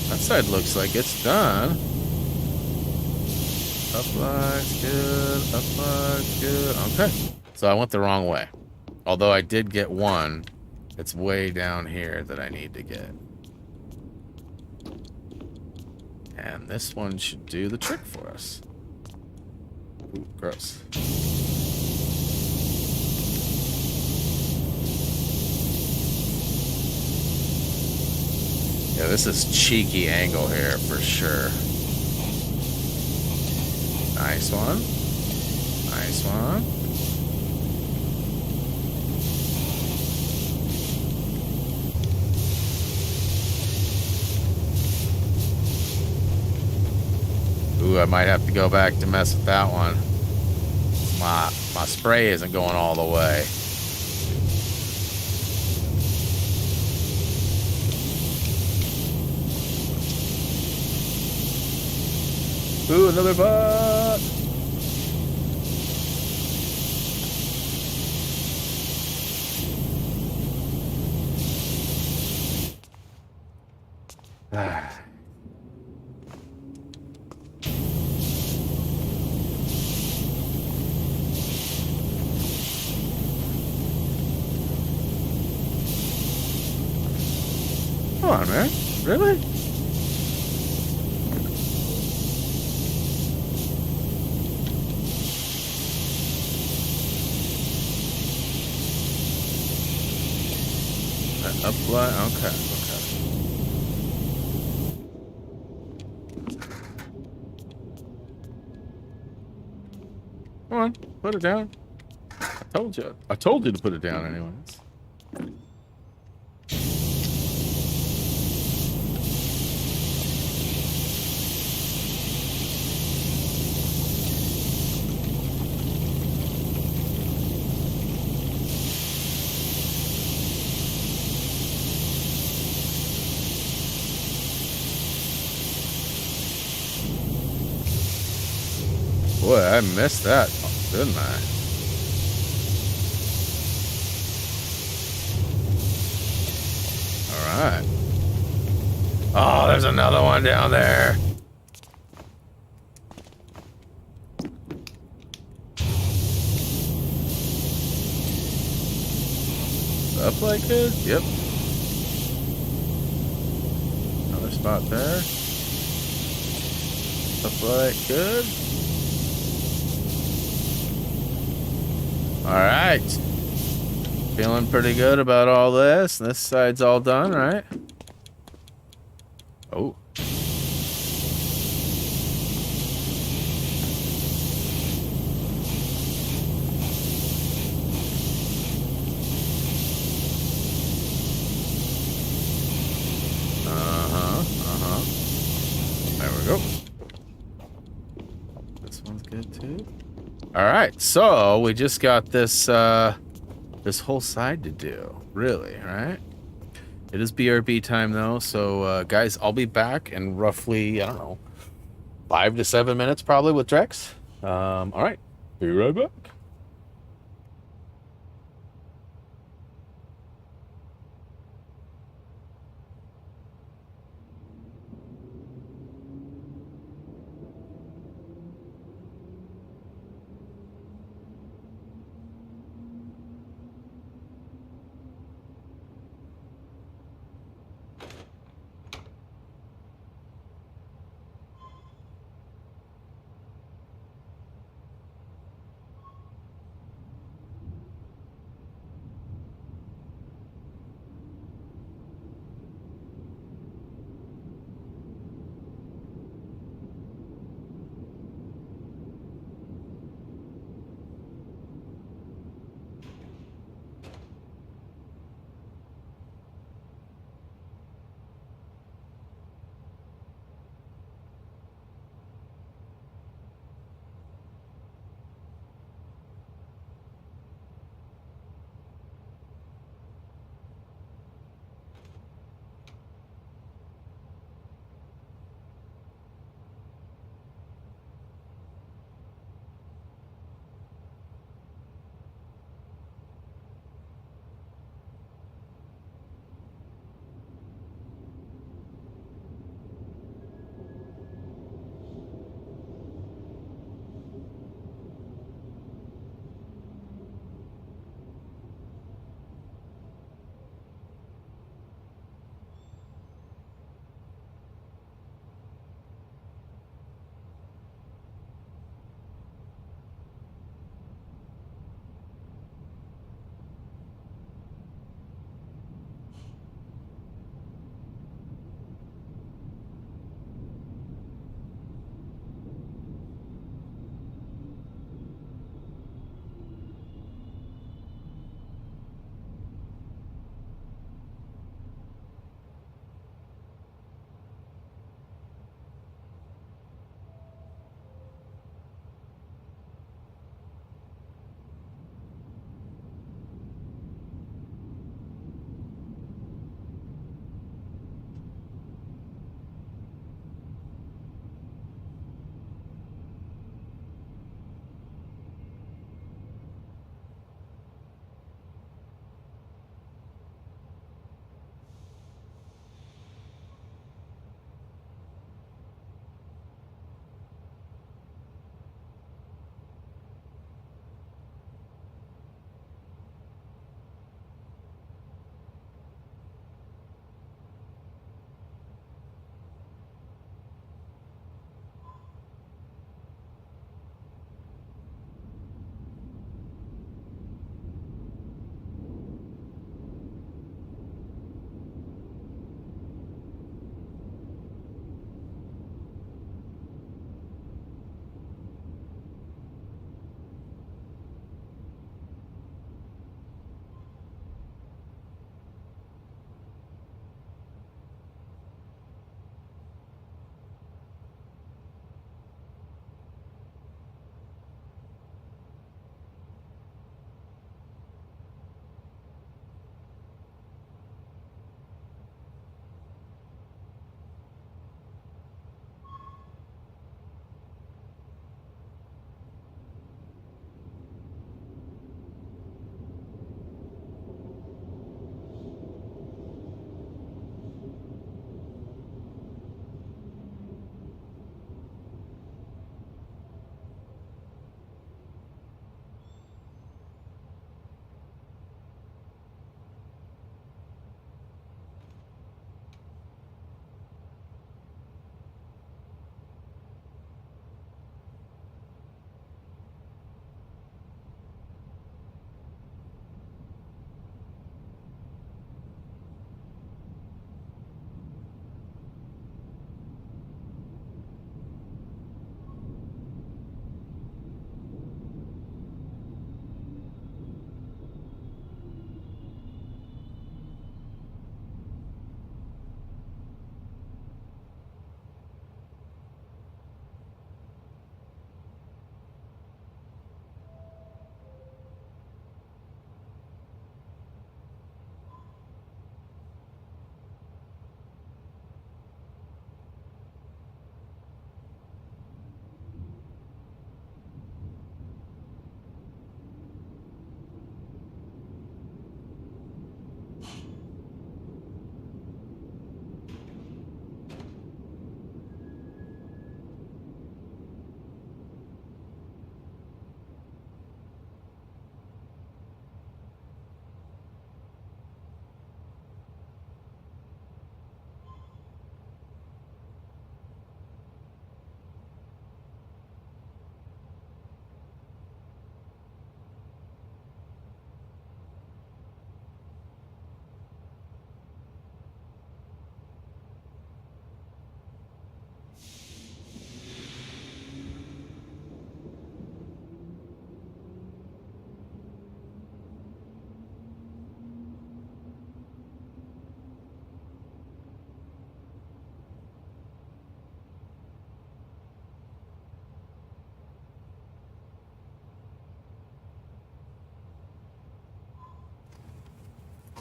That side looks like it's done. Uplight's good. Uplight's good. Okay. So I went the wrong way. Although I did get one It's way down here that I need to get. And this one should do the trick for us. Ooh, gross. Yeah, this is cheeky angle here for sure. Nice one. Nice one. Ooh, I might have to go back to mess with that one. My spray isn't going all the way. Ooh, another bot! Come on, man. Really? Apply. Okay. Come on, put it down. I told you. I told you to put it down anyways. Boy, I missed that, didn't I? All right. Oh, there's another one down there. Up like this? Yep. Another spot there. Up like good. All right. Feeling pretty good about all this. This side's all done, right? Oh. There we go. This one's good too. All right, so we just got this this whole side to do, really, right? It is BRB time though, so guys, I'll be back in roughly, I don't know, 5 to 7 minutes probably with Drex. All right, be right back.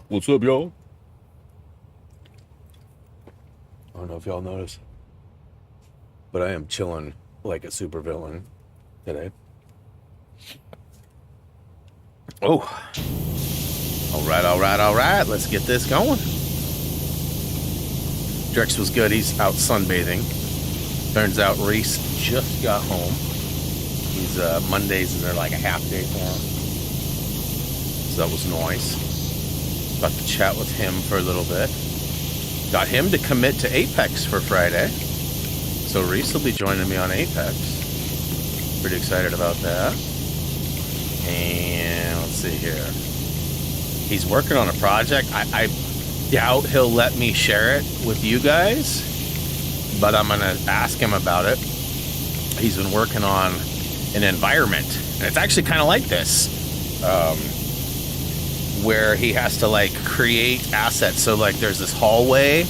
What's up, y'all? I don't know if y'all notice, but I am chilling like a supervillain today. Oh, all right. Let's get this going. Drex was good. He's out sunbathing. Turns out Reese just got home. He's Mondays and they're like a half day for him, so that was nice. Got to chat with him for a little bit. Got him to commit to Apex for Friday. So Reese will be joining me on Apex. Pretty excited about that. And let's see here. He's working on a project. I doubt he'll let me share it with you guys, but I'm going to ask him about it. He's been working on an environment. And it's actually kind of like this. Where he has to like create assets. So like there's this hallway,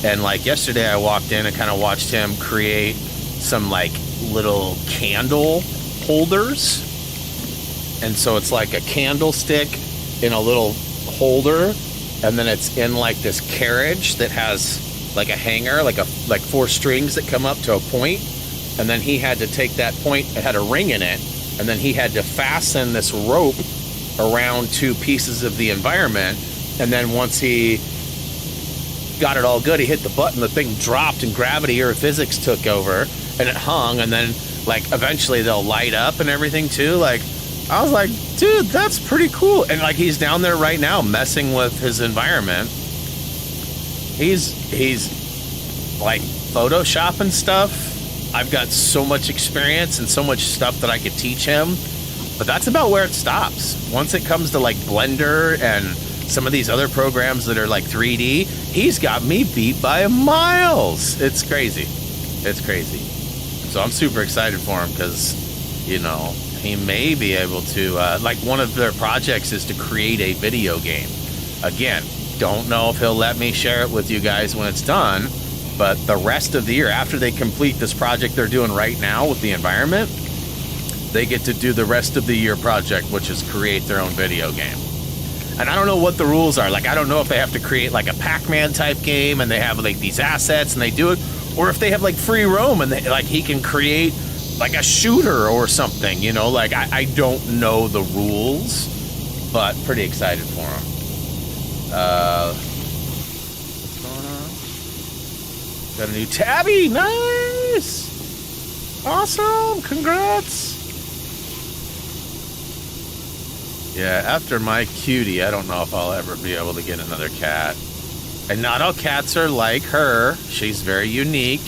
and like yesterday I walked in and kind of watched him create some like little candle holders. And so it's like a candlestick in a little holder, and then it's in like this carriage that has like a hanger, like 4 strings that come up to a point, and then he had to take that point, it had a ring in it, and then he had to fasten this rope around 2 pieces of the environment, and then once he got it all good, he hit the button, the thing dropped, and gravity or physics took over, and it hung, and then like eventually they'll light up and everything too. Like I was like, dude, that's pretty cool. And like he's down there right now messing with his environment. He's like photoshopping stuff. I've got so much experience and so much stuff that I could teach him. But that's about where it stops. Once it comes to like Blender and some of these other programs that are like 3D, he's got me beat by miles. It's crazy. It's crazy. So I'm super excited for him because, you know, he may be able to, like one of their projects is to create a video game. Again, don't know if he'll let me share it with you guys when it's done, but the rest of the year, after they complete this project they're doing right now with the environment, they get to do the rest of the year project, which is create their own video game. And I don't know what the rules are. Like, I don't know if they have to create like a Pac-Man type game and they have like these assets and they do it, or if they have like free roam and they, like he can create like a shooter or something, you know, like I don't know the rules, but pretty excited for him. What's going on? Got a new tabby. Nice. Awesome. Congrats. Yeah, after my cutie, I don't know if I'll ever be able to get another cat. And not all cats are like her. She's very unique.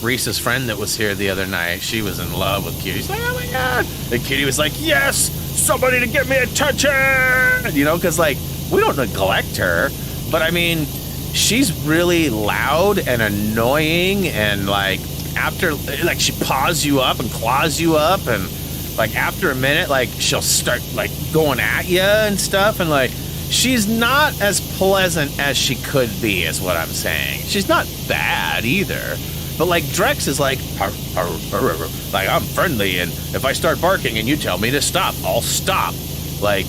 Reese's friend that was here the other night, she was in love with Cutie. She's like, oh my God. And Cutie was like, yes, somebody to get me attention. You know, because like, we don't neglect her. But I mean, she's really loud and annoying. And like, after, like, she paws you up and claws you up. And like after a minute, like she'll start like going at you and stuff, and like she's not as pleasant as she could be, is what I'm saying. She's not bad either, but like Drex is like, arr, arr, arr, arr, like I'm friendly, and if I start barking and you tell me to stop, I'll stop. Like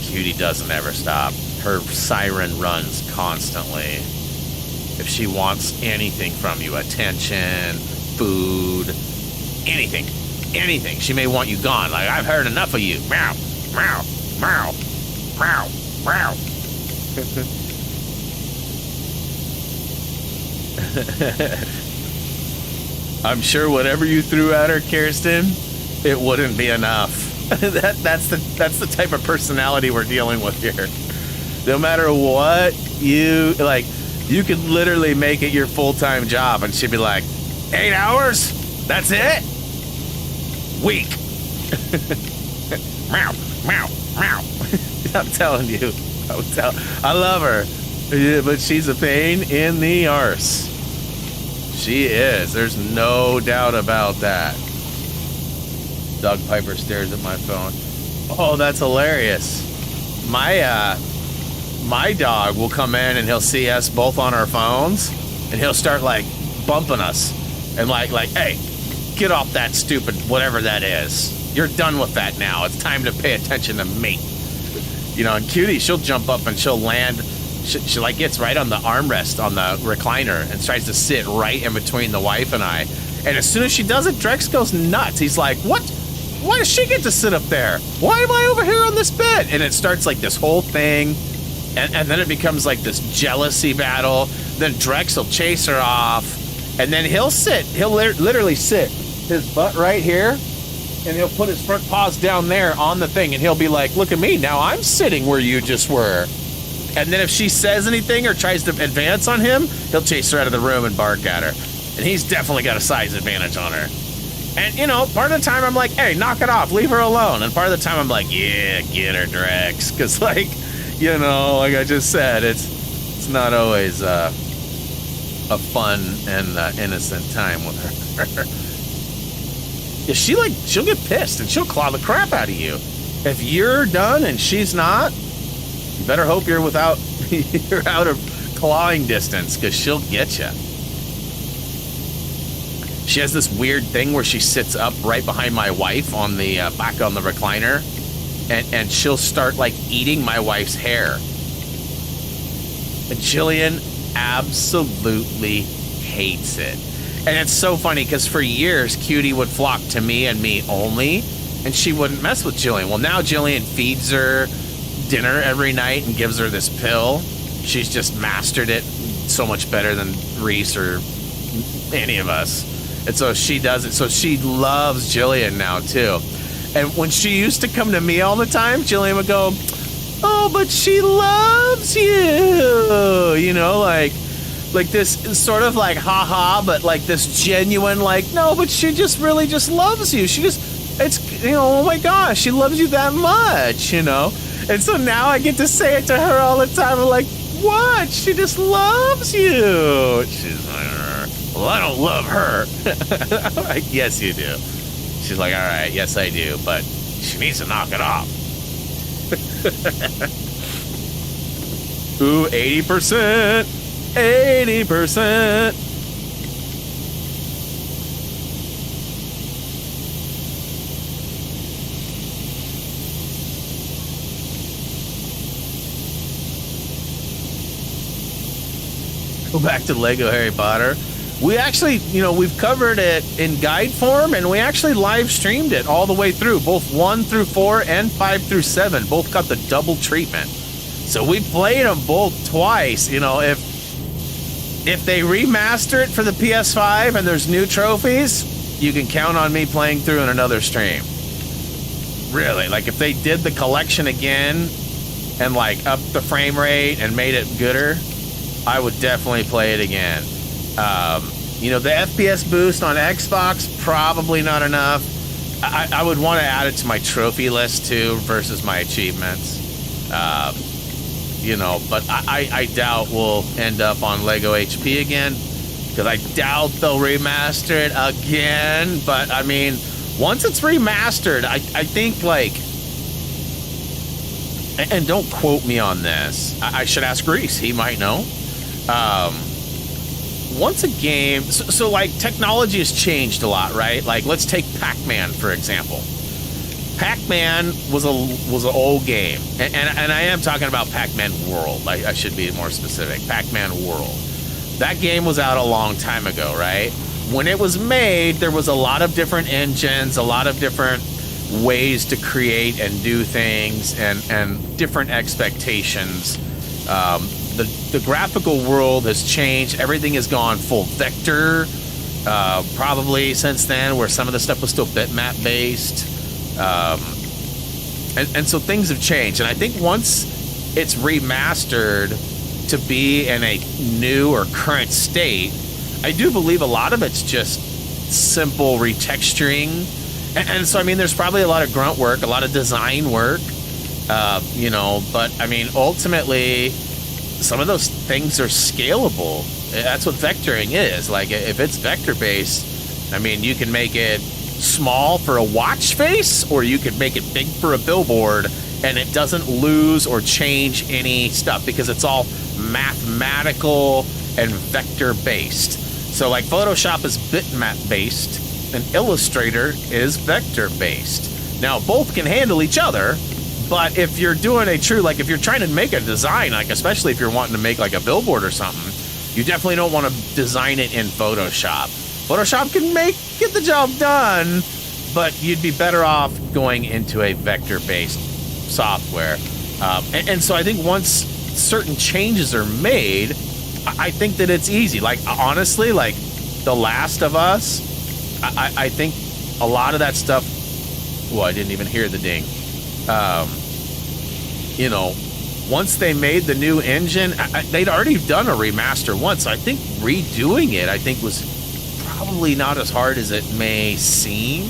Cutie doesn't ever stop. Her siren runs constantly. If she wants anything from you, attention, food, anything. Anything. She may want you gone. Like, I've heard enough of you. Meow, meow, meow, meow, meow. I'm sure whatever you threw at her, Kirsten, it wouldn't be enough. That's the type of personality we're dealing with here. No matter what you, like, you could literally make it your full-time job, and she'd be like, 8 hours? That's it? Weak. Meow, meow, meow. I'm telling you. I love her. Yeah, but she's a pain in the arse. She is. There's no doubt about that. Doug Piper stares at my phone. Oh, that's hilarious. My dog will come in and he'll see us both on our phones, and he'll start like bumping us and like, hey, get off that stupid whatever that is. You're done with that now. It's time to pay attention to me. You know, and Cutie, she'll jump up and she'll land. She like gets right on the armrest on the recliner and tries to sit right in between the wife and I. And as soon as she does it, Drex goes nuts. He's like, what? Why does she get to sit up there? Why am I over here on this bed? And it starts like this whole thing. And then it becomes like this jealousy battle. Then Drex will chase her off. And then he'll sit. He'll literally sit his butt right here. And he'll put his front paws down there on the thing. And he'll be like, look at me. Now I'm sitting where you just were. And then if she says anything or tries to advance on him, he'll chase her out of the room and bark at her. And he's definitely got a size advantage on her. And, you know, part of the time I'm like, hey, knock it off. Leave her alone. And part of the time I'm like, yeah, get her, Drex. Because, like, you know, like I just said, it's not always a fun and innocent time with her. Yeah, she'll get pissed and she'll claw the crap out of you. If you're done and she's not, you better hope you're out of clawing distance, because she'll get you. She has this weird thing where she sits up right behind my wife on the back on the recliner, and she'll start like eating my wife's hair. And Jillian absolutely hates it. And it's so funny because for years, Cutie would flock to me and me only, and she wouldn't mess with Jillian. Well, now Jillian feeds her dinner every night and gives her this pill. She's just mastered it so much better than Reese or any of us. And so she does it. So she loves Jillian now too. And when she used to come to me all the time, Jillian would go, oh, but she loves you. You know, like this sort of like haha, but like this genuine like, no, but she just really just loves you. It's, you know, oh my gosh, she loves you that much, you know. And so now I get to say it to her all the time. I'm like, what? She just loves you. She's like, well, I don't love her. I'm like, yes, you do. She's like, all right, yes, I do. But she needs to knock it off. Ooh, 80%. 80%. Go back to Lego Harry Potter. We actually, you know, we've covered it in guide form, and we actually live streamed it all the way through, both 1 through 4 and 5 through 7. Both got the double treatment. So we played them both twice. You know, if they remaster it for the PS5 and there's new trophies, you can count on me playing through in another stream. Really, like if they did the collection again and like upped the frame rate and made it gooder, I would definitely play it again. You know, the FPS boost on Xbox, probably not enough. I would want to add it to my trophy list too versus my achievements. You know, but I doubt we'll end up on Lego HP again, because I doubt they'll remaster it again. But I mean, once it's remastered, I think like, and don't quote me on this, I should ask Reese, he might know. Once a game, so like technology has changed a lot, right? Like let's take Pac-Man for example. Pac-Man was an old game, and I am talking about Pac-Man World. I should be more specific. Pac-Man World. That game was out a long time ago, right? When it was made, there was a lot of different engines, a lot of different ways to create and do things, and different expectations. The graphical world has changed. Everything has gone full vector, probably since then, where some of the stuff was still bitmap based. And so things have changed. And I think once it's remastered to be in a new or current state, I do believe a lot of it's just simple retexturing. And so, I mean, there's probably a lot of grunt work, a lot of design work, you know, but I mean, ultimately, some of those things are scalable. That's what vectoring is. Like, if it's vector based, I mean, you can make it small for a watch face, or you could make it big for a billboard, and it doesn't lose or change any stuff because it's all mathematical and vector based. So like Photoshop is bitmap based and Illustrator is vector based. Now both can handle each other, But if you're doing a true, like if you're trying to make a design, like especially if you're wanting to make like a billboard or something, you definitely don't want to design it in Photoshop. Photoshop can get the job done, but you'd be better off going into a vector-based software. And so I think once certain changes are made, I think that it's easy. Like, honestly, like The Last of Us, I think a lot of that stuff, well, I didn't even hear the ding. You know, once they made the new engine, they'd already done a remaster once. So I think redoing it, I think, was probably not as hard as it may seem.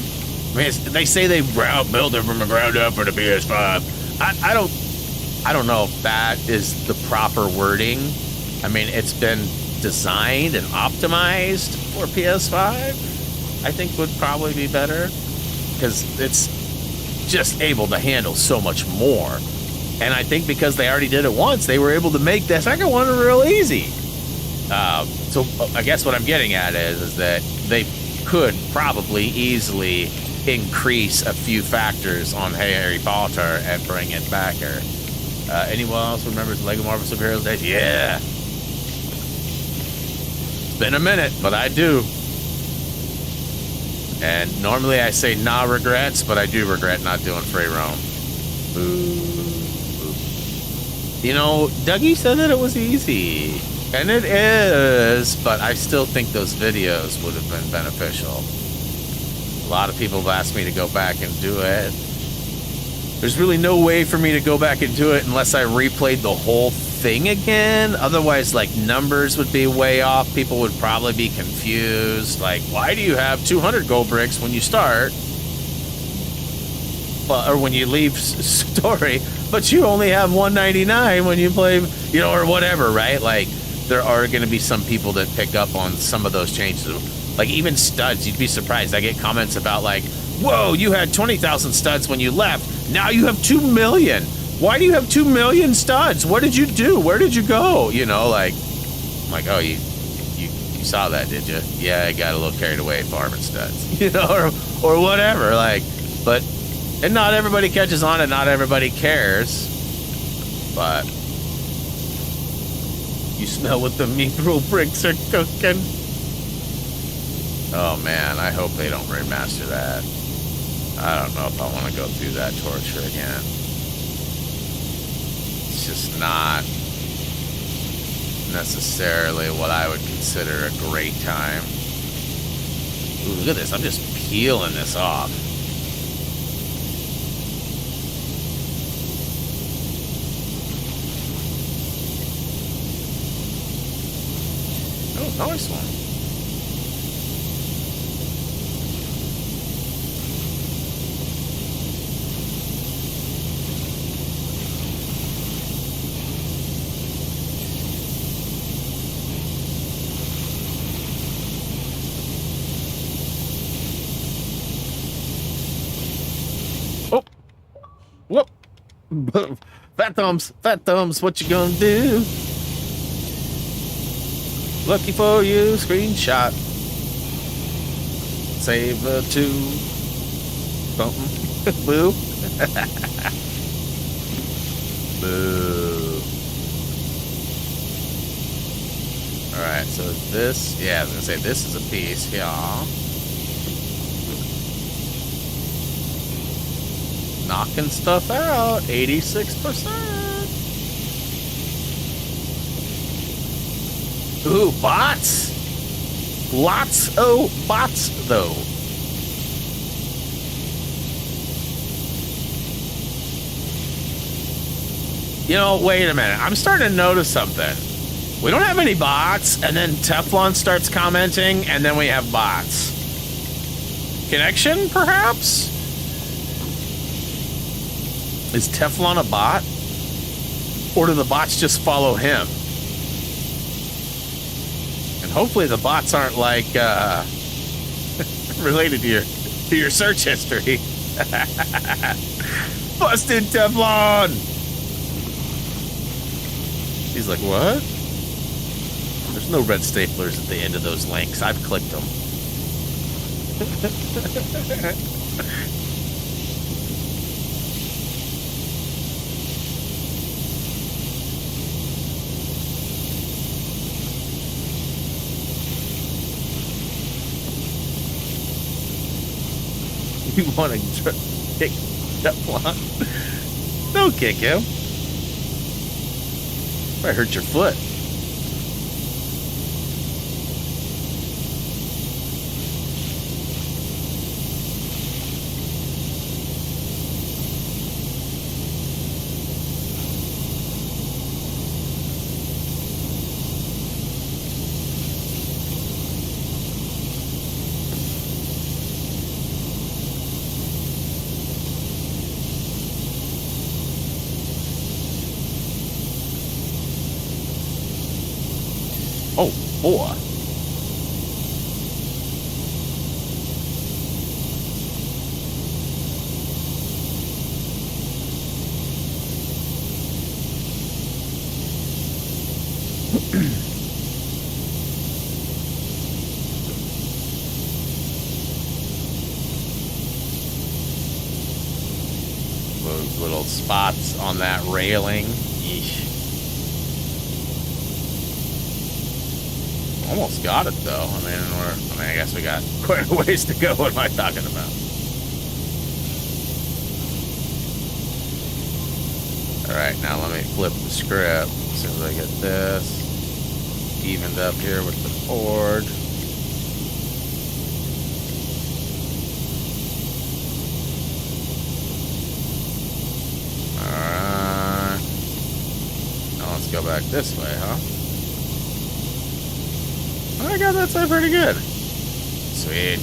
I mean, they say they built it from the ground up for the PS5. I don't know if that is the proper wording. I mean, it's been designed and optimized for PS5. I think would probably be better because it's just able to handle so much more. And I think because they already did it once, they were able to make the second one real easy. So I guess what I'm getting at is that they could probably easily increase a few factors on Harry Potter and bring it back here. Anyone else remembers Lego Marvel Superheroes Days? Yeah. It's been a minute, but I do. And normally I say nah regrets, but I do regret not doing free roam. Boo. You know, Dougie said that it was easy. And it is, but I still think those videos would have been beneficial. A lot of people have asked me to go back and do it. There's really no way for me to go back and do it unless I replayed the whole thing again. Otherwise, like, numbers would be way off. People would probably be confused. Like, why do you have 200 gold bricks when you start? Well, or when you leave story, but you only have 199 when you play, you know, or whatever, right? Like, there are going to be some people that pick up on some of those changes. Like, even studs, you'd be surprised. I get comments about, like, whoa, you had 20,000 studs when you left. Now you have 2 million. Why do you have 2 million studs? What did you do? Where did you go? You know, like, I'm like, oh, you saw that, did you? Yeah, I got a little carried away farming studs, you know, or whatever. Like, but, and not everybody catches on and not everybody cares. But you smell what the mithril bricks are cooking. Oh man, I hope they don't remaster that. I don't know if I want to go through that torture again. It's just not necessarily what I would consider a great time. Ooh, look at this. I'm just peeling this off. Oh, nice one. Whoop. Fat thumbs, what you gonna do? Lucky for you, screenshot. Save the 2. Something. Boo. Boo. Alright, so this, yeah, I was gonna say this is a piece, yeah. Knocking stuff out, 86%. Ooh, bots. Lots of bots, though. You know, wait a minute. I'm starting to notice something. We don't have any bots, and then Teflon starts commenting, and then we have bots. Connection, perhaps? Is Teflon a bot? Or do the bots just follow him? And hopefully the bots aren't like related to your search history. Busted Teflon! He's like, what? There's no red staplers at the end of those links. I've clicked them. You want to kick that one? Don't kick him. Might hurt your foot. Oh, boy. Those little spots on that railing. Yeesh. Almost got it though. I guess we got quite a ways to go. What am I talking about? All right, now let me flip the script as soon as I get this evened up here with the board. All right. Now let's go back this way, huh? I got that side pretty good. Sweet.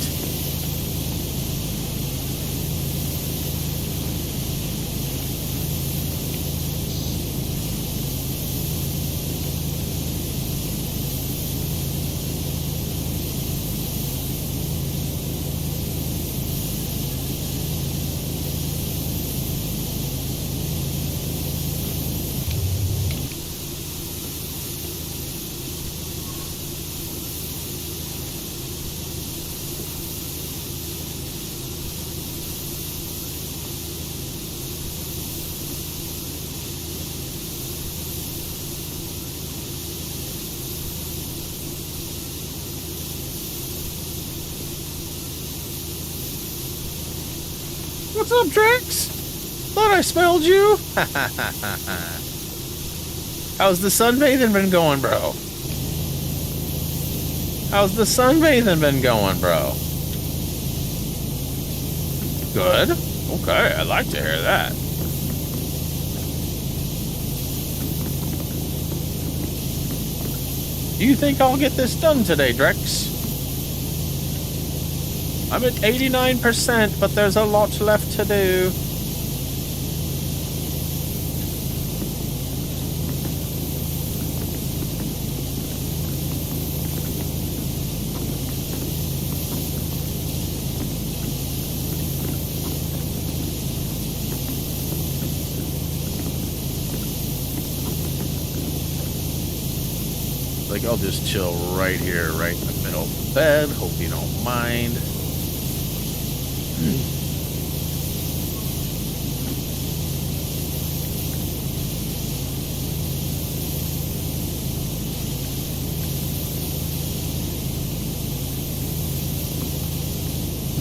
What's up, Drex? Thought I smelled you. How's the sunbathing been going, bro? How's the sunbathing been going, bro? Good. Okay, I'd like to hear that. Do you think I'll get this done today, Drex? I'm at 89%, but there's a lot left to do. Like, I'll just chill right here, right in the middle of the bed. Hope you don't mind.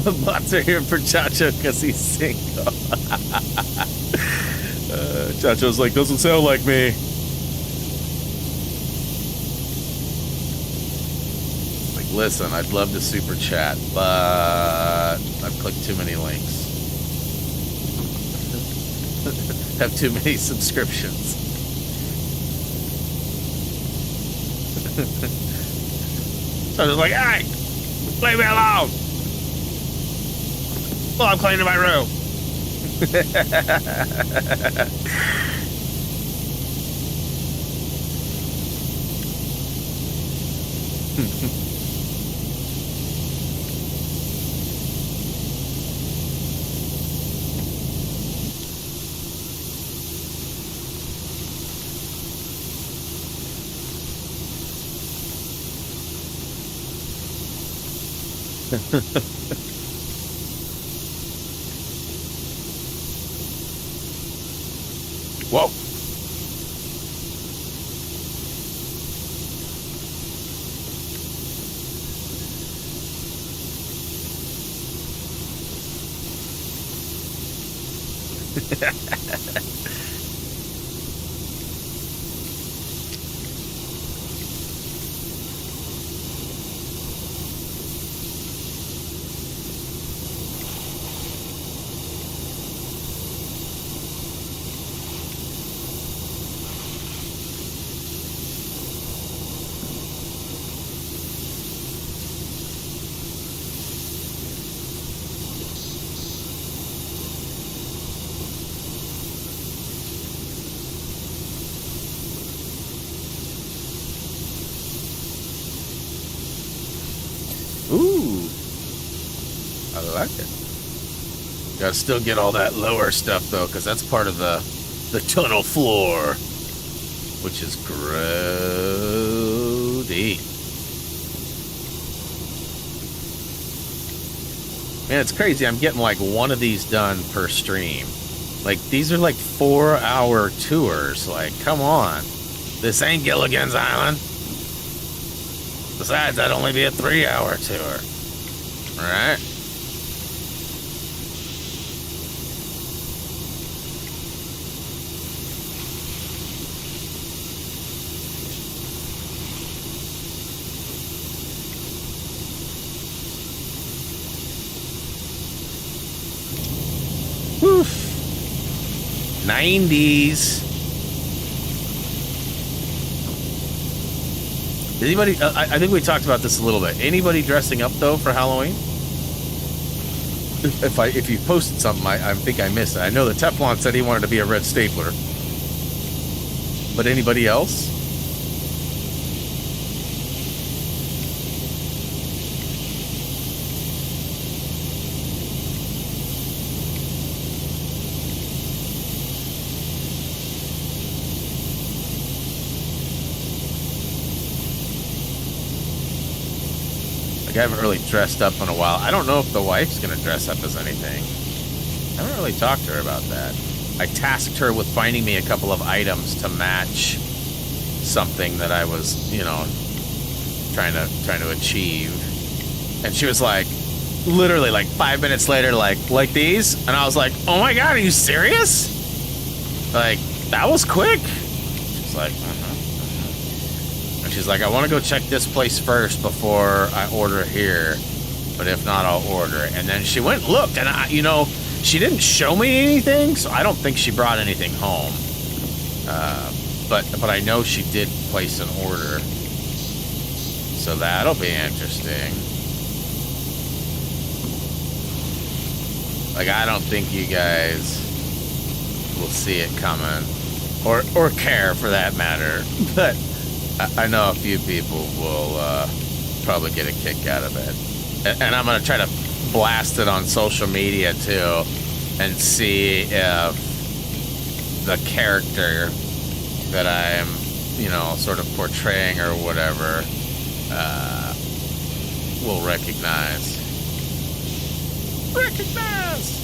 The bots are here for Chacho because he's single. Chacho's like, doesn't sound like me. Like, listen, I'd love to super chat, but I've clicked too many links. Have too many subscriptions. So I was like, hey, leave me alone. Well, I'm cleaning my room. Whoa. Ooh, I like it. Gotta still get all that lower stuff though, because that's part of the tunnel floor, which is grody. Man, it's crazy. I'm getting like one of these done per stream. Like, these are like 4-hour tours. Like, come on. This ain't Gilligan's Island. Besides, that'd only be a 3-hour tour. All right. Woof. 90s. Anybody? I think we talked about this a little bit. Anybody dressing up though for Halloween? If you posted something, I think I missed it. I know the Teflon said he wanted to be a red stapler, but anybody else? I haven't really dressed up in a while. I don't know if the wife's gonna dress up as anything. I haven't really talked to her about that. I tasked her with finding me a couple of items to match something that I was, you know, trying to achieve. And she was like, literally like 5 minutes later, like these? And I was like, oh my God, are you serious? Like, that was quick. She's like, And she's like, I want to go check this place first before I order here. But if not, I'll order it. And then she went and looked, and you know, she didn't show me anything, so I don't think she brought anything home. But I know she did place an order. So that'll be interesting. Like, I don't think you guys will see it coming. Or care, for that matter. But I know a few people will probably get a kick out of it. And I'm going to try to blast it on social media, too, and see if the character that I'm, you know, sort of portraying or whatever will recognize. Recognize!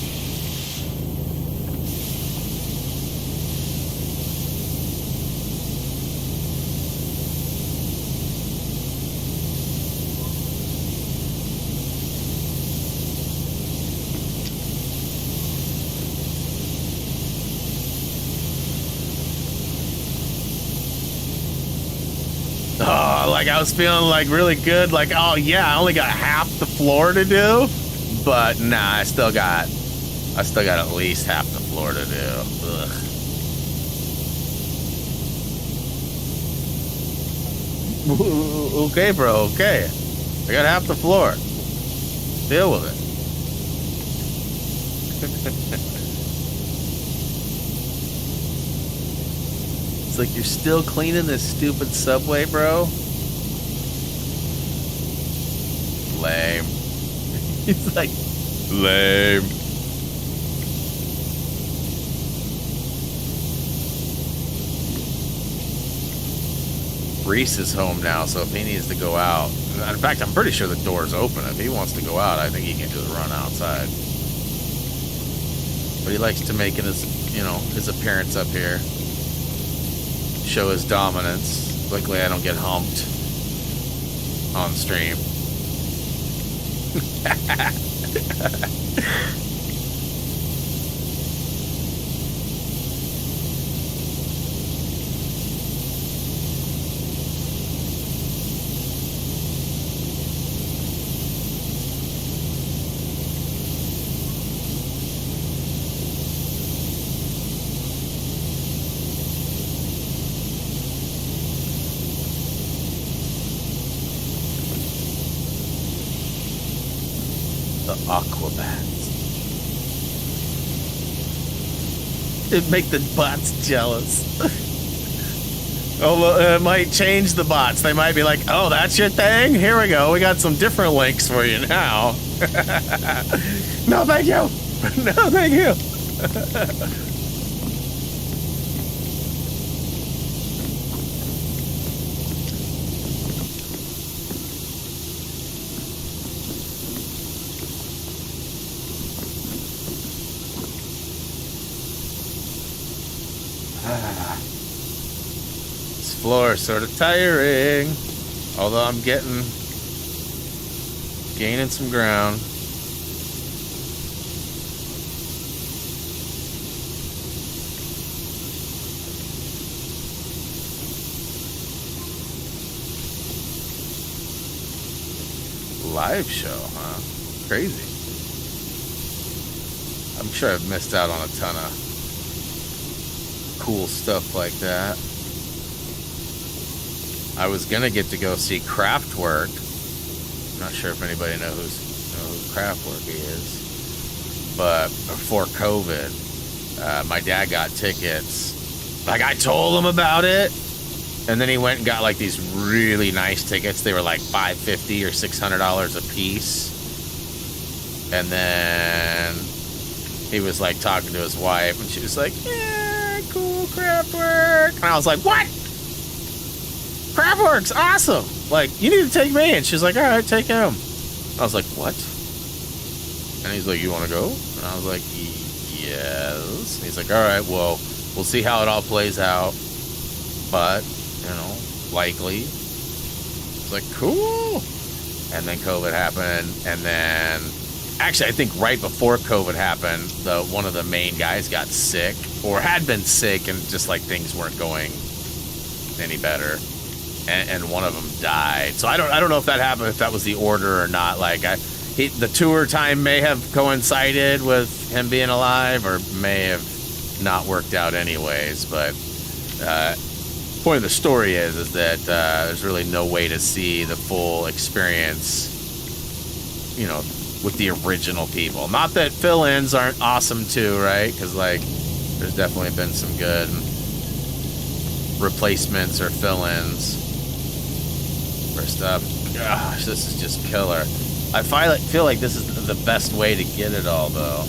Oh, like I was feeling like really good. Like, oh yeah, I only got half the floor to do, but nah, I still got at least half the floor to do. Ugh. Okay, bro. Okay, I got half the floor. Deal with it. It's like, you're still cleaning this stupid subway, bro? Lame. He's like, lame. Reese is home now, so if he needs to go out... In fact, I'm pretty sure the door's open. If he wants to go out, I think he can just run outside. But he likes to make his, you know, his appearance up here. Show his dominance. Luckily, I don't get humped on stream. the aquabats. It'd make the bots jealous. Although it might change the bots. They might be like, oh, that's your thing? Here we go. We got some different links for you now. No, thank you. No, thank you. This floor is sort of tiring, although I'm gaining some ground. Live show, huh? Crazy. I'm sure I've missed out on a ton of cool stuff like that. I was gonna get to go see Kraftwerk. I'm not sure if anybody knows who Kraftwerk is, but before COVID, my dad got tickets. Like, I told him about it, and then he went and got like these really nice tickets. They were like $550 or $600 a piece, and then he was like talking to his wife, and she was like, "Yeah, cool, Kraftwerk." And I was like, "What? Kraftwerk's awesome! Like, you need to take me." And she's like, "All right, take him." I was like, "What?" And he's like, "You want to go?" And I was like, "Yes." And he's like, "All right, well, we'll see how it all plays out, but, you know, likely." It's like, cool. And then COVID happened, and then actually, I think right before COVID happened, one of the main guys got sick, or had been sick, and just like things weren't going any better, and one of them died. So I don't know if that happened, if that was the order or not. Like, the tour time may have coincided with him being alive, or may have not worked out anyways. But point of the story is that there's really no way to see the full experience, you know, with the original people. Not that fill-ins aren't awesome too, right? Because, like, there's definitely been some good replacements or fill-ins for stuff. Gosh, this is just killer. I feel like this is the best way to get it all, though.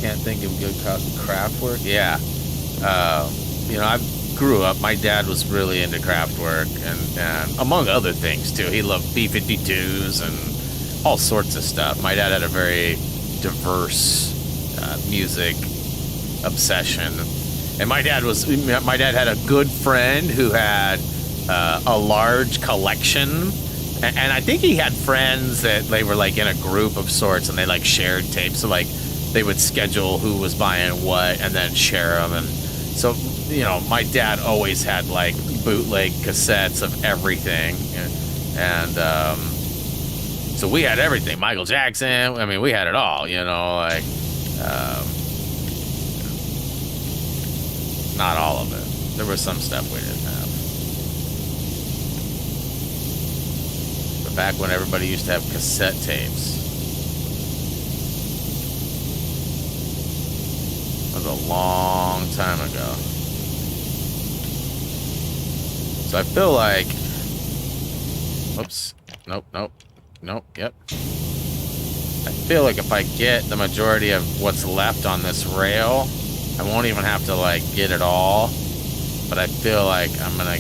Can't think of good custom Kraftwerk. Yeah. You know, I grew up, my dad was really into Kraftwerk, and among other things too. He loved B-52s and all sorts of stuff. My dad had a very diverse music obsession, and my dad had a good friend who had a large collection, and I think he had friends that they were like in a group of sorts, and they like shared tapes. So like they would schedule who was buying what and then share them. And so, you know, my dad always had like bootleg cassettes of everything, and so we had everything. Michael Jackson, I mean, we had it all, you know, like not all of it. There was some stuff we didn't have. But back when everybody used to have cassette tapes, that was a long time ago. So I feel like, oops, nope, yep. I feel like if I get the majority of what's left on this rail, I won't even have to like get it all, but I feel like I'm gonna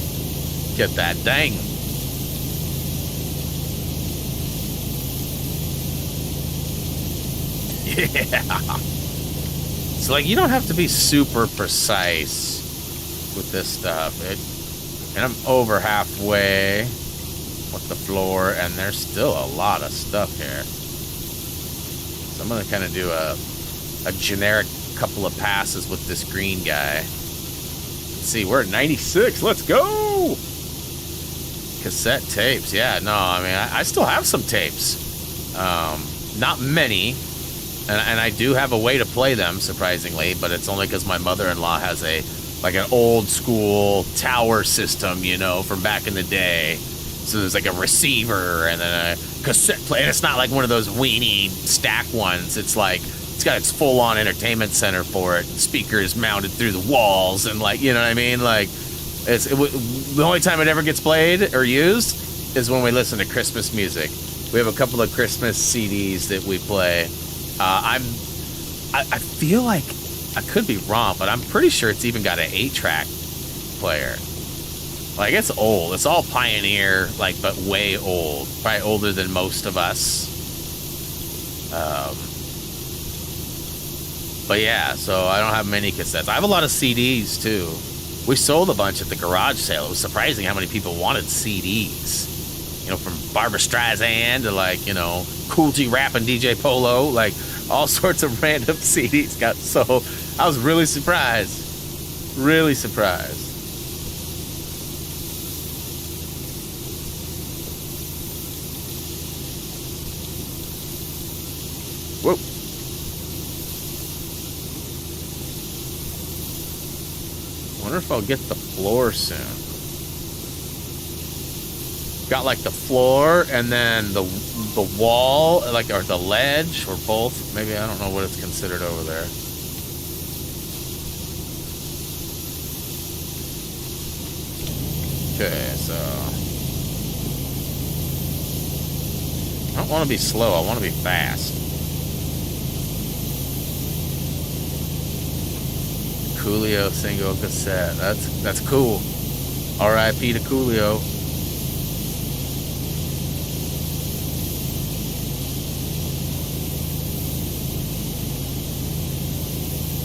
get that dang. Yeah. So like, you don't have to be super precise with this stuff. And I'm over halfway with the floor, and there's still a lot of stuff here. So I'm gonna kind of do a generic couple of passes with this green guy. Let's see, we're at 96. Let's go. Cassette tapes. Yeah, no, I mean, I still have some tapes. Not many. And I do have a way to play them, surprisingly, but it's only because my mother-in-law has like an old school tower system, you know, from back in the day. So there's like a receiver and then a cassette player. And it's not like one of those weenie stack ones. It's like, it's got its full-on entertainment center for it. Speakers mounted through the walls and like, you know what I mean? Like, the only time it ever gets played or used is when we listen to Christmas music. We have a couple of Christmas CDs that we play. I feel like, I could be wrong, but I'm pretty sure it's even got an 8-track player. Like, it's old. It's all Pioneer, like, but way old. Probably older than most of us. But yeah, so I don't have many cassettes. I have a lot of CDs, too. We sold a bunch at the garage sale. It was surprising how many people wanted CDs. You know, from Barbra Streisand to, like, you know, Cool G Rap and DJ Polo. Like, all sorts of random CDs got sold. I was really surprised. Really surprised. Whoa. Wonder if I'll get the floor soon. Got like the floor and then the wall, like, or the ledge, or both. Maybe, I don't know what it's considered over there. Okay, so I don't want to be slow. I want to be fast. Coolio single cassette. That's cool. R.I.P. to Coolio.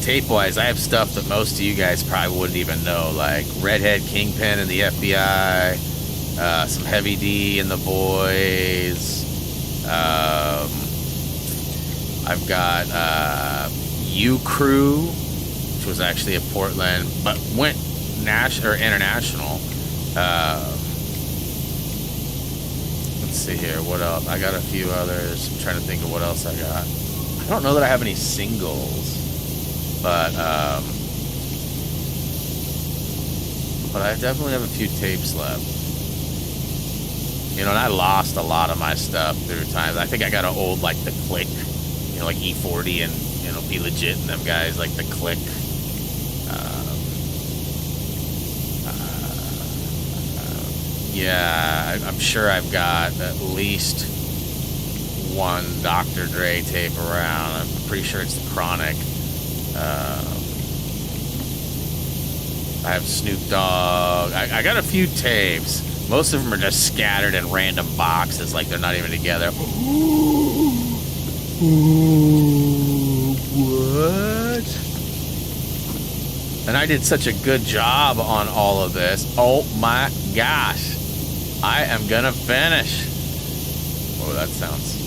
Tape-wise, I have stuff that most of you guys probably wouldn't even know, like Redhead Kingpin and the FBI, some Heavy D and the Boys. I've got U Crew, which was actually a Portland, but went national or international. Let's see here, what else? I got a few others. I'm trying to think of what else I got. I don't know that I have any singles. But I definitely have a few tapes left. You know, and I lost a lot of my stuff through time. I think I got an old, like, The Click, you know, like E40 and, you know, Be Legit and them guys, like The Click. Yeah, I'm sure I've got at least one Dr. Dre tape around. I'm pretty sure it's The Chronic. I have Snoop Dogg. I got a few tapes. Most of them are just scattered in random boxes, like they're not even together. What? And I did such a good job on all of this. Oh my gosh. I am gonna finish. Oh, that sounds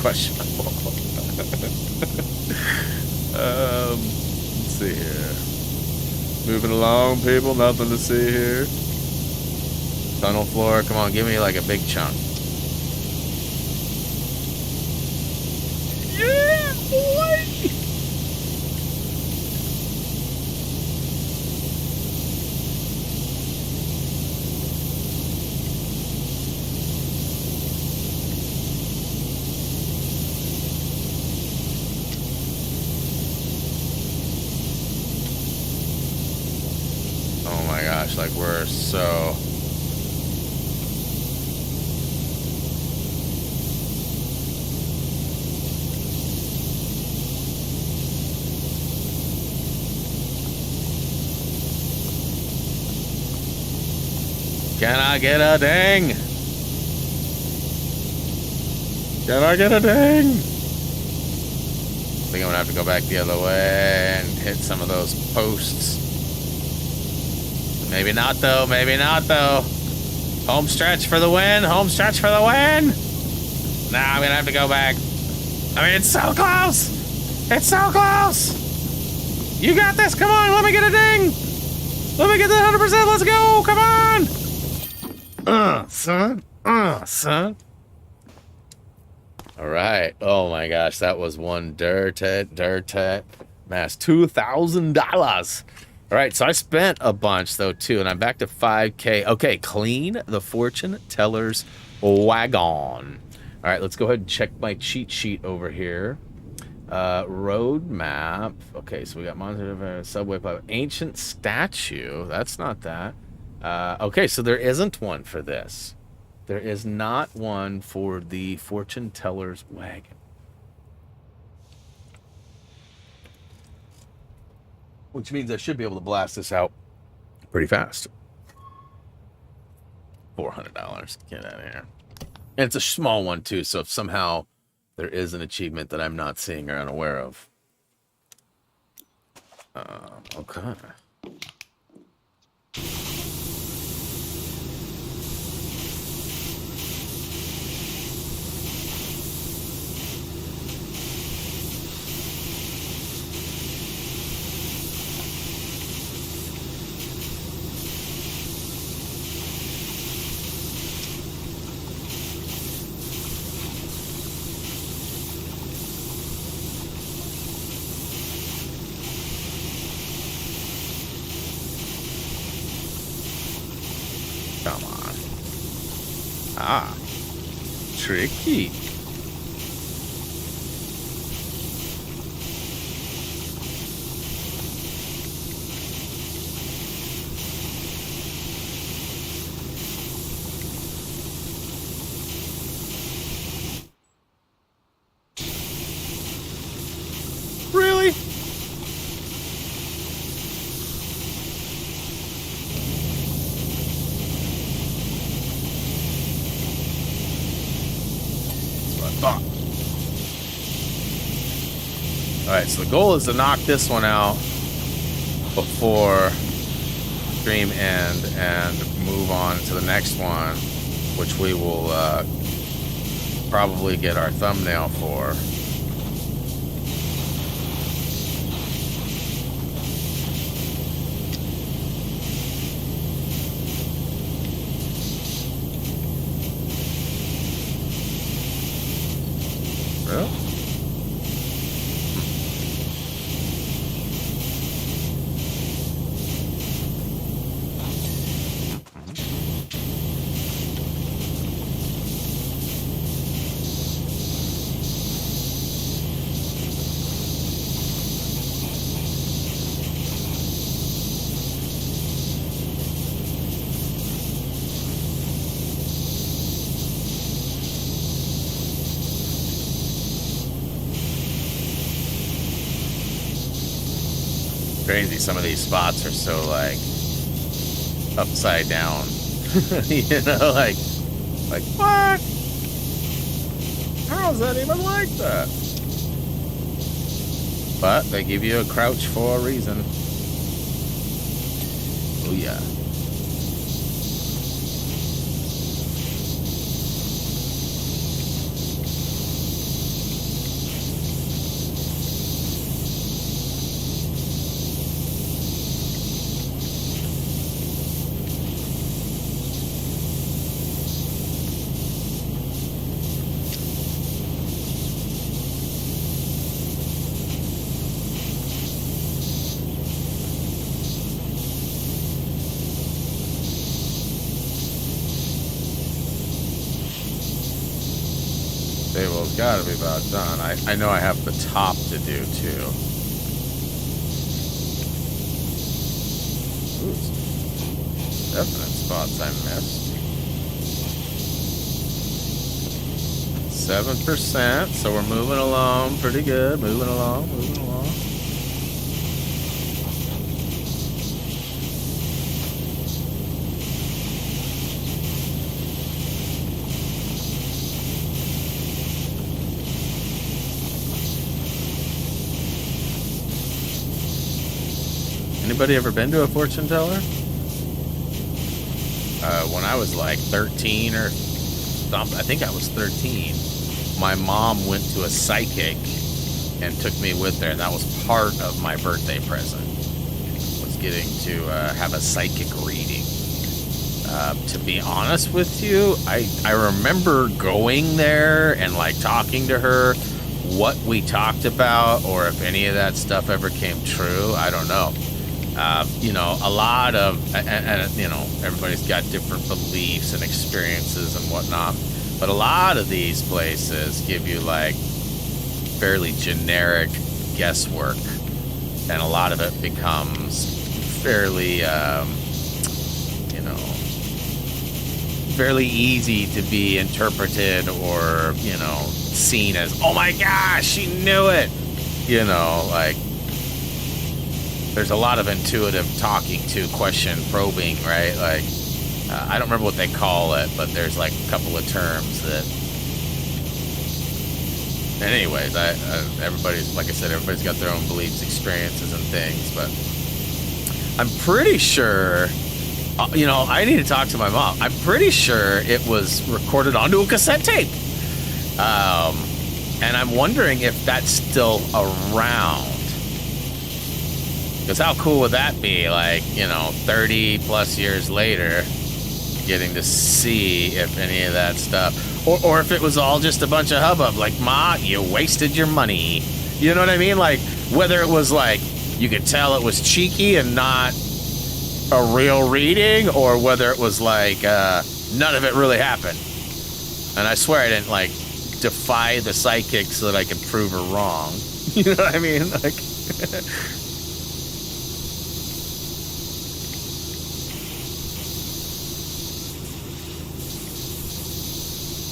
questionable. Let's see here. Moving along, people. Nothing to see here. Tunnel floor. Come on, give me like a big chunk. Yeah, boy! Oh my gosh, like we're so... Can I get a ding? Can I get a ding? I think I'm gonna have to go back the other way and hit some of those posts. Maybe not though, maybe not though. Home stretch for the win, home stretch for the win. Nah, I'm gonna have to go back. I mean, it's so close. It's so close. You got this, come on, let me get a ding. Let me get the 100%, let's go, come on. Son. Son. All right. Oh my gosh, that was one dirt mass. $2,000. All right, so I spent a bunch, though, too, and I'm back to 5K. Okay, clean the fortune teller's wagon. All right, let's go ahead and check my cheat sheet over here. Road map. Okay, so we got monster subway pipe. Ancient statue. That's not that. Okay, so there isn't one for this. There is not one for the fortune teller's wagon. Which means I should be able to blast this out pretty fast. $400. Get out of here. And it's a small one, too, so if somehow there is an achievement that I'm not seeing or unaware of. Okay. Come on. Ah. Tricky. Really? Thought. All right, so the goal is to knock this one out before stream end and move on to the next one, which we will probably get our thumbnail for. Crazy, some of these spots are so like upside down. You know, like what? How is that even like that? But they give you a crouch for a reason. Oh yeah. Well, it's got to be about done. I know I have the top to do, too. Ooh, definite spots I missed. 7%, so we're moving along pretty good. Moving along. Anybody ever been to a fortune teller? When I was like 13 or something, I think I was 13, my mom went to a psychic and took me with her. That was part of my birthday present, was getting to have a psychic reading. To be honest with you, I remember going there and like talking to her. What we talked about, or if any of that stuff ever came true, I don't know. You know, a lot of, and you know, everybody's got different beliefs and experiences and whatnot, but a lot of these places give you like fairly generic guesswork, and a lot of it becomes fairly, you know, fairly easy to be interpreted or, you know, seen as, oh my gosh, she knew it. You know, like, there's a lot of intuitive talking to, question, probing, right? Like, I don't remember what they call it, but there's like a couple of terms that. And anyways, everybody's, like I said, everybody's got their own beliefs, experiences, and things. But I'm pretty sure, you know, I need to talk to my mom. I'm pretty sure it was recorded onto a cassette tape. And I'm wondering if that's still around. Because how cool would that be? Like, you know, 30 plus years later, getting to see if any of that stuff, or if it was all just a bunch of hubbub. Like, Ma, you wasted your money. You know what I mean? Like, whether it was like, you could tell it was cheeky and not a real reading, or whether it was like, none of it really happened. And I swear I didn't, like, defy the psychic so that I could prove her wrong. You know what I mean? Like,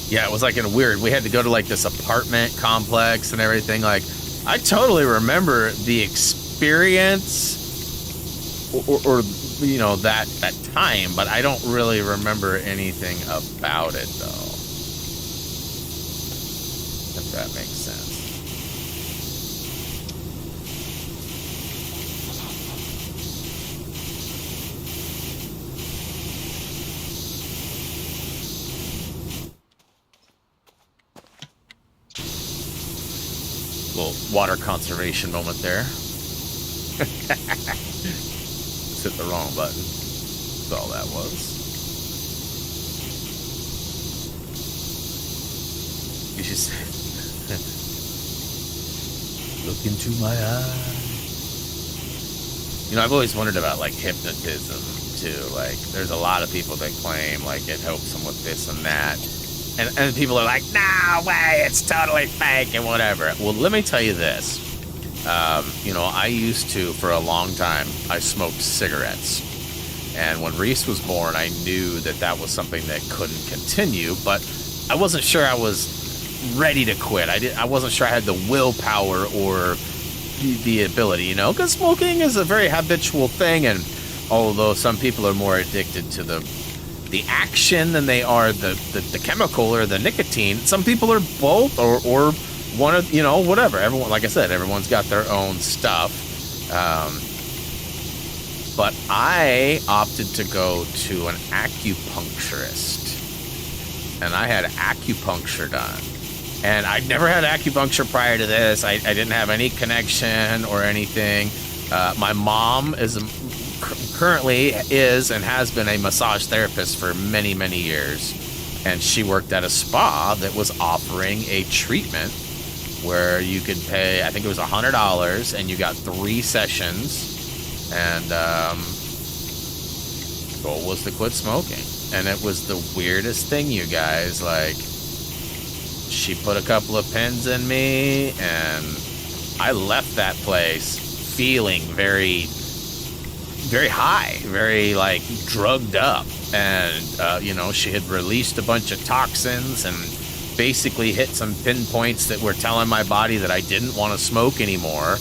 yeah, it was like in a weird, we had to go to like this apartment complex and everything. Like, I totally remember the experience or you know, that time, but I don't really remember anything about it though. If that makes sense. Little water conservation moment there. Hit the wrong button. That's all that was. You should say, look into my eyes. You know, I've always wondered about like hypnotism too. Like, there's a lot of people that claim like it helps them with this and that. And people are like, no way, it's totally fake and whatever. Well, let me tell you this. You know, I used to, for a long time, I smoked cigarettes. And when Reese was born, I knew that that was something that couldn't continue, but I wasn't sure I was ready to quit. I wasn't sure I had the willpower or the ability, you know, because smoking is a very habitual thing, and although some people are more addicted to the action than they are the chemical or the nicotine, some people are both or one of, you know, whatever. Everyone, like I said, everyone's got their own stuff. But I opted to go to an acupuncturist, and I had acupuncture done. And I'd never had acupuncture prior to this. I didn't have any connection or anything. My mom currently is and has been a massage therapist for many, many years. And she worked at a spa that was offering a treatment where you could pay, I think it was $100, and you got 3 sessions. And the goal was to quit smoking. And it was the weirdest thing, you guys. Like, she put a couple of pins in me, and I left that place feeling very, very high, very, like, drugged up. And, you know, she had released a bunch of toxins and basically hit some pinpoints that were telling my body that I didn't want to smoke anymore.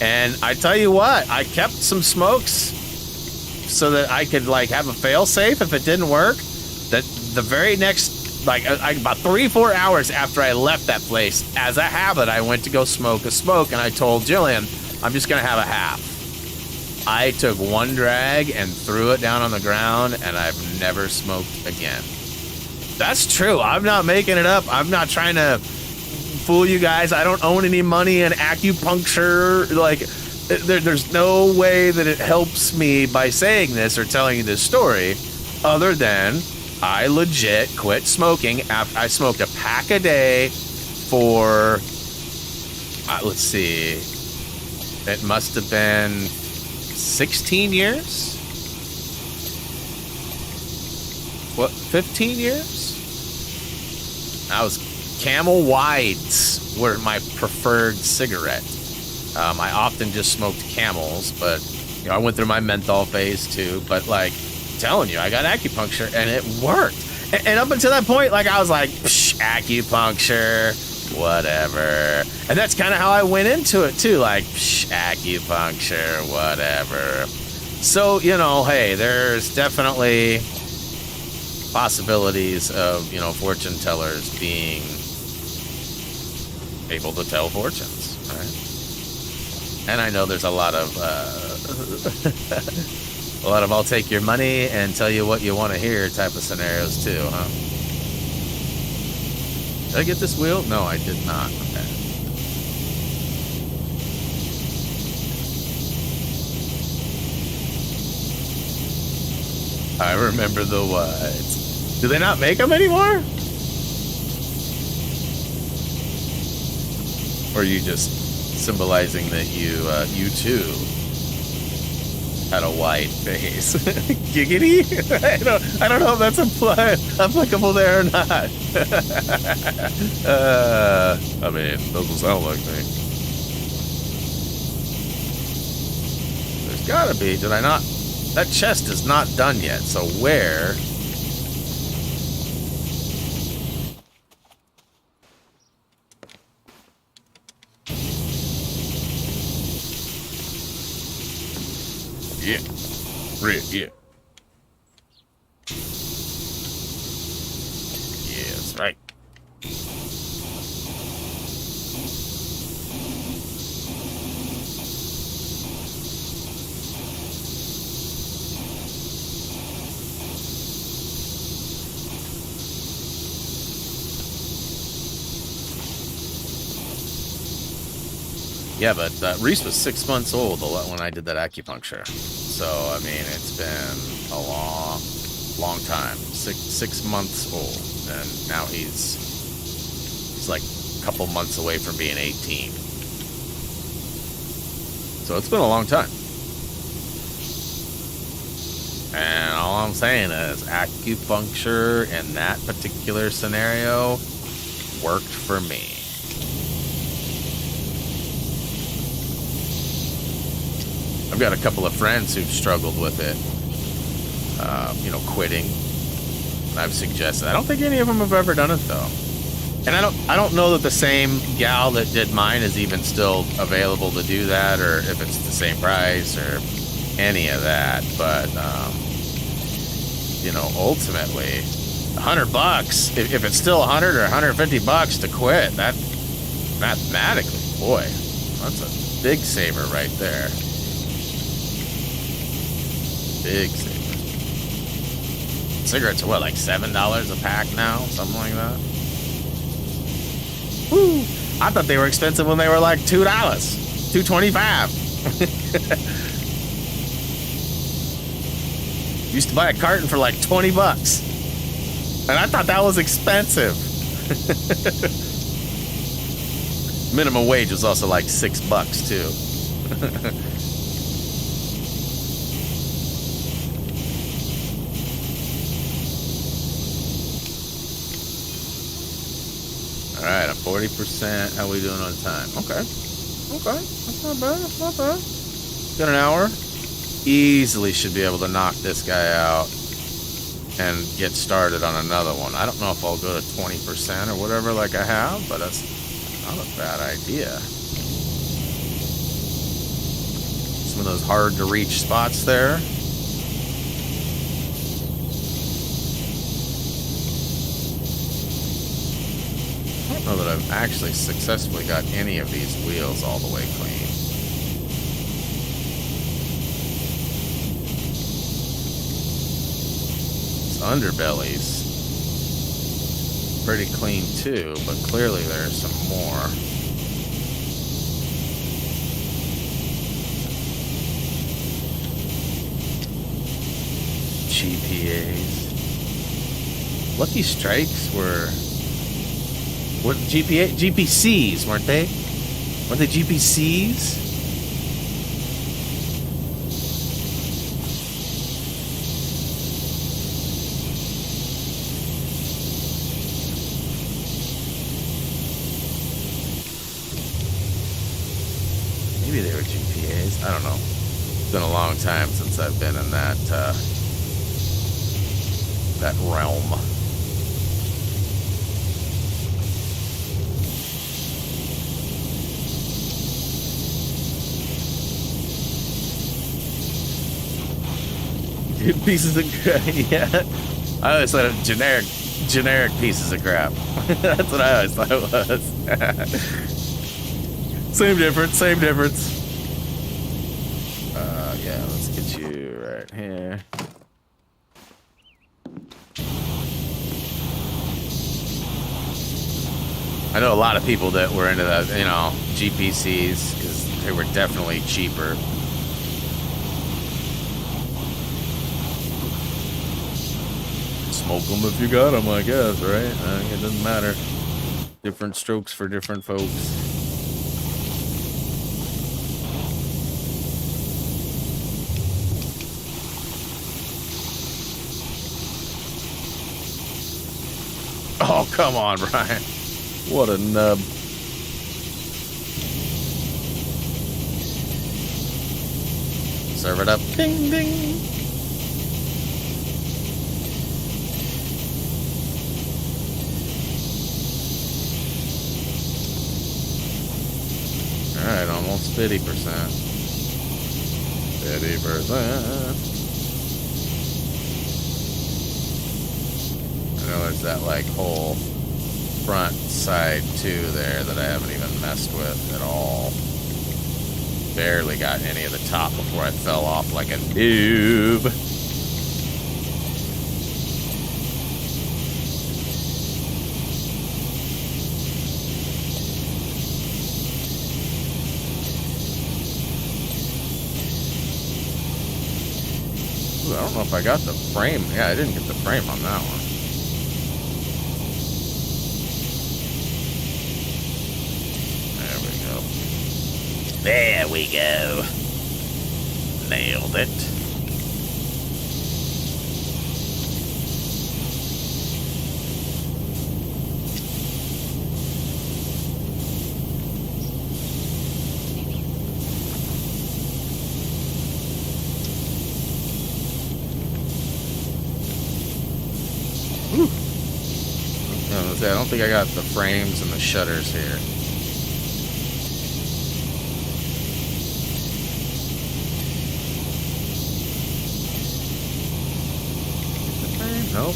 And I tell you what, I kept some smokes so that I could, like, have a fail-safe if it didn't work. That the very next, like, about 3-4 hours after I left that place, as a habit, I went to go smoke a smoke, and I told Jillian, I'm just going to have a half. I took one drag and threw it down on the ground, and I've never smoked again. That's true. I'm not making it up. I'm not trying to fool you guys. I don't own any money in acupuncture. Like, there's no way that it helps me by saying this or telling you this story, other than I legit quit smoking. I smoked a pack a day for, let's see, it must have been 16 years? What, 15 years? I was Camel Whites were my preferred cigarette. I often just smoked Camels, but you know, I went through my menthol phase too. But like, I'm telling you, I got acupuncture and it worked. And up until that point, like I was like, psh, acupuncture, whatever. And that's kind of how I went into it too, like, psh, acupuncture, whatever. So, you know, hey, there's definitely possibilities of, you know, fortune tellers being able to tell fortunes, right? And I know there's a lot of I'll take your money and tell you what you want to hear type of scenarios too, huh? Did I get this wheel? No, I did not. Okay. I remember the whites. Do they not make them anymore? Or are you just symbolizing that you too had a white face? Giggity? I don't know if that's applicable there or not. I mean, doesn't sound like me. There's gotta be. Did I not? That chest is not done yet. So where? Yeah. Red, yeah. Yeah, that's right. Yeah, but Reese was 6 months old when I did that acupuncture. So, I mean, it's been a long time. Six months old. And now he's like a couple months away from being 18. So it's been a long time. And all I'm saying is acupuncture in that particular scenario worked for me. I've got a couple of friends who've struggled with it, you know, quitting. I've suggested. I don't think any of them have ever done it though, and I don't know that the same gal that did mine is even still available to do that, or if it's the same price or any of that. But you know, ultimately, $100. If it's still 100 or 150 bucks to quit, that mathematically, boy, that's a big saver right there. Big saver. Cigarettes are what, like $7 a pack now? Something like that? Woo! I thought they were expensive when they were like $2. $2.25. Used to buy a carton for like 20 bucks. And I thought that was expensive. Minimum wage was also like $6 too. All right, a 40%. How we doing on time? Okay. That's not bad. That's not bad. Got an hour. Easily should be able to knock this guy out and get started on another one. I don't know if I'll go to 20% or whatever like I have, but that's not a bad idea. Some of those hard to reach spots there. I don't know that I've actually successfully got any of these wheels all the way clean. This underbelly's pretty clean too, but clearly there's some more. GPAs. Lucky Strikes were... What GPCs, weren't they? Weren't they GPCs? IPAs. I don't know. It's been a long time since I've been in that that realm. Dude, pieces of crap. Yeah. I always thought of generic pieces of crap. That's what I always thought it was. Same difference, same difference. Yeah, let's get you right here. I know a lot of people that were into that, you know, GPCs, because they were definitely cheaper. Smoke them if you got them, I guess, right? It doesn't matter. Different strokes for different folks. Oh, come on, Brian. What a nub. Serve it up. Ding, ding. Alright, almost 50%. 50%. I know there's that, like, whole front side, too, there that I haven't even messed with at all. Barely got any of the top before I fell off like a noob. Ooh, I don't know if I got the frame. Yeah, I didn't get the frame on that one. There we go. Nailed it. Whew. I don't think I got the frames and the shutters here. Nope.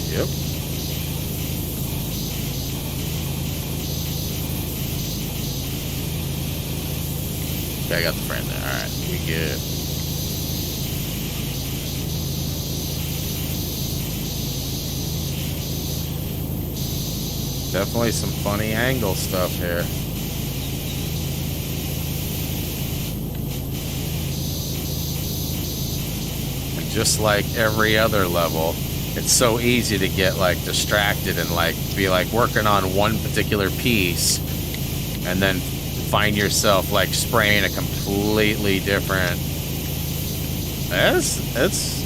Yep. Okay, I got the frame there. Alright, we good. Definitely some funny angle stuff here. And just like every other level, it's so easy to get like distracted and like be like working on one particular piece and then find yourself like spraying a completely different. It's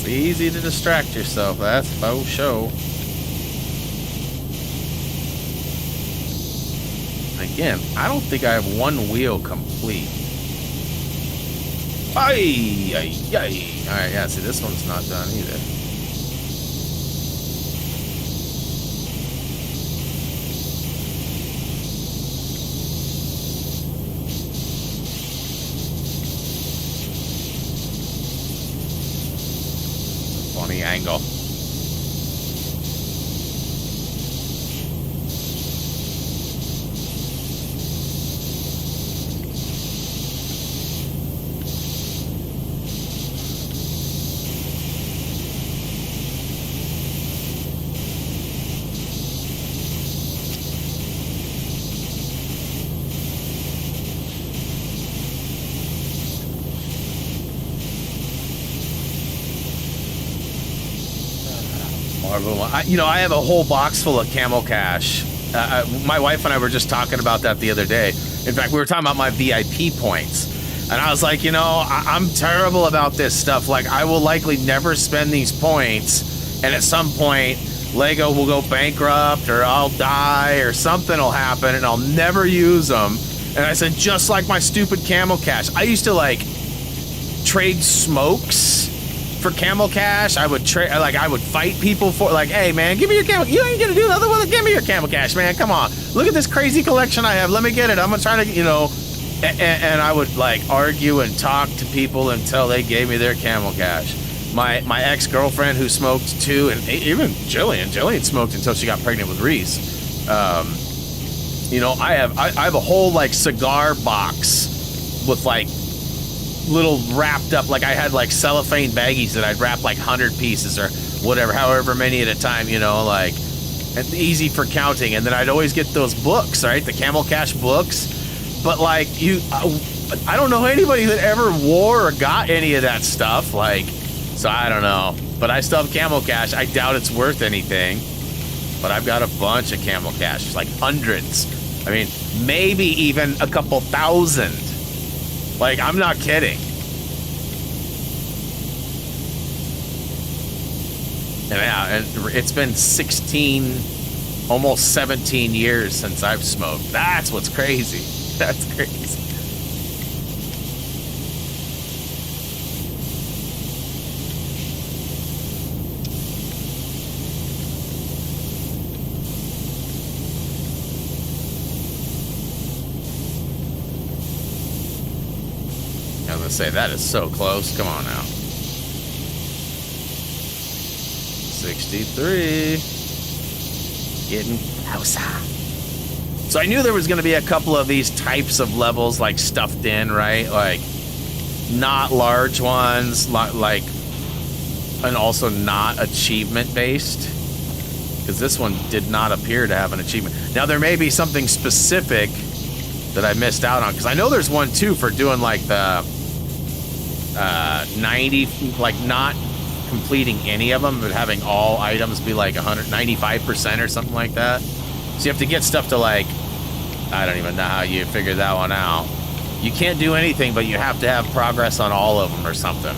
easy to distract yourself. That's faux show. Again, I don't think I have one wheel complete. Ay, ay, ay. All right, yeah. See, this one's not done either. Funny angle. I have a whole box full of Camel Cash. My wife and I were just talking about that the other day. In fact, we were talking about my VIP points. And I was like, I'm terrible about this stuff. Like, I will likely never spend these points. And at some point, Lego will go bankrupt or I'll die or something will happen and I'll never use them. And I said, just like my stupid camel cache. I used to like trade smokes for camel cache. I would trade, like, I would fight people for, like, hey man, give me your camel. You ain't gonna do nothing with it. Give me your camel cache, man. Come on. Look at this crazy collection I have. Let me get it. I'm gonna try to, you know. And I would like argue and talk to people until they gave me their camel cache. My ex-girlfriend who smoked too, and even Jillian smoked until she got pregnant with Reese. You know, I have a whole like cigar box with like little wrapped up, like I had like cellophane baggies that I'd wrap like 100 pieces or whatever, however many at a time, you know, like easy for counting. And then I'd always get those books, right? The camel cache books. But like I don't know anybody that ever wore or got any of that stuff. Like, so I don't know. But I still have camel cache. I doubt it's worth anything. But I've got a bunch of camel cache, like hundreds. I mean, maybe even a couple thousand. Like, I'm not kidding. And yeah, and it's been 16, almost 17 years since I've smoked. That's what's crazy. That's crazy. I was gonna say, that is so close. Come on now. 63. Getting closer. So I knew there was going to be a couple of these types of levels like stuffed in, right? Like not large ones, like, and also not achievement based, because this one did not appear to have an achievement. Now there may be something specific that I missed out on, because I know there's one too for doing like the 90, like not completing any of them, but having all items be like 195% or something like that. So you have to get stuff to like, I don't even know how you figure that one out. You can't do anything, but you have to have progress on all of them or something.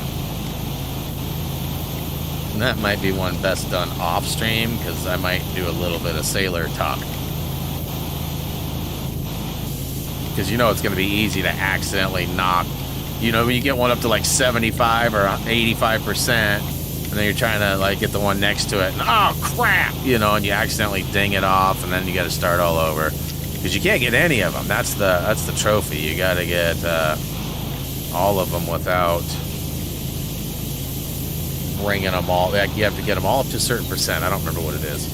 And that might be one best done off stream, because I might do a little bit of sailor talk. Because you know it's going to be easy to accidentally knock. You know, when you get one up to like 75 or 85%, and then you're trying to like get the one next to it, and oh crap, you know, and you accidentally ding it off, and then you got to start all over. Because you can't get any of them. That's the trophy. You got to get all of them without bringing them all. Like, you have to get them all up to a certain percent. I don't remember what it is.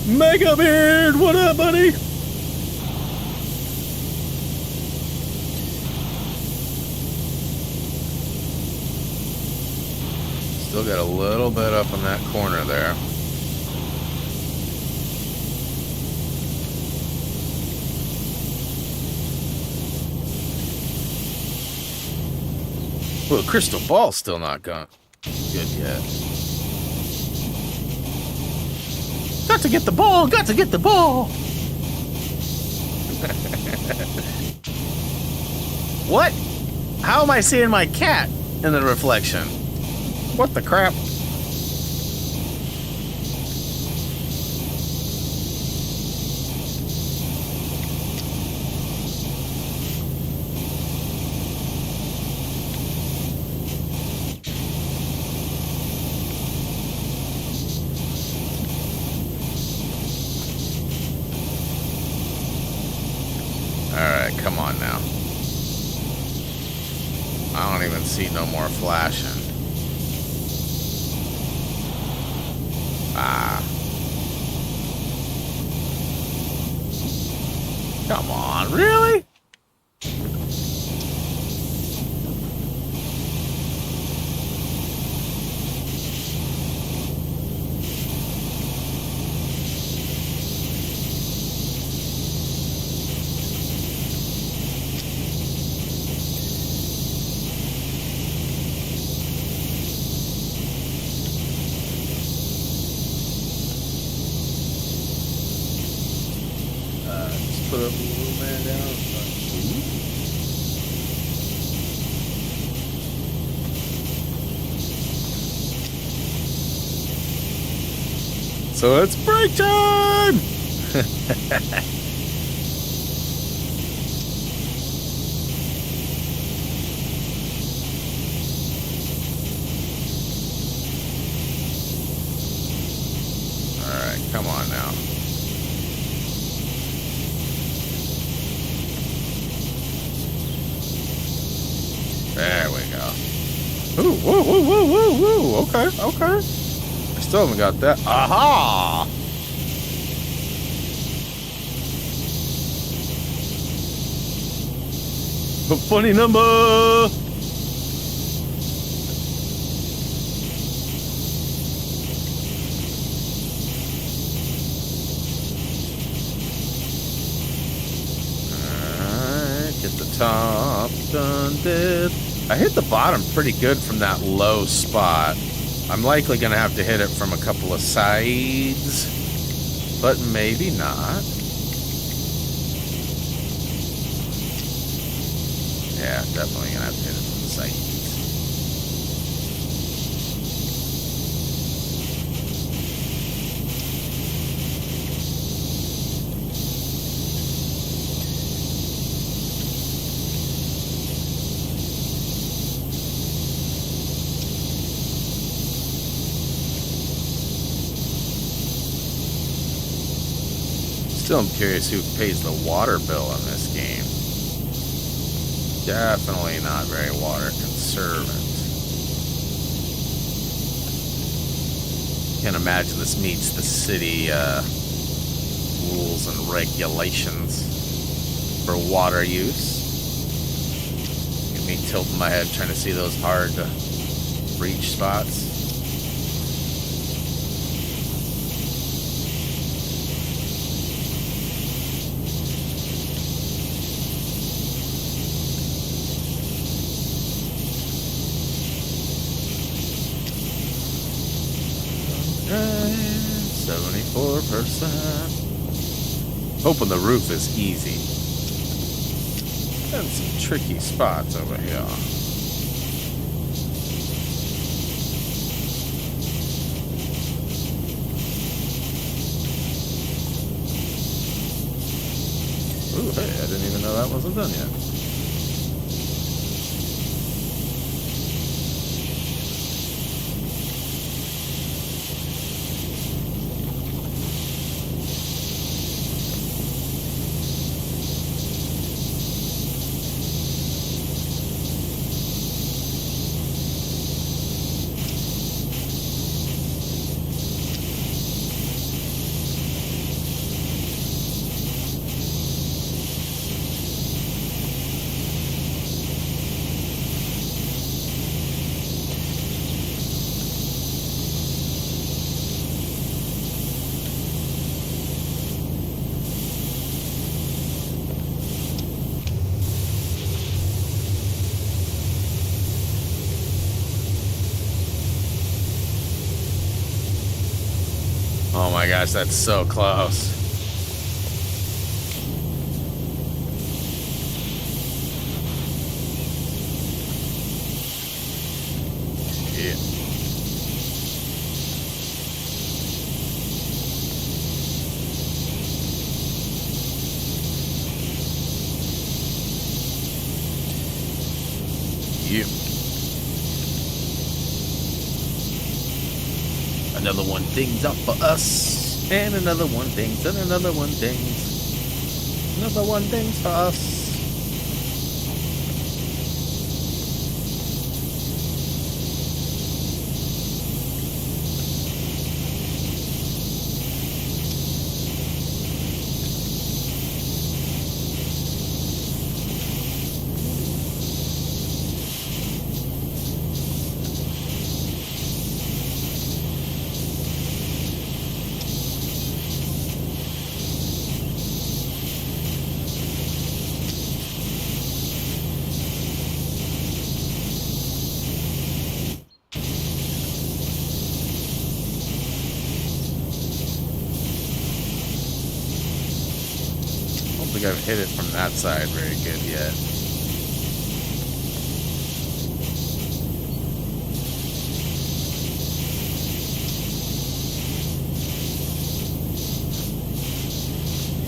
Mega Beard, what up, buddy? Still got a little bit up in that corner there. Well, the crystal ball's still not gone good yet. Got to get the ball! Got to get the ball! What? How am I seeing my cat in the reflection? What the crap? Alright, come on now. I don't even see no more flashing. Ah. Come on, really? Put a little man down. So it's break time! Alright, come on now. There we go. Ooh, whoa, whoa, whoa, whoa, whoa. Okay, okay. I still haven't got that. Aha! A funny number! Alright, get the top done, did. I hit the bottom pretty good from that low spot. I'm likely going to have to hit it from a couple of sides, but maybe not. Yeah, definitely going to have to hit it from the sides. Still, I'm curious who pays the water bill on this game. Definitely not very water conservant. Can't imagine this meets the city rules and regulations for water use. Get me tilting my head trying to see those hard to reach spots. Okay, 74%. Hoping the roof is easy. And some tricky spots over here. Ooh, hey, I didn't even know that wasn't done yet. Oh my gosh, that's so close. Yeah. Yeah. Another one dings up for us, and another one dings, and another one dings. Another one dings for us. I don't think I've hit it from that side very good yet.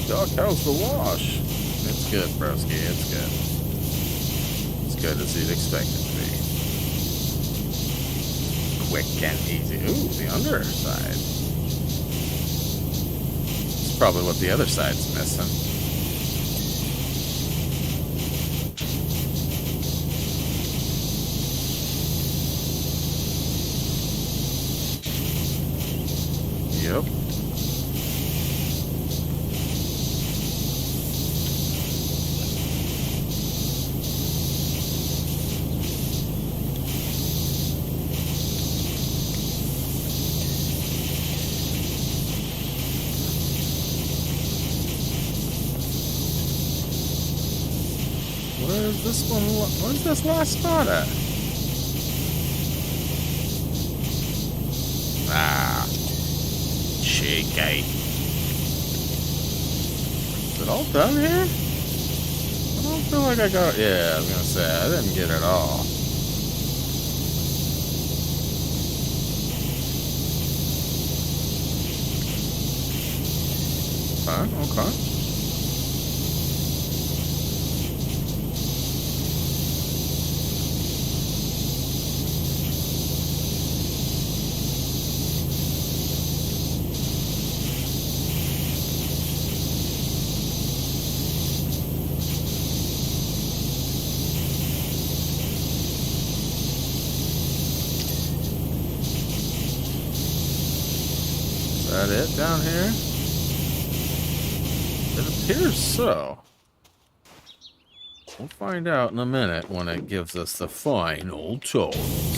Doc, how's the wash? It's good, broski. It's good. It's good as you'd expect it to be. Quick and easy. Ooh, the underside. It's probably what the other side's missing. Yep. Where's this one? Where's this last spot at? Ah, cheeky. Is it all done here? I don't feel like I got it. Yeah, I was gonna say, I didn't get it all. Okay. Is that it down here? It appears so. We'll find out in a minute when it gives us the final totals.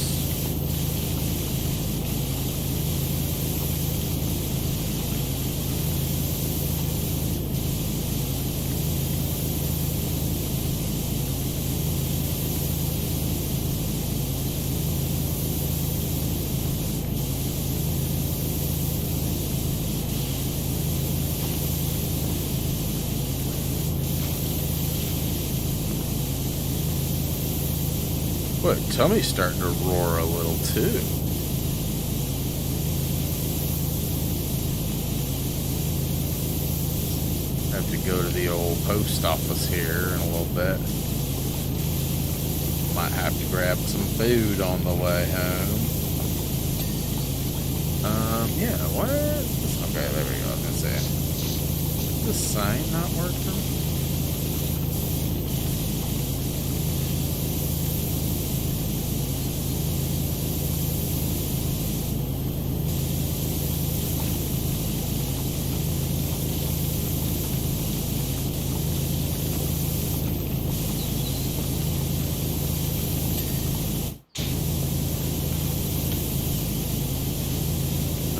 What, tummy's starting to roar a little too. Have to go to the old post office here in a little bit. Might have to grab some food on the way home. Yeah, what? Okay, there we go, I was gonna say. Is this sign not working?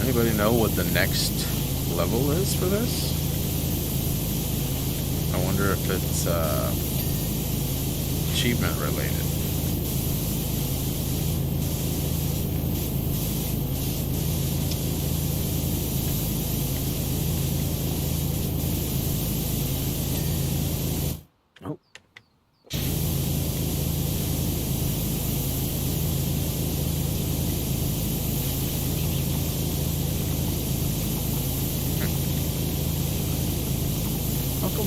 Anybody know what the next level is for this? I wonder if it's achievement related.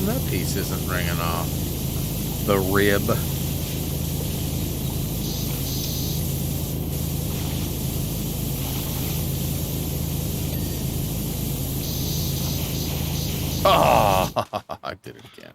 That piece isn't ringing off. The rib. Oh, I did it again.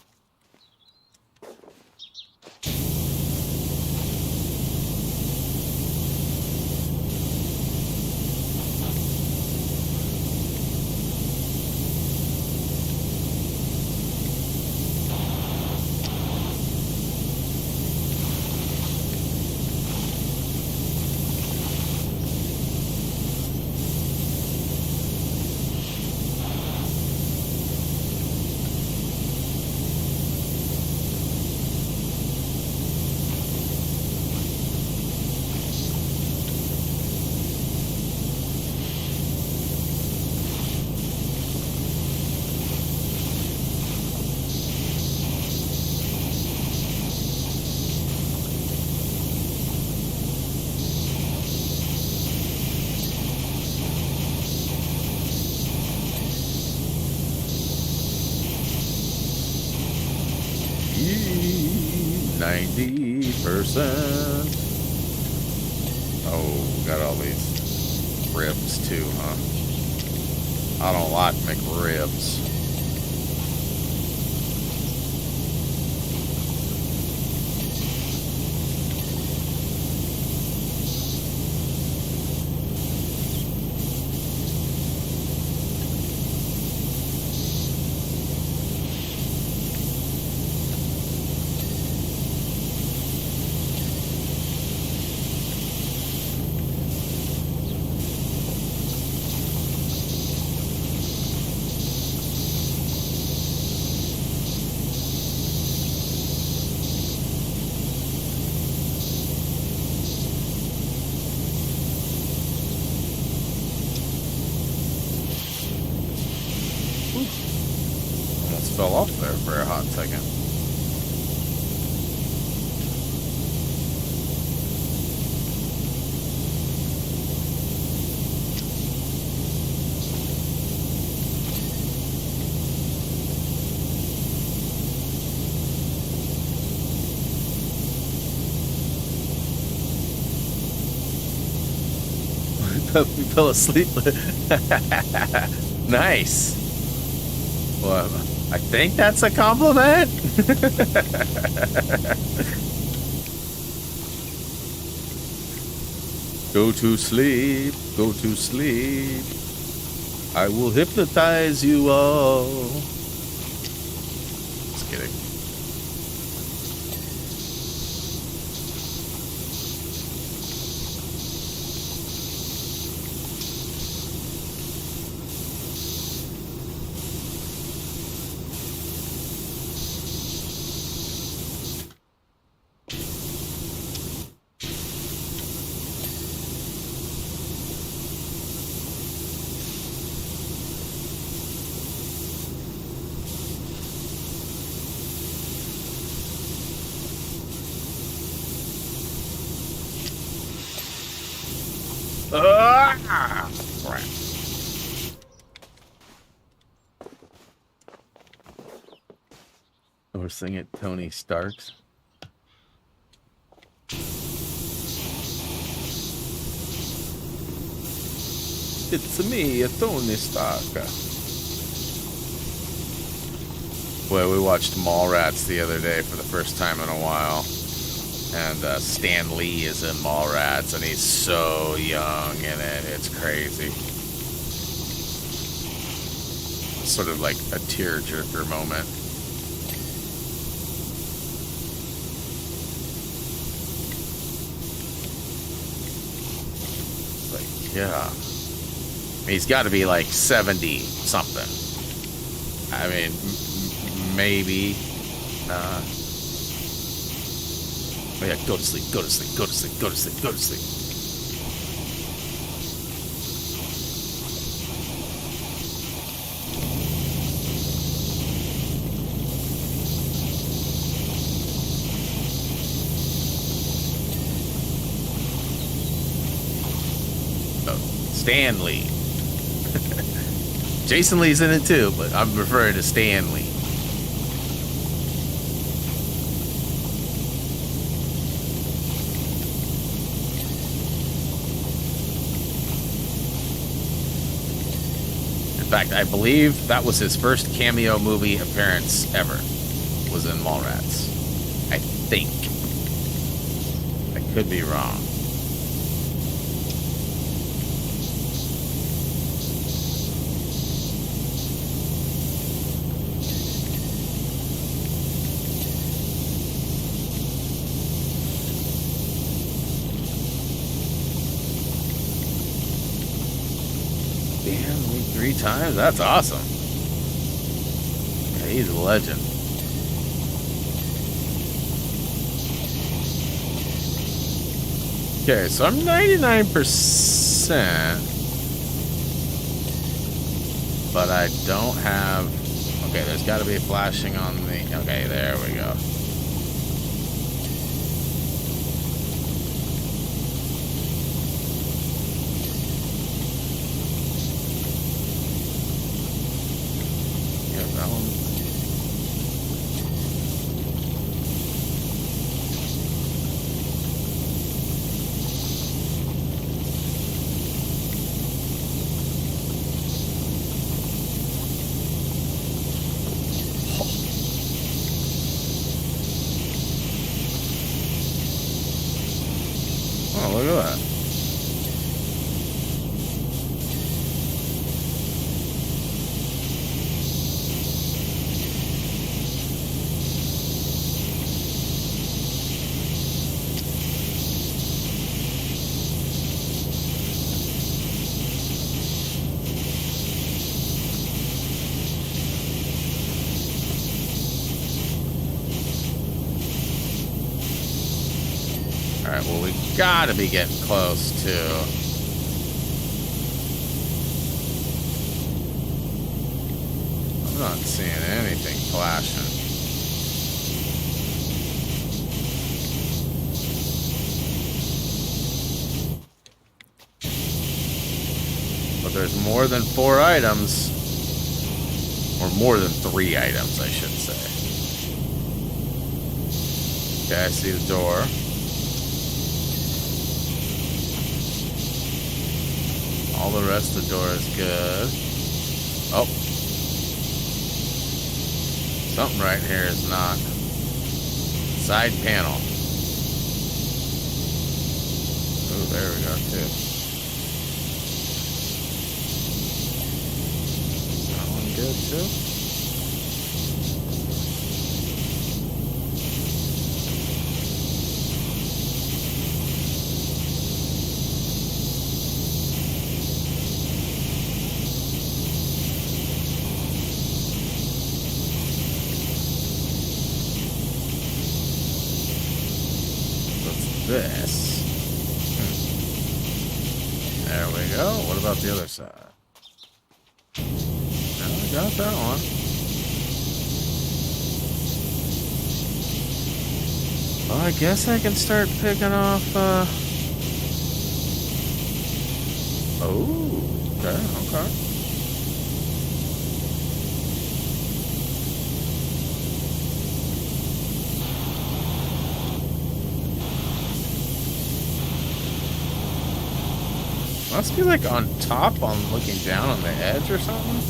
90%. Oh, got all these ribs too, huh? I don't like McRibs. Fell off there for a hot second. We fell asleep. Nice. Well, I think that's a compliment. Go to sleep, go to sleep. I will hypnotize you all. Just kidding. Crap. We're singing Tony Stark's. It's me, a Tony Stark. Well, we watched Mallrats the other day for the first time in a while. And Stan Lee is in Mallrats, and he's so young in it. It's crazy. Sort of like a tearjerker moment. Like, yeah. He's got to be like 70 something. I mean, maybe. Oh yeah, go to sleep, go to sleep, go to sleep, go to sleep, go to sleep. Oh, Stan Lee. Jason Lee's in it too, but I'm referring to Stan Lee. In fact, I believe that was his first cameo movie appearance ever, was in Mallrats. I think. I could be wrong. Damn, 3 times? That's awesome. Yeah, he's a legend. Okay, so I'm 99%. But I don't have... Okay, there's got to be flashing on the... Okay, there we go. Oh, look at that. Alright, well, we gotta be getting close to... I'm not seeing anything flashing. But there's more than 4 items. Or more than 3 items, I should say. Okay, I see the door. All the rest of the door is good. Oh. Something right here is not. Side panel. Oh, there we go, too. That one good, too. This. There we go. What about the other side? No, I got that one. Well, I guess I can start picking off, Oh, okay. Must be like on top, on looking down on the edge or something.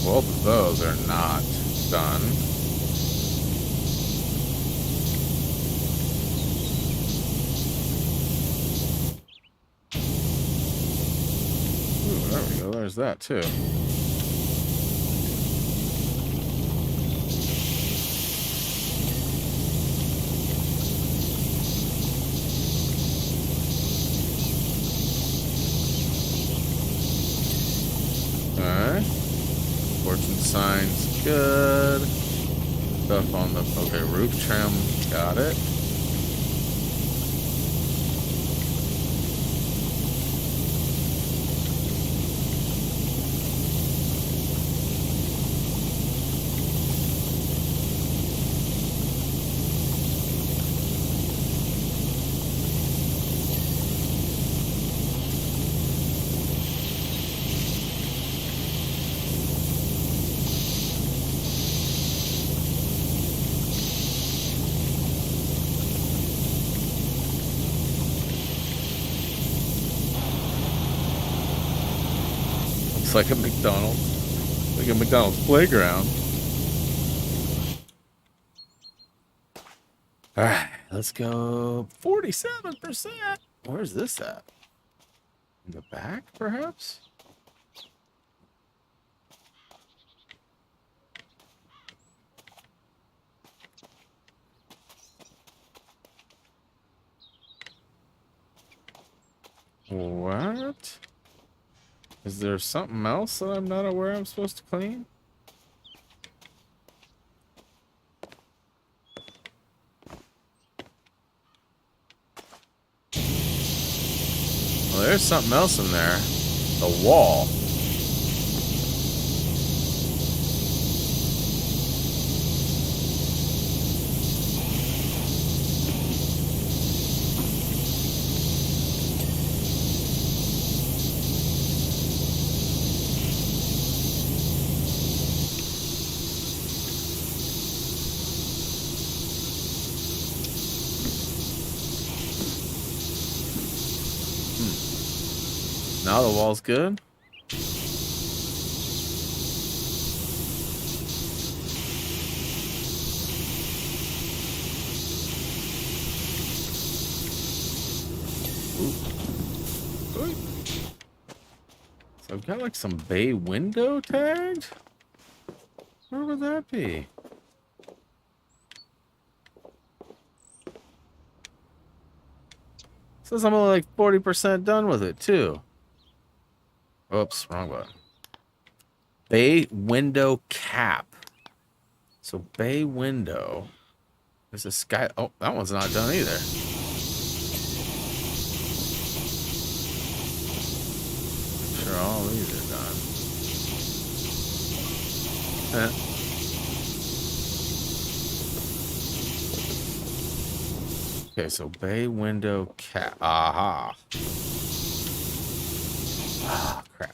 Both of those are not done. Ooh, there we go. There's that too. Alright. Fortune signs, good. Stuff on the, okay, roof trim, got it. It's like a McDonald's. Like a McDonald's playground. Alright, let's go 47%. Where's this at? In the back, perhaps? What? Is there something else that I'm not aware I'm supposed to clean? Well, there's something else in there. The wall. Now the wall's good. So I've got like some bay window tagged. Where would that be? Says I'm only like 40% done with it too. Oops, wrong button. Bay window cap. So bay window. There's a sky. Oh, that one's not done either. I'm sure all these are done. Okay, so bay window cap. Aha. Ah, crap.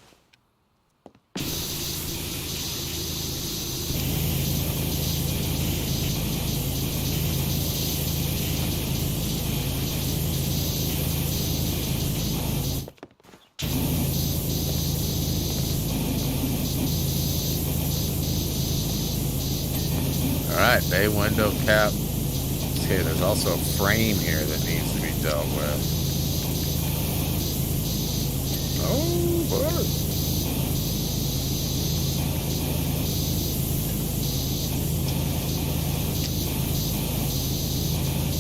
Alright, bay window cap. Okay, there's also a frame here that needs to be dealt with. Oh, boy.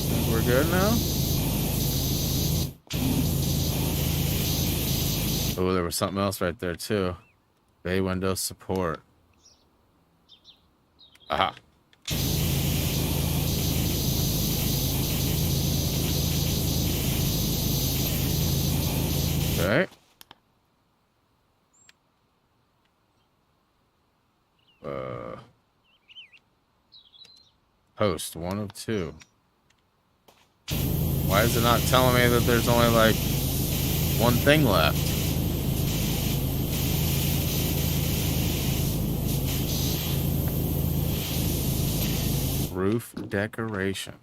Think we're good now? Oh, there was something else right there, too. Bay window support. Aha. Okay. Post 1 of 2. Why is it not telling me that there's only like one thing left? Roof decoration.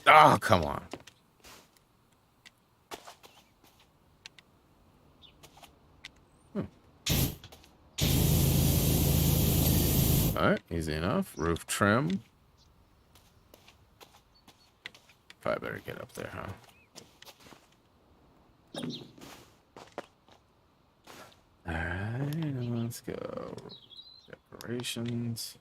Oh, come on. Alright, easy enough. Roof trim. Probably better get up there, huh? Alright, let's go. Decorations.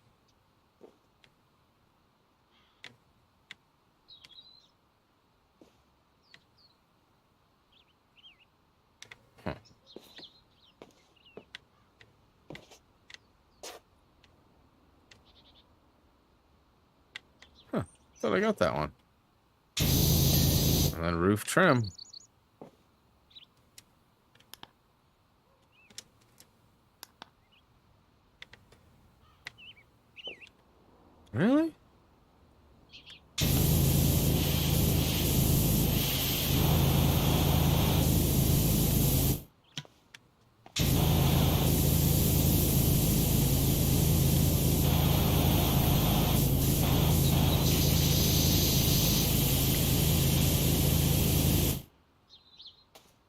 Thought I got that one. And then roof trim. Really?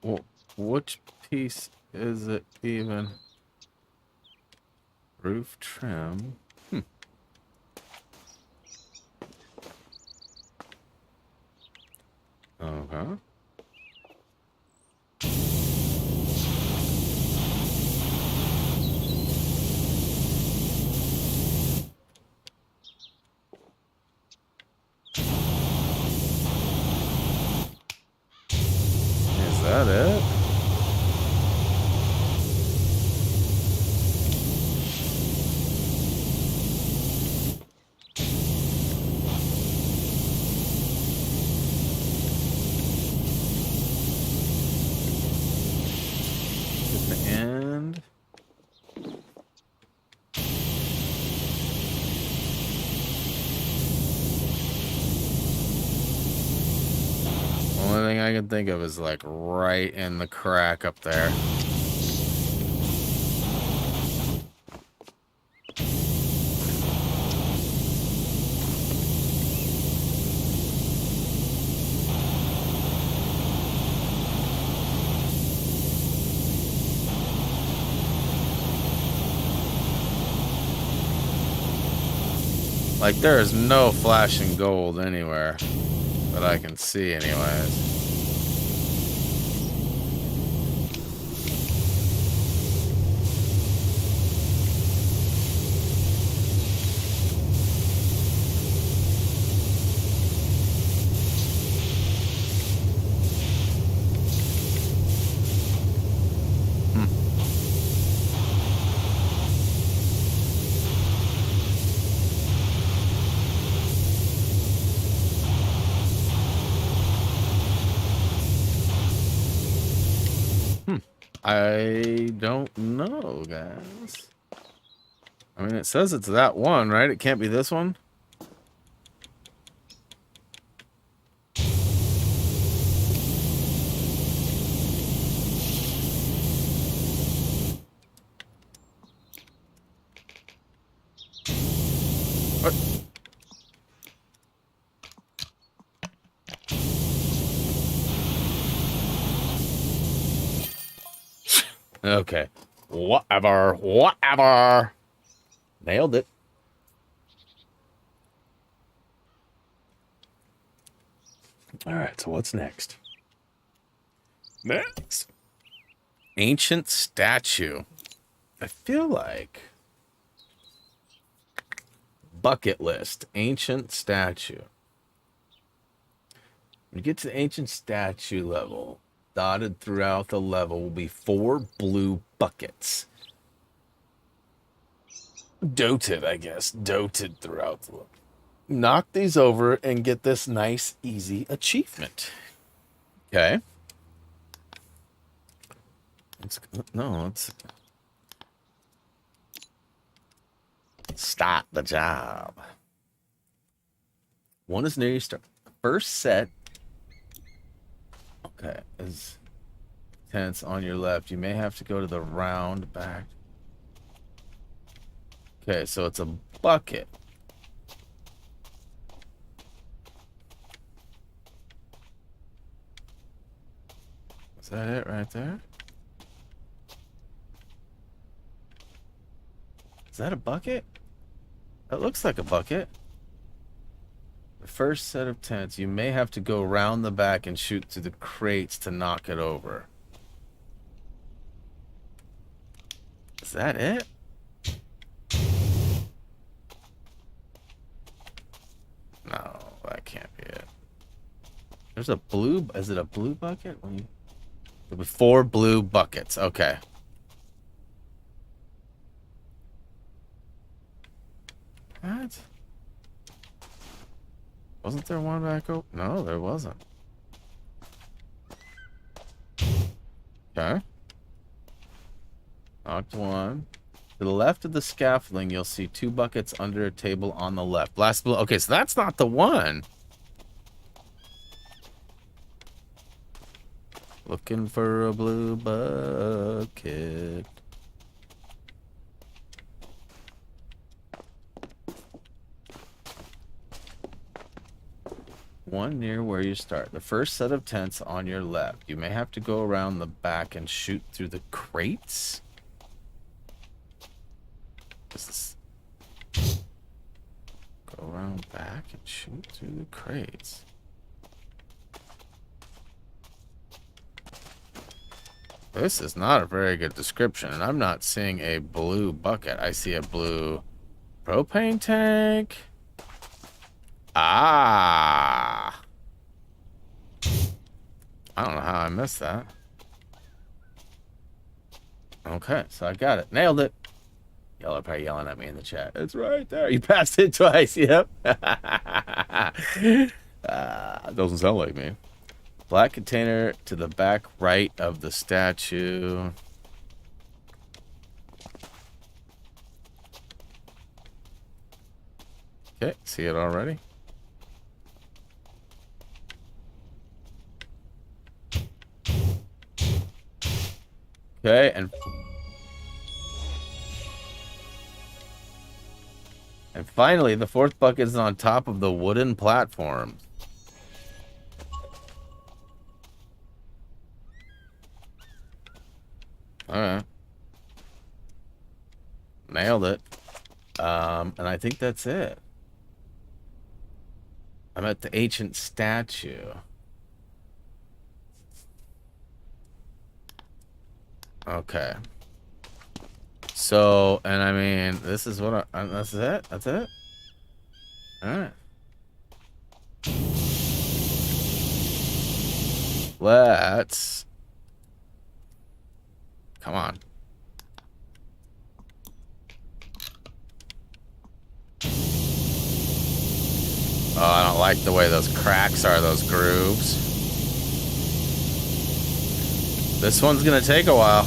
Well, which piece is it even? Roof trim. Okay. Is that it? can think of is like right in the crack up there. Like, there is no flashing gold anywhere that I can see anyways. I don't know, guys. I mean, it says it's that one, right? It can't be this one. What? Okay. Whatever. Nailed it. All right, so what's next? Next. Ancient statue. I feel like bucket list. Ancient statue. When you get to the ancient statue level, dotted throughout the level will be 4 blue buckets. Doted, I guess. Doted throughout the level. Knock these over and get this nice, easy achievement. Okay. Let's start the job. One is near you start. First set. Okay, is tents on your left. You may have to go to the round back. Okay, so it's a bucket. Is that it right there? Is that a bucket? That looks like a bucket. The first set of tents, you may have to go around the back and shoot through the crates to knock it over. Is that it? No, that can't be it. There's a blue, is it a blue bucket? There'll be 4 blue buckets, okay. What? Wasn't there one back open? No, there wasn't. Okay. Knocked one. To the left of the scaffolding, you'll see 2 buckets under a table on the left. Last blue. Okay, so that's not the one. Looking for a blue bucket. One near where you start. The first set of tents on your left. You may have to go around the back and shoot through the crates. This? Go around back and shoot through the crates. This is not a very good description, and I'm not seeing a blue bucket. I see a blue propane tank. Ah. I don't know how I missed that. Okay, so I got it. Nailed it. Y'all are probably yelling at me in the chat. It's right there. You passed it twice. Yep. Doesn't sound like me. Black container to the back right of the statue. Okay, see it already? Okay, and finally, the fourth bucket is on top of the wooden platform. All right. Nailed it. And I think that's it. I'm at the ancient statue. Okay. So, and I mean, this is what that's it? That's it? Alright. Let's... Come on. Oh, I don't like the way those cracks are, those grooves. This one's gonna take a while.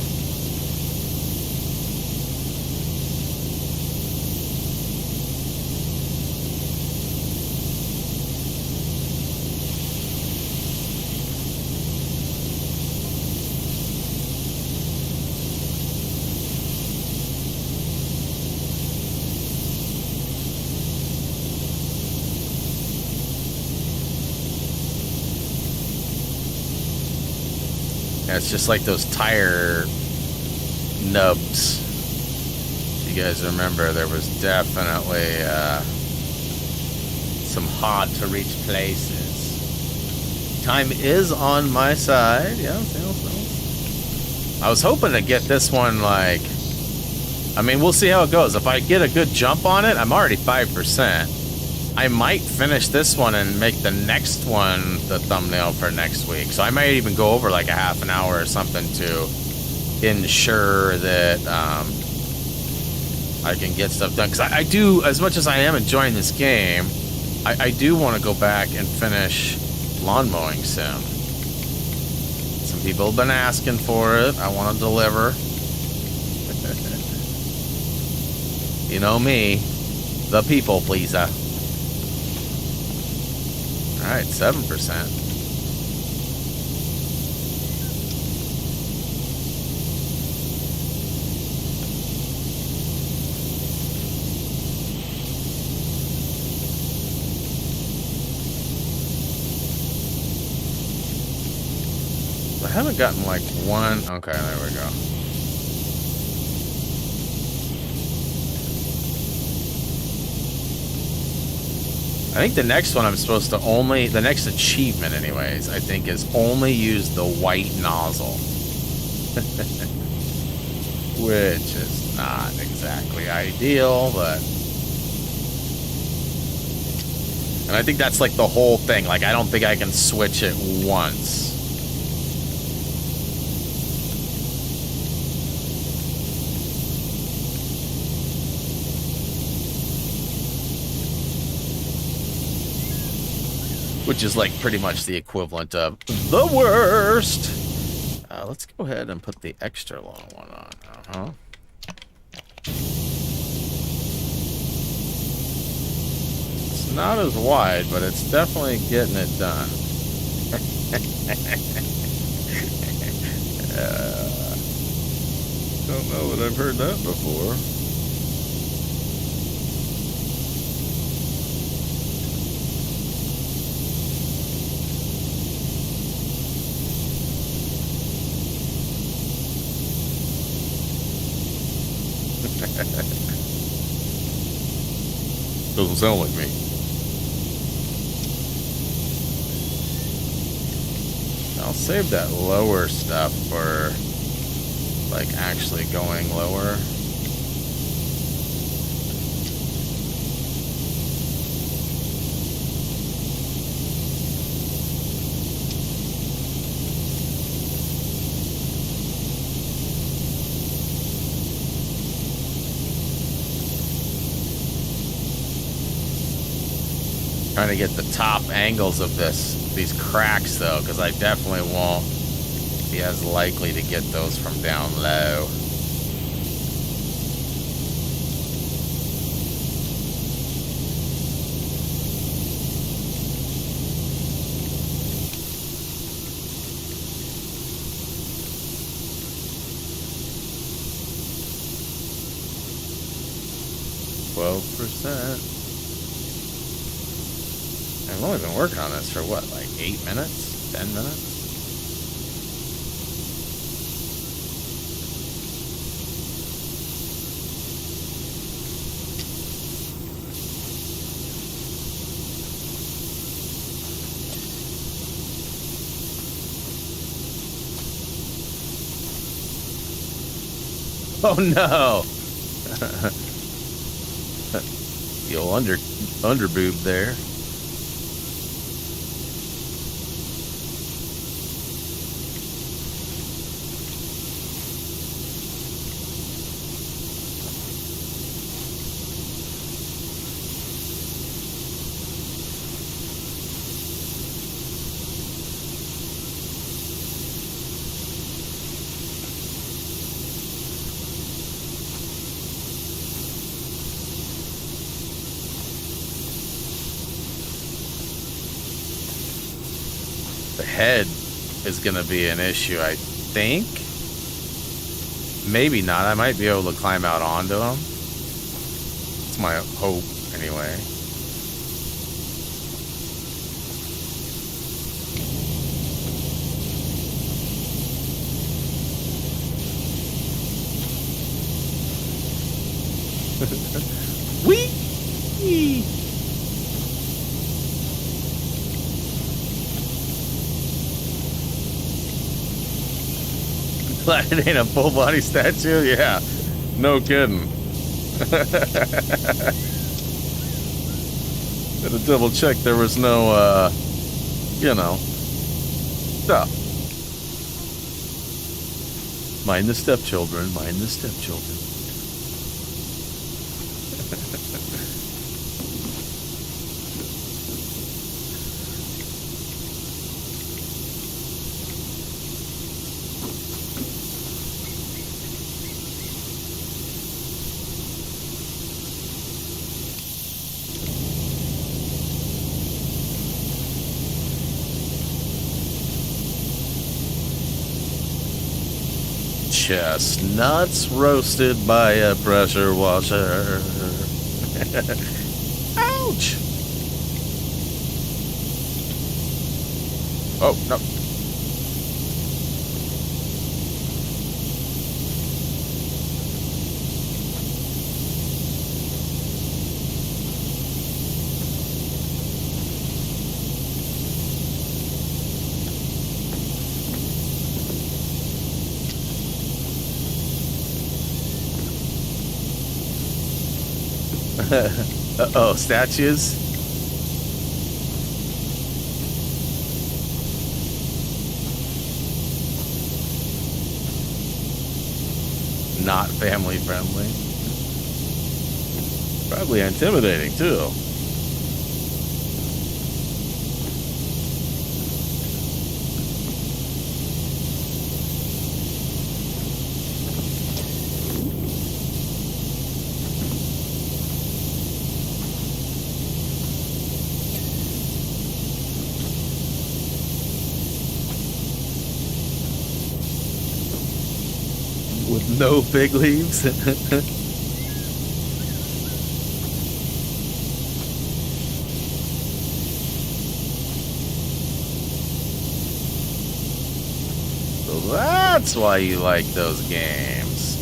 Yeah, it's just like those tire nubs. If you guys remember, there was definitely some hard to reach places. Time is on my side. Yeah, I was hoping to get this one, like, I mean, we'll see how it goes. If I get a good jump on it, I'm already 5%. I might finish this one and make the next one the thumbnail for next week. So I might even go over like a half an hour or something to ensure that I can get stuff done. Because I do, as much as I am enjoying this game, I do want to go back and finish Lawn Mowing Sim. Some people have been asking for it. I want to deliver. You know me, the people pleaser. Alright, 7%. I haven't gotten like one. Okay, there we go. I think the next one I'm supposed to only, the next achievement anyways, I think is only use the white nozzle. Which is not exactly ideal, but... And I think that's like the whole thing. Like, I don't think I can switch it once. Which is like pretty much the equivalent of the worst. Let's go ahead and put the extra long one on. It's not as wide, but it's definitely getting it done. Don't know that I've heard that before. Doesn't sound like me. I'll save that lower stuff for like actually going lower. Trying to get the top angles of these cracks though, because I definitely won't be as likely to get those from down low. 12%. I've only been working on this for what, like 8 minutes? 10 minutes? Oh no! The old under boob there. The head is going to be an issue, I think. Maybe not. I might be able to climb out onto him. It's my hope, anyway. Whee! Glad it ain't a full body statue? Yeah, no kidding. Had to double check there was no, you know, stuff. Mind the stepchildren, mind the stepchildren. Chestnuts roasted by a pressure washer. Ouch! Oh, no. Uh-oh, statues? Not family friendly. Probably intimidating, too. With no fig leaves. So that's why you like those games.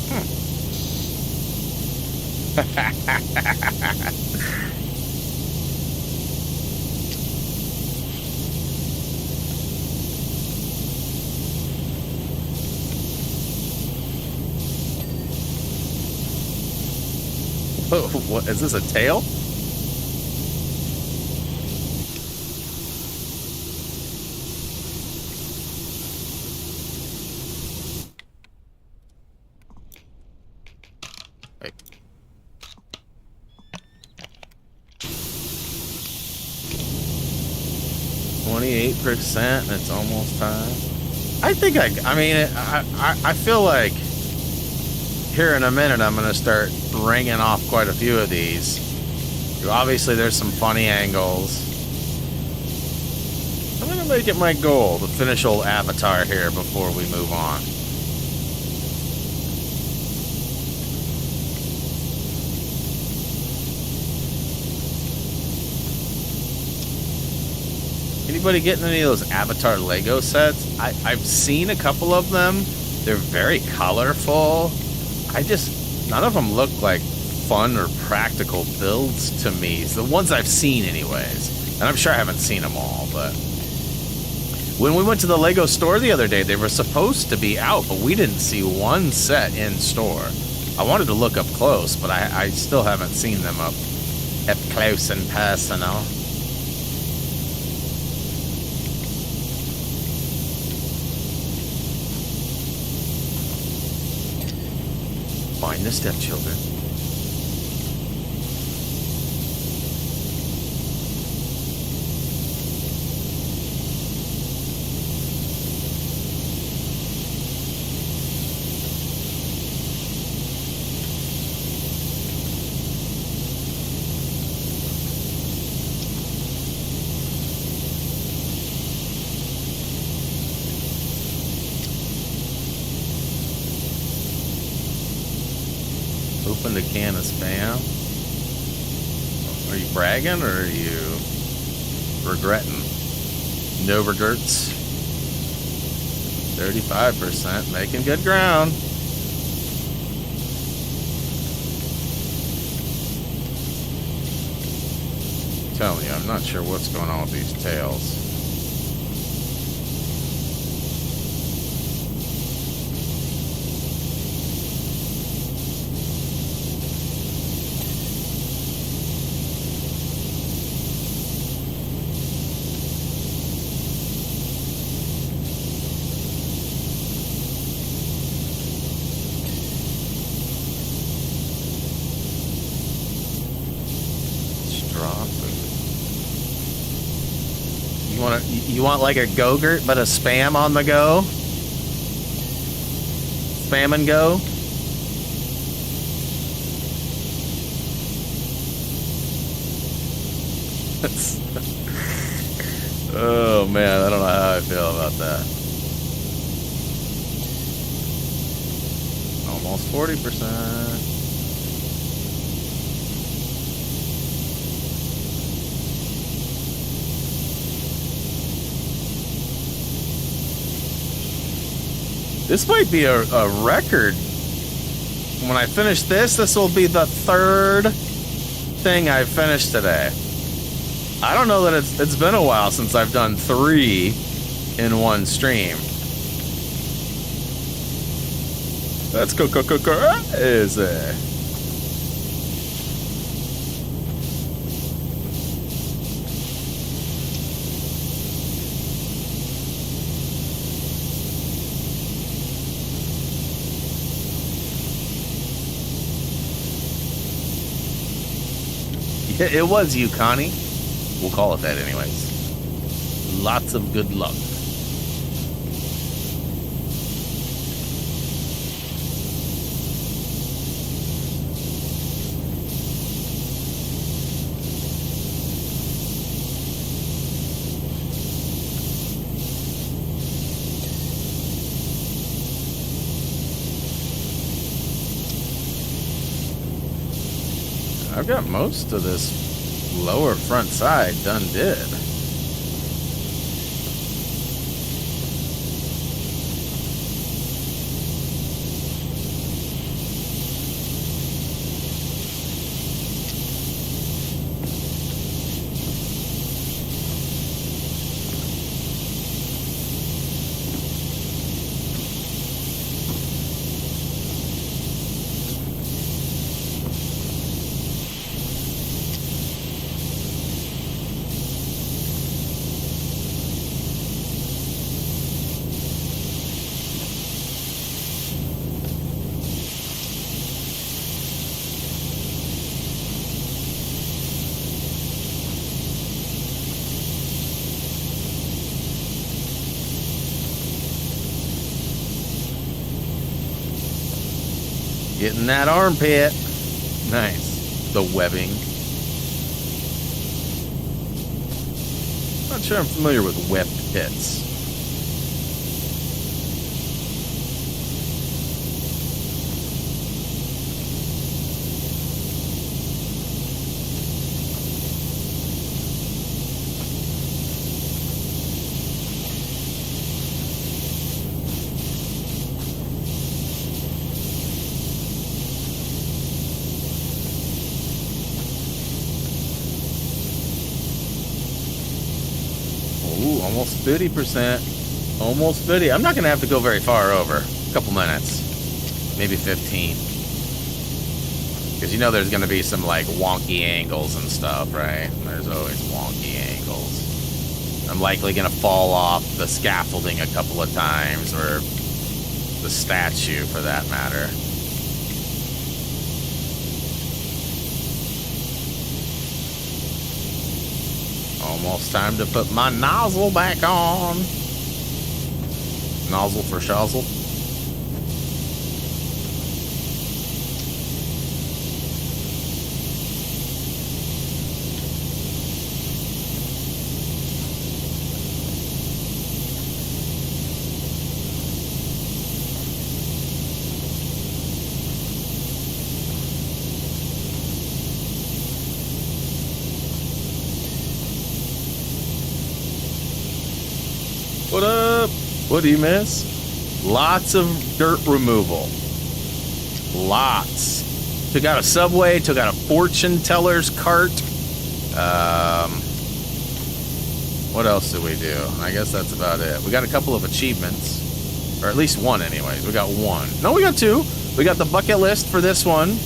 Oh, what is this, a tail? Wait. 28%, and it's almost time. I think I feel like here in a minute I'm gonna start ringing off quite a few of these. Obviously there's some funny angles. I'm gonna make it my goal to finish old Avatar here before we move on. Anybody getting any of those Avatar Lego sets? I've seen a couple of them. They're very colorful. None of them look like fun or practical builds to me. It's the ones I've seen anyways. And I'm sure I haven't seen them all, but when we went to the Lego store the other day, they were supposed to be out, but we didn't see one set in store. I wanted to look up close, but I still haven't seen them up close and personal. Find the stepchildren. Open the can of spam. Are you bragging or are you regretting? No regrets. 35%, making good ground. I'm telling you, I'm not sure what's going on with these tails. You want like a Go-Gurt, but a spam on the go? Spam and go? Oh man, I don't know how I feel about that. Almost 40%. This might be a record. When I finish this will be the third thing I've finished today. I don't know that it's been a while since I've done 3 in one stream. That's crazy. It was you, Connie. We'll call it that anyways. Lots of good luck. I've got most of this lower front side done did. Getting that armpit. Nice. The webbing. Not sure I'm familiar with webbed pits. Almost 50%. Almost 50. I'm not going to have to go very far over. A couple minutes. Maybe 15. Because you know there's going to be some, like, wonky angles and stuff, right? There's always wonky angles. I'm likely going to fall off the scaffolding a couple of times, or the statue, for that matter. Almost time to put my nozzle back on. Nozzle for shozzle. What up? What do you miss? Lots of dirt removal. Lots. Took out a Subway, took out a fortune teller's cart. What else did we do? I guess that's about it. We got a couple of achievements. Or at least one anyways. We got one. No, we got two. We got the bucket list for this one.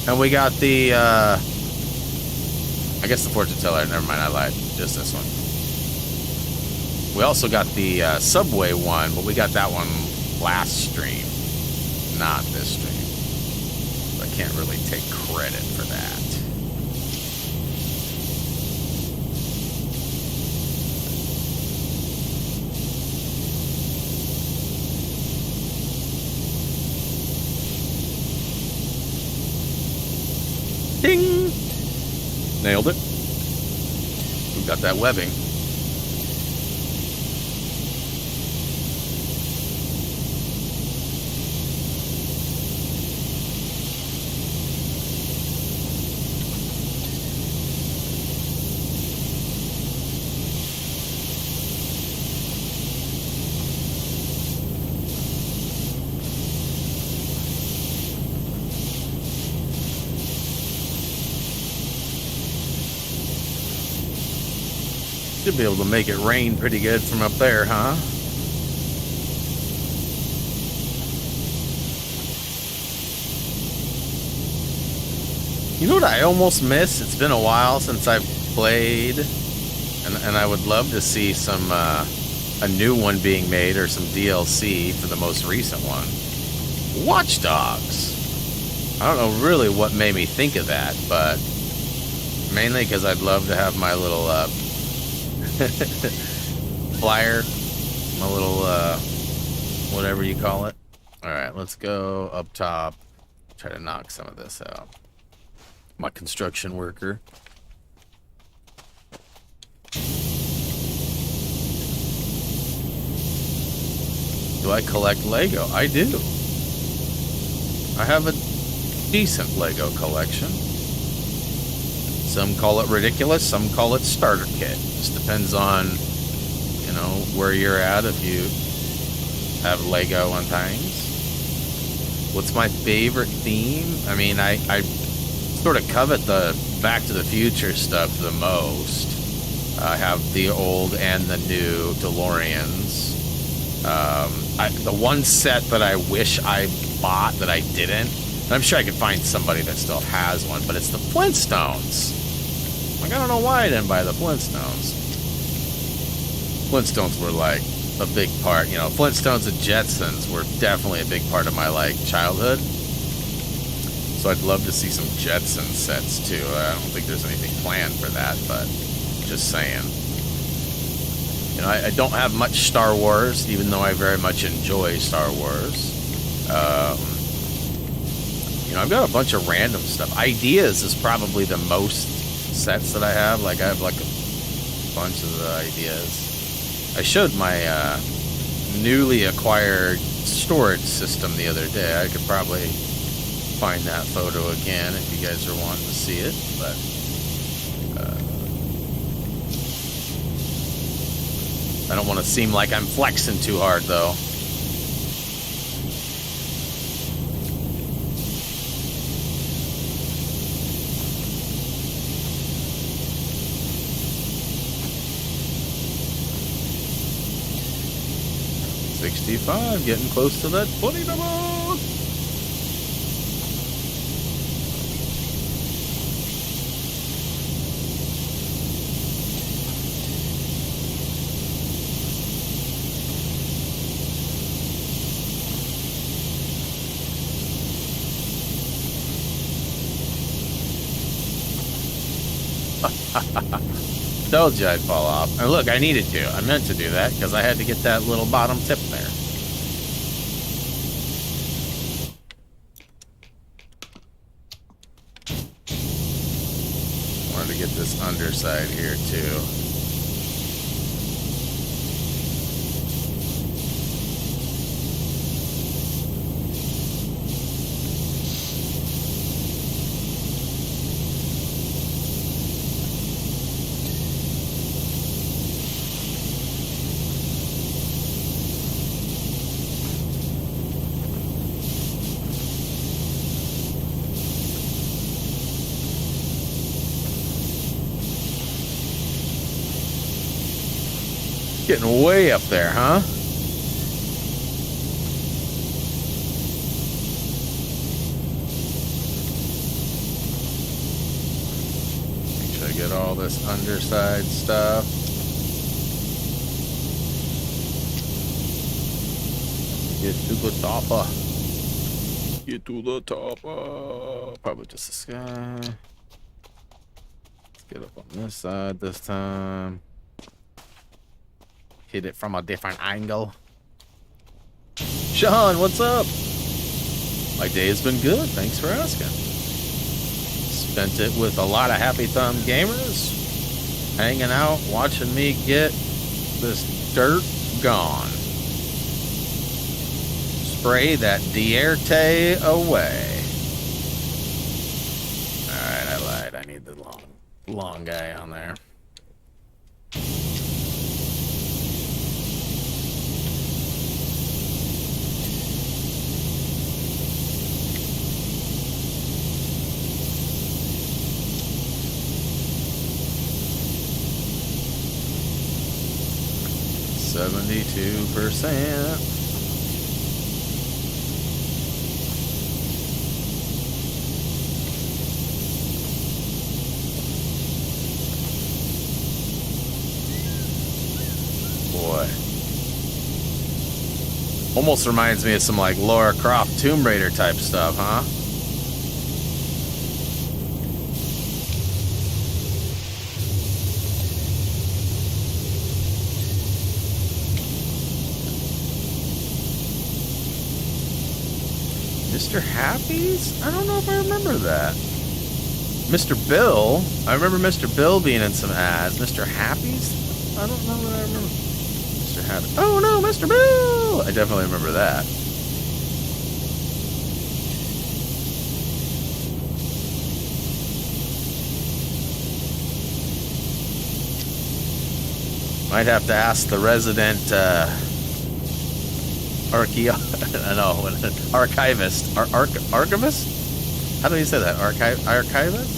And we got the, I guess the fortune teller. Never mind, I lied. Just this one. We also got the Subway one, but we got that one last stream, not this stream. So I can't really take credit for that. Ding! Nailed it. We got that webbing. Should be able to make it rain pretty good from up there, huh? You know what I almost miss? It's been a while since I've played, and I would love to see some a new one being made or some DLC for the most recent one. Watch Dogs. I don't know really what made me think of that, but mainly because I'd love to have my little flyer, my little whatever you call it. All right, let's go up top. Try to knock some of this out. My construction worker. Do I collect Lego? I do. I have a decent Lego collection. Some call it ridiculous, some call it starter kit. Just depends on, you know, where you're at, if you have Lego on things. What's my favorite theme? I mean, I sort of covet the Back to the Future stuff the most. I have the old and the new DeLoreans. The one set that I wish I bought that I didn't, and I'm sure I could find somebody that still has one, but it's the Flintstones. Like, I don't know why I didn't buy the Flintstones. Flintstones were like a big part, you know, Flintstones and Jetsons were definitely a big part of my, like, childhood. So I'd love to see some Jetson sets too. I don't think there's anything planned for that, but just saying. You know, I don't have much Star Wars, even though I very much enjoy Star Wars. You know, I've got a bunch of random stuff. Ideas is probably the most sets that I have. Like, I have like a bunch of the ideas. I showed my newly acquired storage system the other day. I could probably find that photo again if you guys are wanting to see it, but I don't want to seem like I'm flexing too hard though. 65, getting close to that 20 number. Told you I'd fall off. And look, I needed to. I meant to do that because I had to get that little bottom tip there. Wanted to get this underside here too. Getting way up there, huh? Make sure I get all this underside stuff. Get to the topper. Get to the topper. Probably just a sky. Let's get up on this side this time. Hit it from a different angle. Sean, what's up? My day has been good. Thanks for asking. Spent it with a lot of Happy Thumb gamers, hanging out, watching me get this dirt gone. Spray that dierte away. Alright, I lied. I need the long guy on there. %. Boy. Almost reminds me of some like Lara Croft Tomb Raider type stuff, huh? Mr. Happy's? I don't know if I remember that. Mr. Bill? I remember Mr. Bill being in some ads. Mr. Happy's? I don't know what I remember. Mr. Happy. Oh no, Mr. Bill! I definitely remember that. Might have to ask the resident archivist. Archivist? How do you say that? Archivist? Archivist?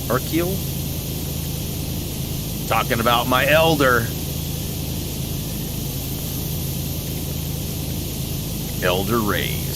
Archeo? Talking about my elder. Elder raised.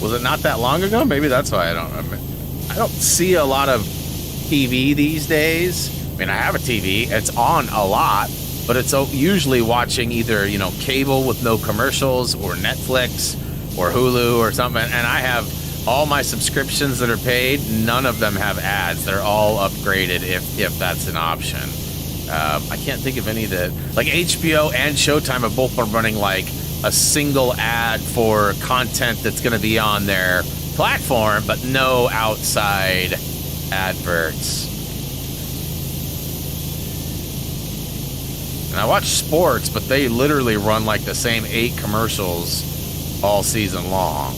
Was it not that long ago? Maybe that's why I don't remember. I don't see a lot of TV these days. I mean, I have a TV. It's on a lot, but it's usually watching either, you know, cable with no commercials or Netflix or Hulu or something. And I have all my subscriptions that are paid. None of them have ads. They're all upgraded if that's an option. I can't think of any that, like HBO and Showtime have both been running like a single ad for content that's going to be on there platform, but no outside adverts. And I watch sports, but they literally run like the same 8 commercials all season long.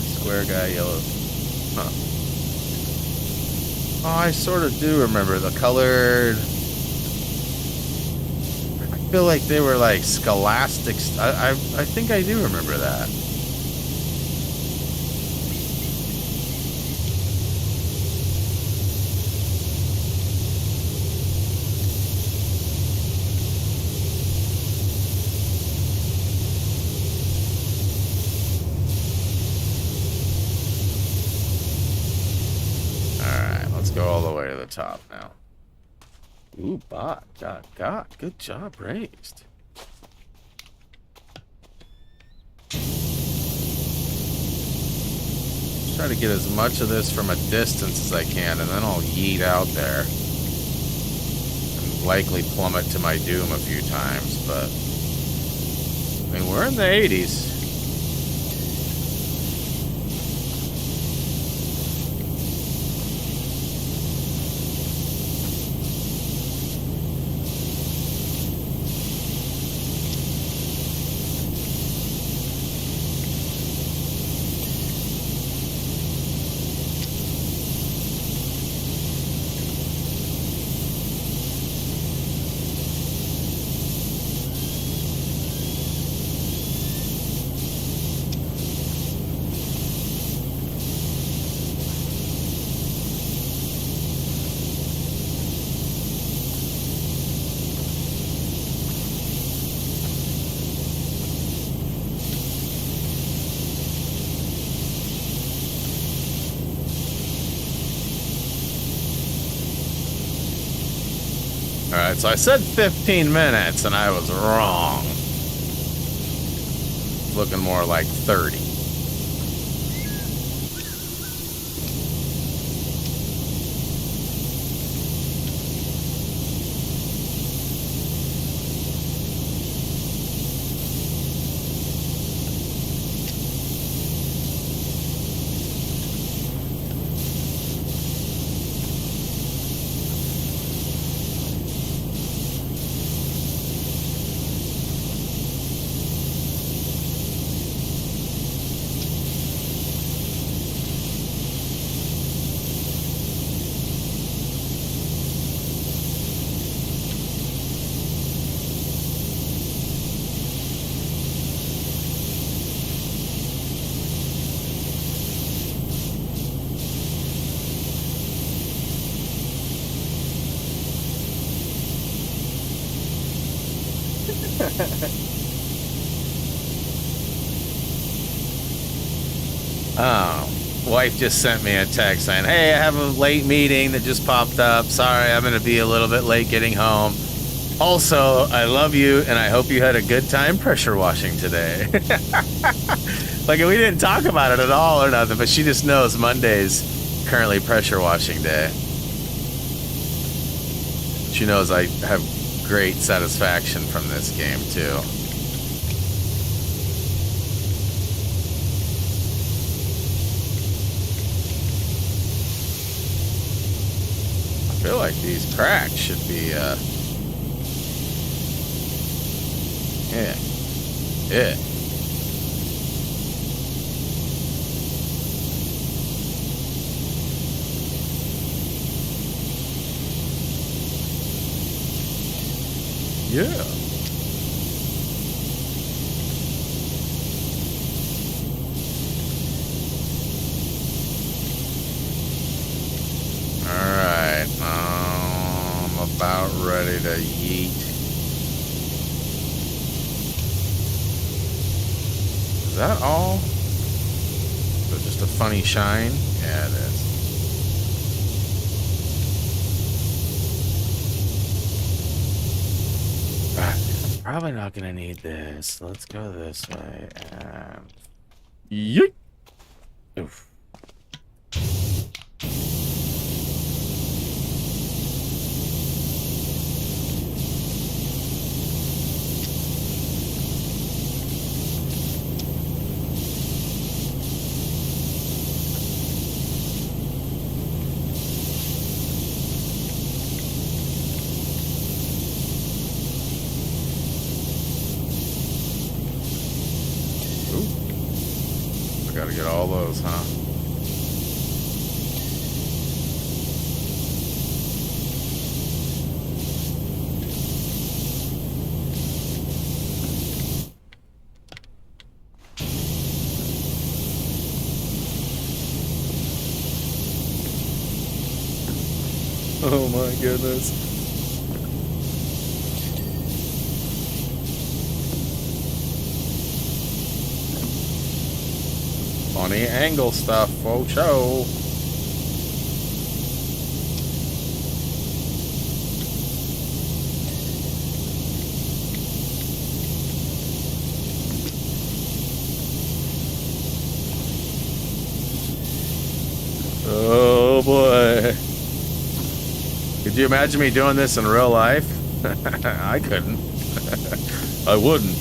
Square guy, yellow. Huh. Oh, I sort of do remember the colored. I feel like they were like scholastic. I think I do remember that. Go all the way to the top now. Ooh, bot. God. Good job, raised. Try to get as much of this from a distance as I can, and then I'll yeet out there. And likely plummet to my doom a few times, but... I mean, we're in the 80s. Alright, so I said 15 minutes and I was wrong. Looking more like 30. Wife just sent me a text saying, hey, I have a late meeting that just popped up. Sorry, I'm going to be a little bit late getting home. Also, I love you, and I hope you had a good time pressure washing today. Like, we didn't talk about it at all or nothing, but she just knows Monday's currently pressure washing day. She knows I have great satisfaction from this game, too. I feel like these cracks should be, yeah. Yeah. Alright, I'm about ready to yeet. Is that all? Is it just a funny shine? Yeah, it is. Probably not gonna need this. Let's go this way. And... Yeet! Oof. Gotta get all those, huh? Oh my goodness. Funny angle stuff, oh show. Oh boy. Could you imagine me doing this in real life? I couldn't. I wouldn't.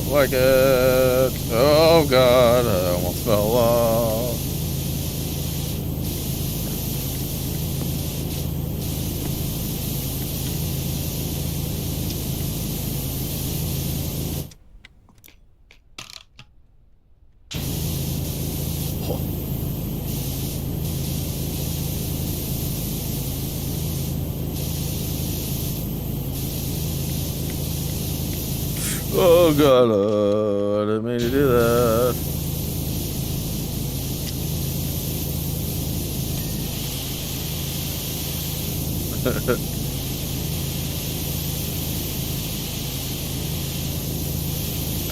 Like it. Oh god, I almost fell off. Oh god, I didn't mean to do that.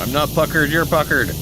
I'm not puckered, you're puckered.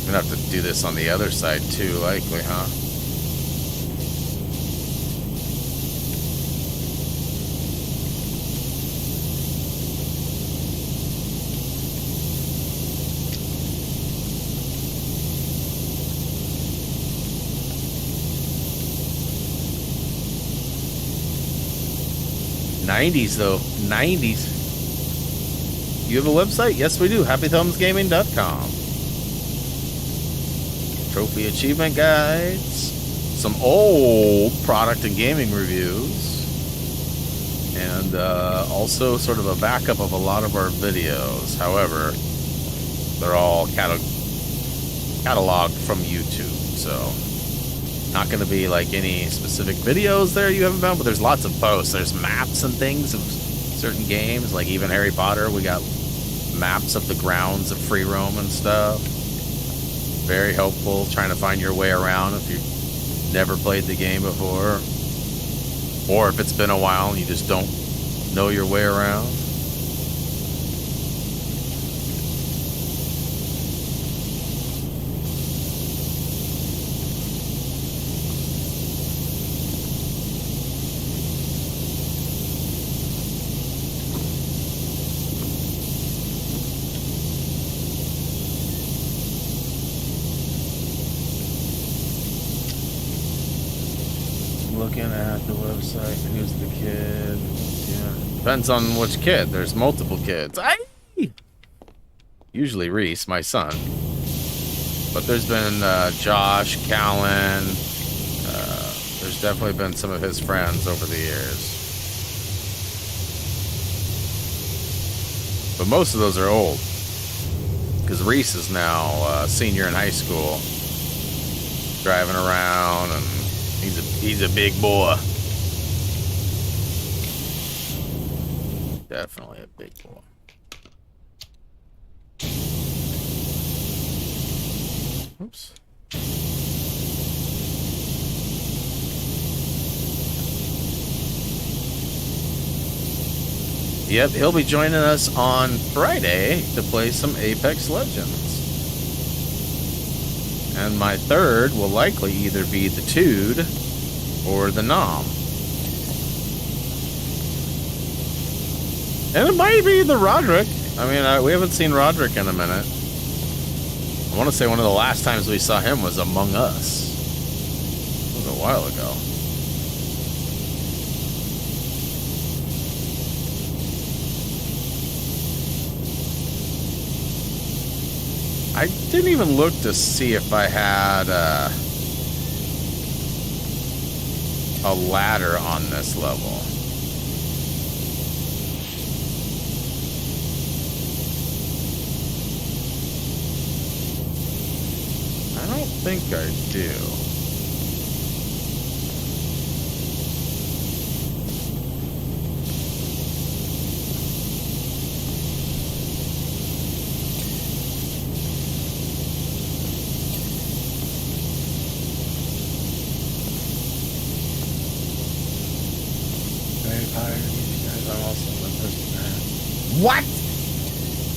I'm gonna have to do this on the other side too, likely, huh? '90s though, '90s. You have a website? Yes, we do. HappyThumbsGaming.com. Trophy achievement guides, some old product and gaming reviews, and also sort of a backup of a lot of our videos. However, they're all cataloged from YouTube, so not going to be like any specific videos there you haven't found, but there's lots of posts. There's maps and things of certain games, like even Harry Potter. We got maps of the grounds of free roam and stuff. Very helpful trying to find your way around if you've never played the game before. Or if it's been a while and you just don't know your way around. Looking at the website, who's the kid? Yeah. Depends on which kid. There's multiple kids. Usually Reese, my son. But there's been Josh, Callan. There's definitely been some of his friends over the years. But most of those are old. Because Reese is now a senior in high school. Driving around, and he's a big boy. Definitely a big boy. Oops. Yep, he'll be joining us on Friday to play some Apex Legends. And my third will likely either be the Tude or the Nom. And it might be the Roderick. I mean, we haven't seen Roderick in a minute. I want to say one of the last times we saw him was Among Us. It was a while ago. I didn't even look to see if I had a ladder on this level. I don't think I do. What?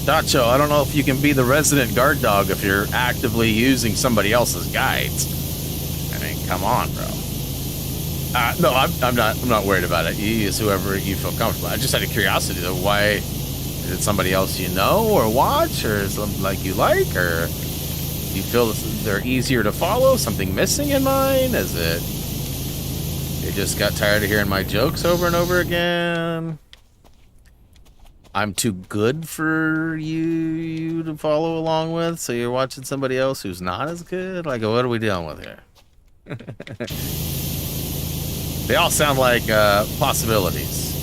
Dacho, I don't know if you can be the resident guard dog if you're actively using somebody else's guides. I mean, come on, bro. No, I'm not worried about it. You use whoever you feel comfortable. I just had a curiosity though. Why is it somebody else you know or watch, or something like you like, or do you feel they're easier to follow? Something missing in mine? Is it you just got tired of hearing my jokes over and over again? I'm too good for you to follow along with, so you're watching somebody else who's not as good? Like, what are we dealing with here? They all sound like possibilities.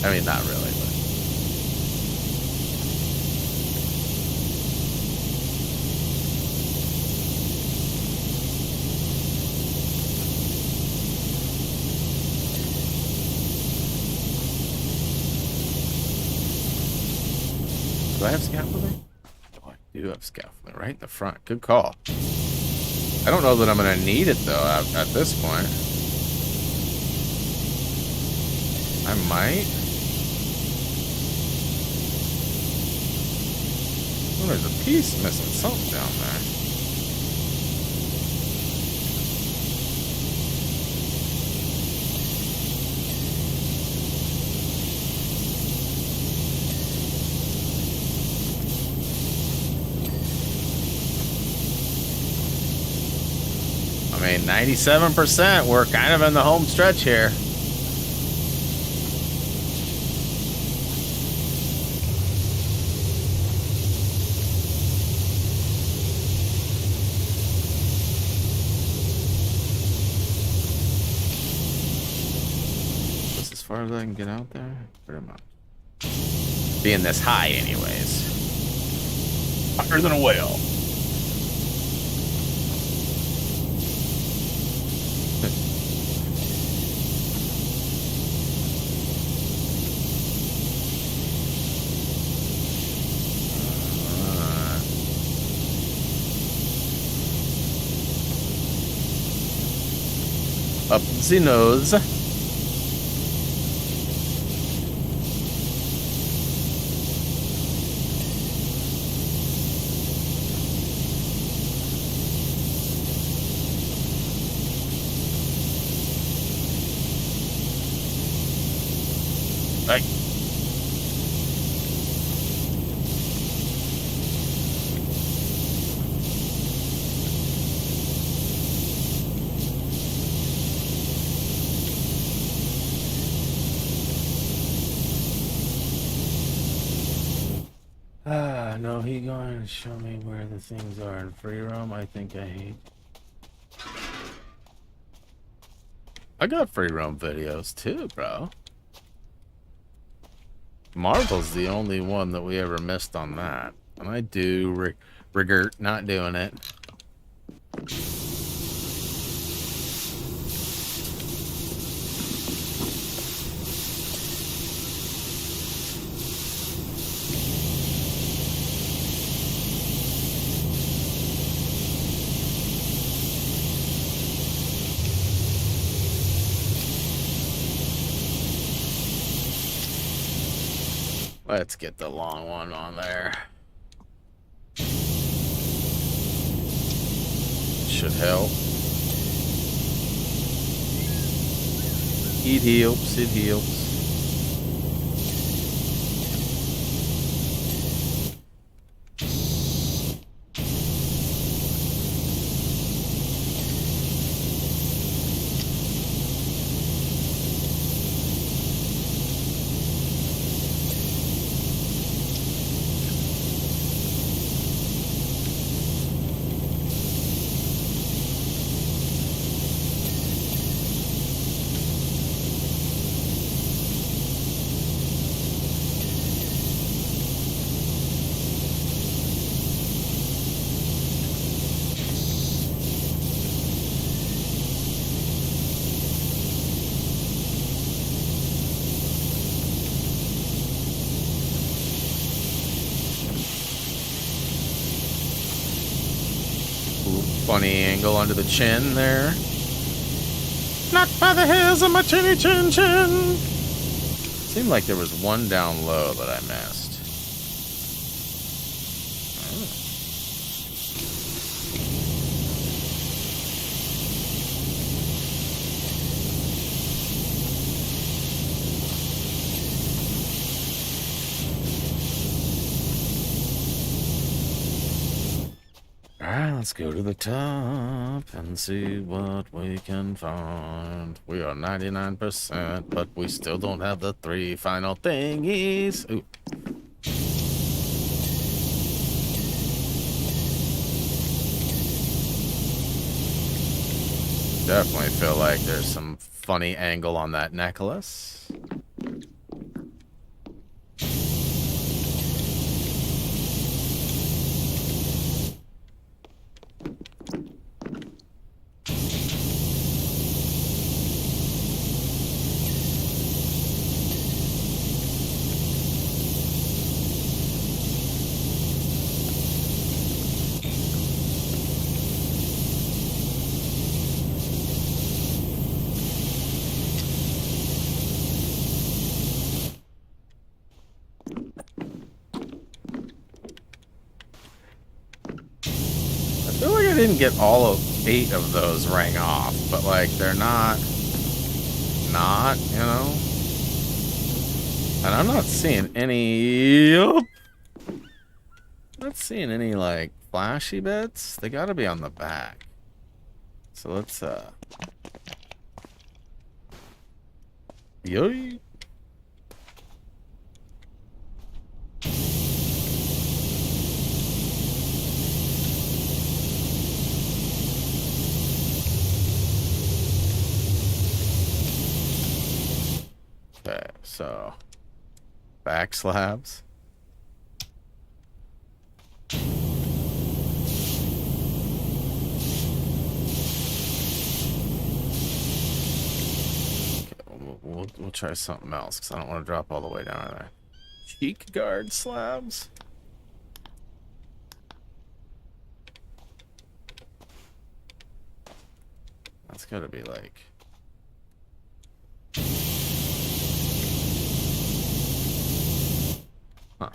I mean, not really, but... Do I have scaffolding? Oh, I do have scaffolding right in the front. Good call. I don't know that I'm going to need it, though, at this point. I might. Oh, there's a piece missing. Something down there. I mean, 97%. We're kind of in the home stretch here. That's as far as I can get out there? Pretty much. Being this high anyways. Higher than a whale. up the nose. Right. No, he going to show me where the things are in free roam. I think I hate. I got free roam videos too, bro. Marvel's the only one that we ever missed on that. And I do regret not doing it. Let's get the long one on there. Should help. It helps, it helps. Funny angle under the chin there. Not by the hairs of my chinny chin chin. Seemed like there was one down low that I missed. Alright, let's go to the top and see what we can find. We are 99%, but we still don't have the 3 final thingies. Ooh. Definitely feel like there's some funny angle on that necklace. I didn't get all of 8 of those rang off, but like they're not, you know. And I'm not seeing any. Not seeing any like flashy bits. They got to be on the back. So let's Yoy. Okay, so back slabs. Okay, we'll try something else because I don't want to drop all the way down there. Cheek guard slabs. That's gotta be like Huh.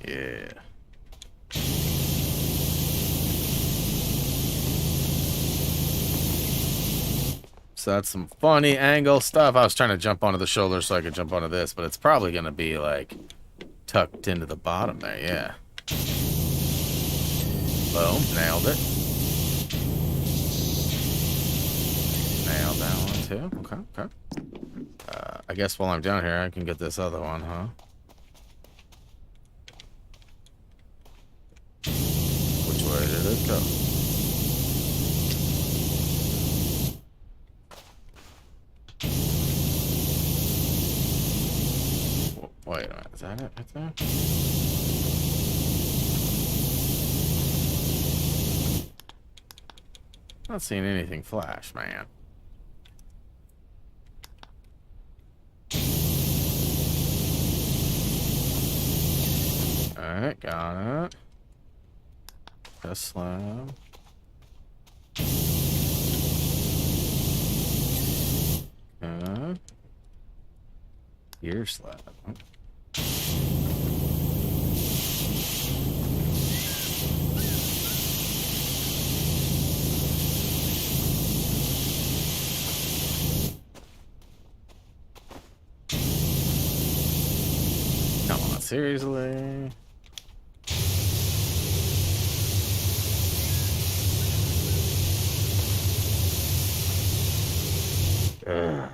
Yeah. So that's some funny angle stuff. I was trying to jump onto the shoulder so I could jump onto this, but it's probably going to be like tucked into the bottom there. Yeah. Boom. Nailed it. Nailed that one too. Okay. Okay. I guess while I'm down here, I can get this other one, huh? Which way did it go? Wait a minute. Is that it right there? Not seeing anything flash, man. Alright, got it. Just slab. Okay. Gear slab. Come on, seriously? Ugh.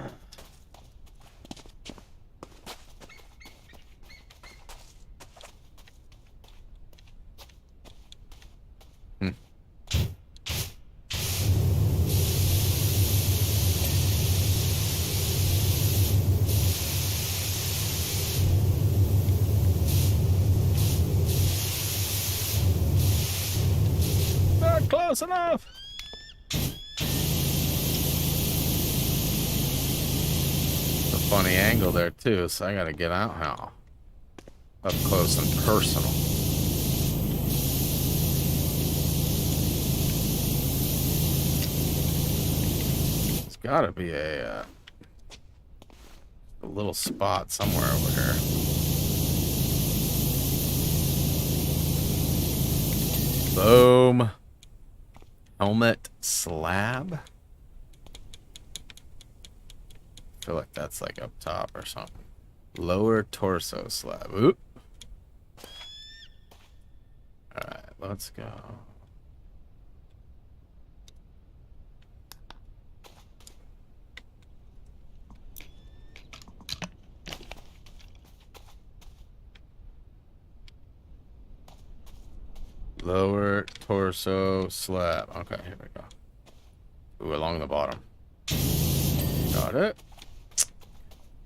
Not close enough. It's a funny angle there too, so I gotta get out now. Up close and personal. It's gotta be a little spot somewhere over here. Boom. Helmet slab. I feel like that's like up top or something. Lower torso slab. Oop. Alright, let's go. Lower torso slab. Okay, here we go. Ooh, along the bottom. Got it.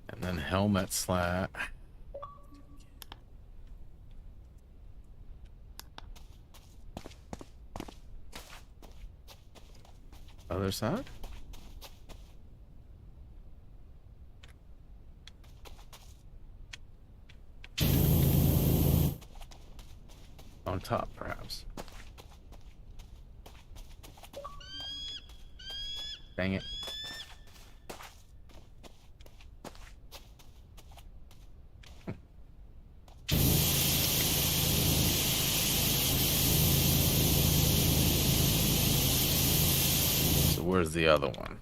And then helmet slab. Other side? On top, perhaps. Dang it. So where's the other one?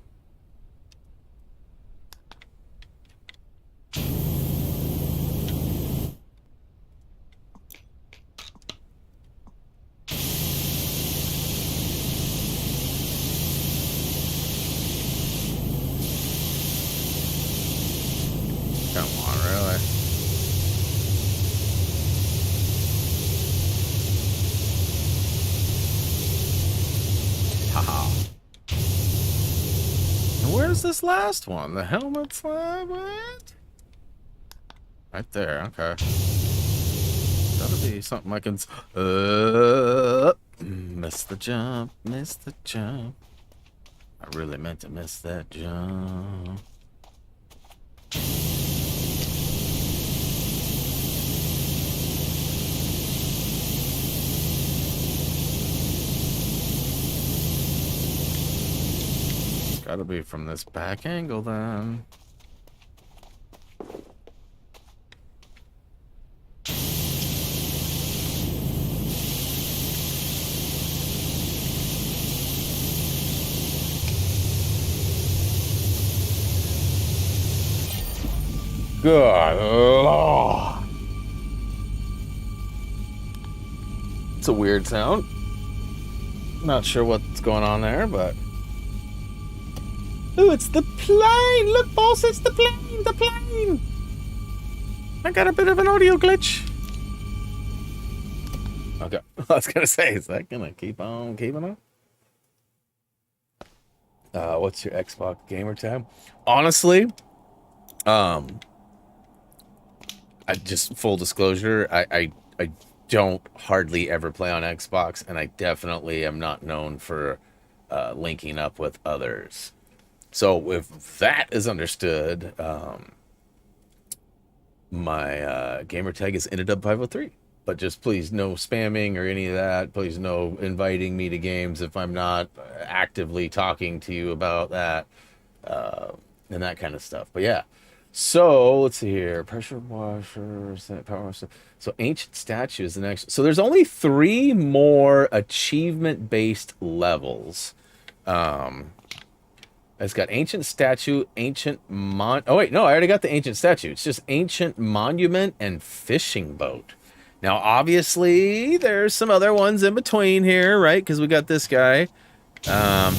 Come on, really? Haha. And where's this last one? The helmet slab? What? Right there, okay. Gotta be something I can... Missed the jump, missed the jump. I really meant to miss that jump. Gotta be from this back angle then. Good Lord. It's a weird sound. Not sure what's going on there, but... Ooh, it's the plane! Look, boss, it's the plane! The plane! I got a bit of an audio glitch. Okay, I was gonna say, is that gonna keep on keeping on? What's your Xbox gamer tab? Honestly, I just full disclosure, I don't hardly ever play on Xbox, and I definitely am not known for linking up with others. So if that is understood, my gamer tag is Intidub503. But just please no spamming or any of that. Please no inviting me to games if I'm not actively talking to you about that and that kind of stuff. But yeah. So let's see here. Pressure washer, power washer. So ancient statue is the next. So there's only 3 more achievement-based levels. It's got ancient statue, ancient oh wait, no, I already got the ancient statue. It's just ancient monument and fishing boat. Now, obviously, there's some other ones in between here, right? Because we got this guy. I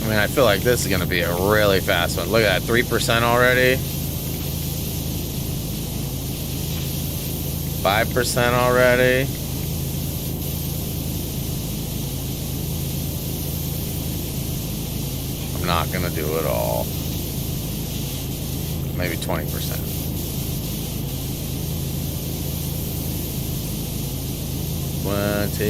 mean, I feel like this is going to be a really fast one. Look at that, 3% already. 5% already. I'm not going to do it all. Maybe 20%. 20.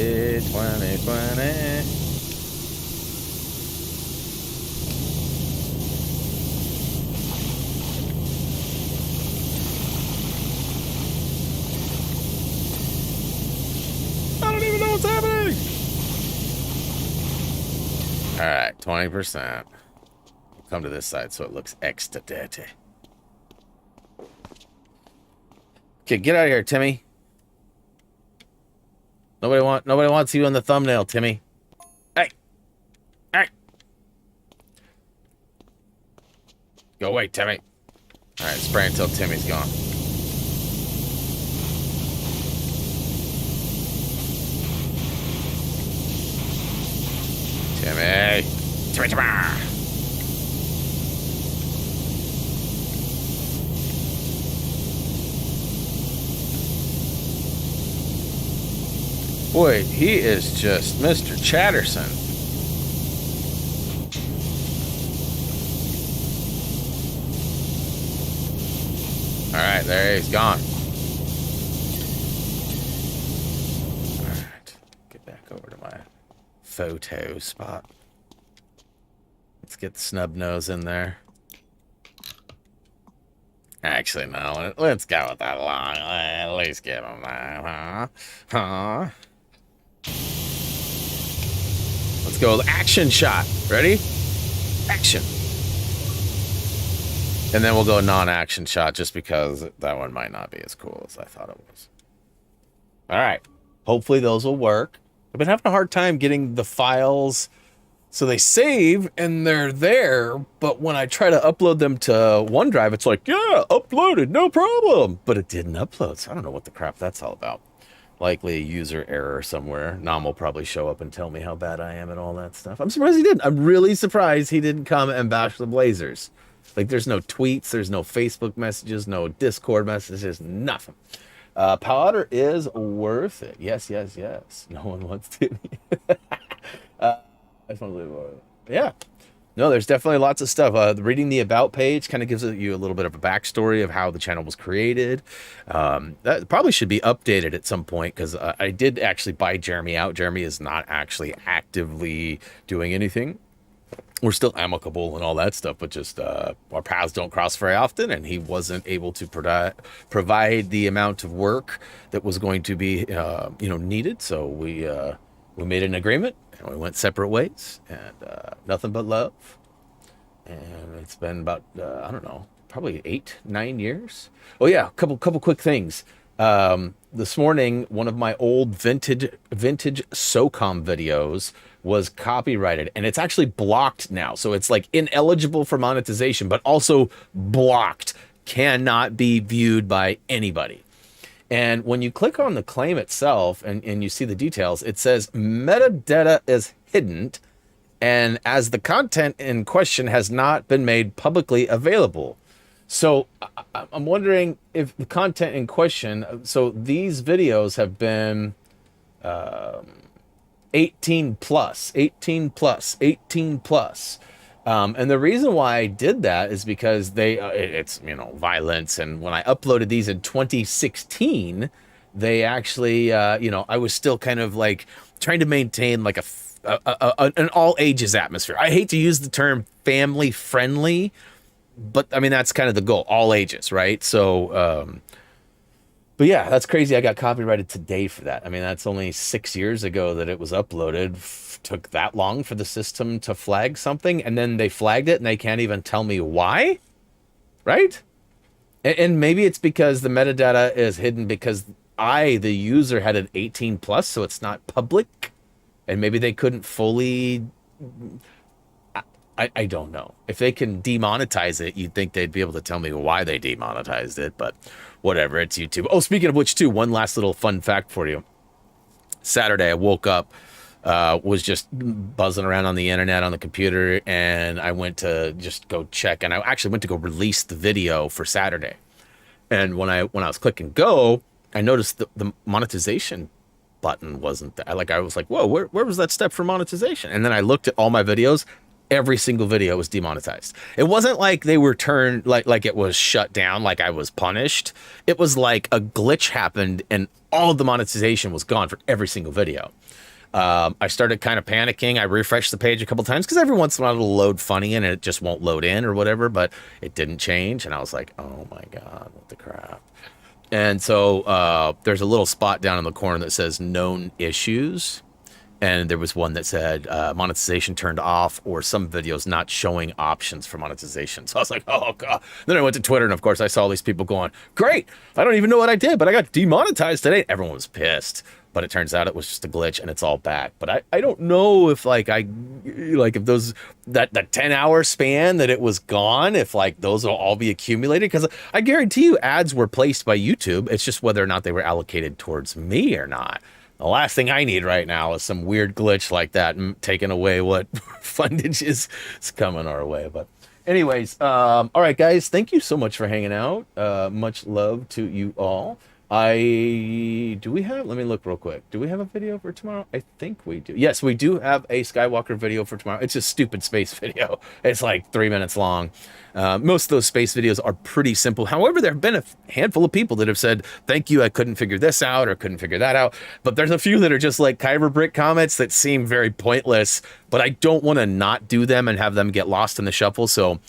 I don't even know what's happening. All right, 20%. Come to this side so it looks extra dirty. Okay, get out of here, Timmy. Nobody wants you in the thumbnail, Timmy. Hey. Hey. Go away, Timmy. All right, spray until Timmy's gone. Timmy. Timmy. Boy, he is just Mr. Chatterson. All right, there he's gone. All right, get back over to my photo spot. Let's get the snub nose in there. Actually, no, let's go with that long. At least give him that, huh? Let's go with action shot. Ready? Action. And then we'll go non-action shot just because that one might not be as cool as I thought it was. All right. Hopefully those will work. I've been having a hard time getting the files. So they save and they're there. But when I try to upload them to OneDrive, it's like, yeah, uploaded, no problem. But it didn't upload. So I don't know what the crap that's all about. Likely a user error somewhere. Nam will probably show up and tell me how bad I am and all that stuff. I'm surprised he didn't. I'm really surprised he didn't come and bash the Blazers. Like, there's no tweets, there's no Facebook messages, no Discord messages, nothing. Powder is worth it. Yes, yes, yes. No one wants to. I just want to leave it. Yeah. No, there's definitely lots of stuff. Reading the About page kind of gives you a little bit of a backstory of how the channel was created. That probably should be updated at some point because I did actually buy Jeremy out. Jeremy is not actually actively doing anything. We're still amicable and all that stuff, but just our paths don't cross very often, and he wasn't able to provide the amount of work that was going to be needed. So we made an agreement. And we went separate ways, and nothing but love. And it's been about, I don't know, probably 8-9 years. Oh yeah, a couple quick things. This morning, one of my old vintage SOCOM videos was copyrighted, and it's actually blocked now. So it's like ineligible for monetization, but also blocked, cannot be viewed by anybody. And when you click on the claim itself and you see the details, it says metadata is hidden, and as the content in question has not been made publicly available. So I'm wondering if the content in question, so these videos have been 18 plus, 18 plus, 18 plus. And the reason why I did that is because it's, you know, violence. And when I uploaded these in 2016, they actually, you know, I was still kind of like trying to maintain like an all ages atmosphere. I hate to use the term family friendly, but I mean, that's kind of the goal, all ages, right? So, but yeah, that's crazy. I got copyrighted today for that. I mean, that's only 6 years ago that it was uploaded. Took that long for the system to flag something, and then they flagged it and they can't even tell me why, right? And maybe it's because the metadata is hidden because the user, had an 18 plus, so it's not public, and maybe they couldn't fully. I don't know. If they can demonetize it, you'd think they'd be able to tell me why they demonetized it, but whatever, it's YouTube. Oh, speaking of which, too, one last little fun fact for you. Saturday, I woke up, was just buzzing around on the internet on the computer, and I went to just go check, and I actually went to go release the video for Saturday. And when I was clicking go, I noticed the monetization button wasn't there. Like, I was like, whoa, where was that step for monetization? And then I looked at all my videos. Every single video was demonetized. It wasn't like they were turned, like it was shut down, like I was punished. It was like a glitch happened and all of the monetization was gone for every single video. I started kind of panicking. I refreshed the page a couple times because every once in a while it'll load funny and it just won't load in or whatever, but it didn't change. And I was like, oh my God, what the crap. And so there's a little spot down in the corner that says known issues. And there was one that said monetization turned off, or some videos not showing options for monetization. So I was like, oh God. Then I went to Twitter, and of course I saw all these people going, great, I don't even know what I did, but I got demonetized today. Everyone was pissed, but it turns out it was just a glitch and it's all back. But I don't know if if those, that 10-hour span that it was gone, if like those will all be accumulated, because I guarantee you ads were placed by YouTube. It's just whether or not they were allocated towards me or not. The last thing I need right now is some weird glitch like that and taking away what fundage is coming our way. But anyways, all right, guys, thank you so much for hanging out. Much love to you all. Let me look real quick. Do we have a video for tomorrow? I think we do. Yes, we do have a Skywalker video for tomorrow. It's a stupid space video. It's like 3 minutes long. Most of those space videos are pretty simple. However, there have been a handful of people that have said, thank you, I couldn't figure this out or couldn't figure that out. But there's a few that are just like Kyber Brick comments that seem very pointless, but I don't want to not do them and have them get lost in the shuffle. So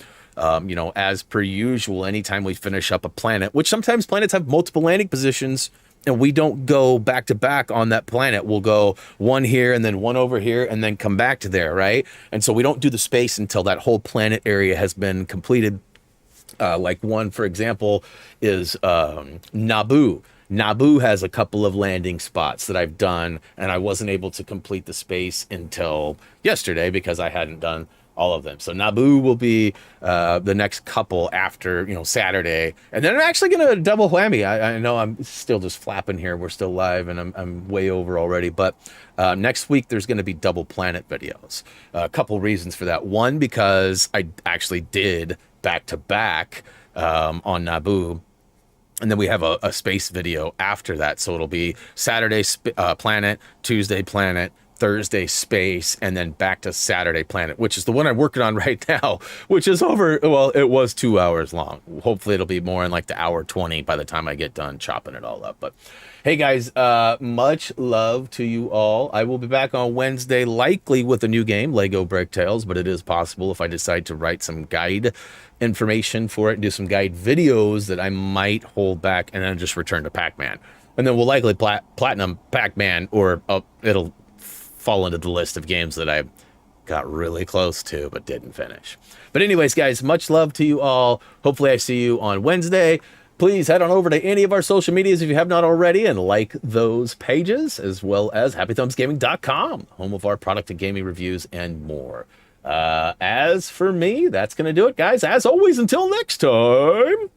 you know, as per usual, anytime we finish up a planet, which sometimes planets have multiple landing positions and we don't go back to back on that planet, we'll go one here and then one over here and then come back to there, right? And so we don't do the space until that whole planet area has been completed. Like one, for example, is Naboo. Naboo has a couple of landing spots that I've done, and I wasn't able to complete the space until yesterday because I hadn't done all of them. So Naboo will be the next couple after, you know, Saturday. And then I'm actually going to double whammy. I know I'm still just flapping here. We're still live and I'm way over already. But next week, there's going to be double planet videos. A couple reasons for that. One, because I actually did back to back on Naboo. And then we have a space video after that. So it'll be Saturday planet, Tuesday planet, Thursday space, and then back to Saturday planet, which is the one I'm working on right now, which is it was 2 hours long. Hopefully it'll be more in like the hour 20 by the time I get done chopping it all up. But hey guys, much love to you all. I will be back on Wednesday, likely with a new game, Lego Brick Tales, but it is possible if I decide to write some guide information for it and do some guide videos that I might hold back and then just return to Pac-Man. And then we'll likely platinum Pac-Man, or it'll fall into the list of games that I got really close to but didn't finish. But anyways, guys, much love to you all. Hopefully I see you on Wednesday. Please head on over to any of our social medias if you have not already and like those pages, as well as HappyThumbsGaming.com, home of our product and gaming reviews and more. As for me, that's going to do it, guys. As always, until next time.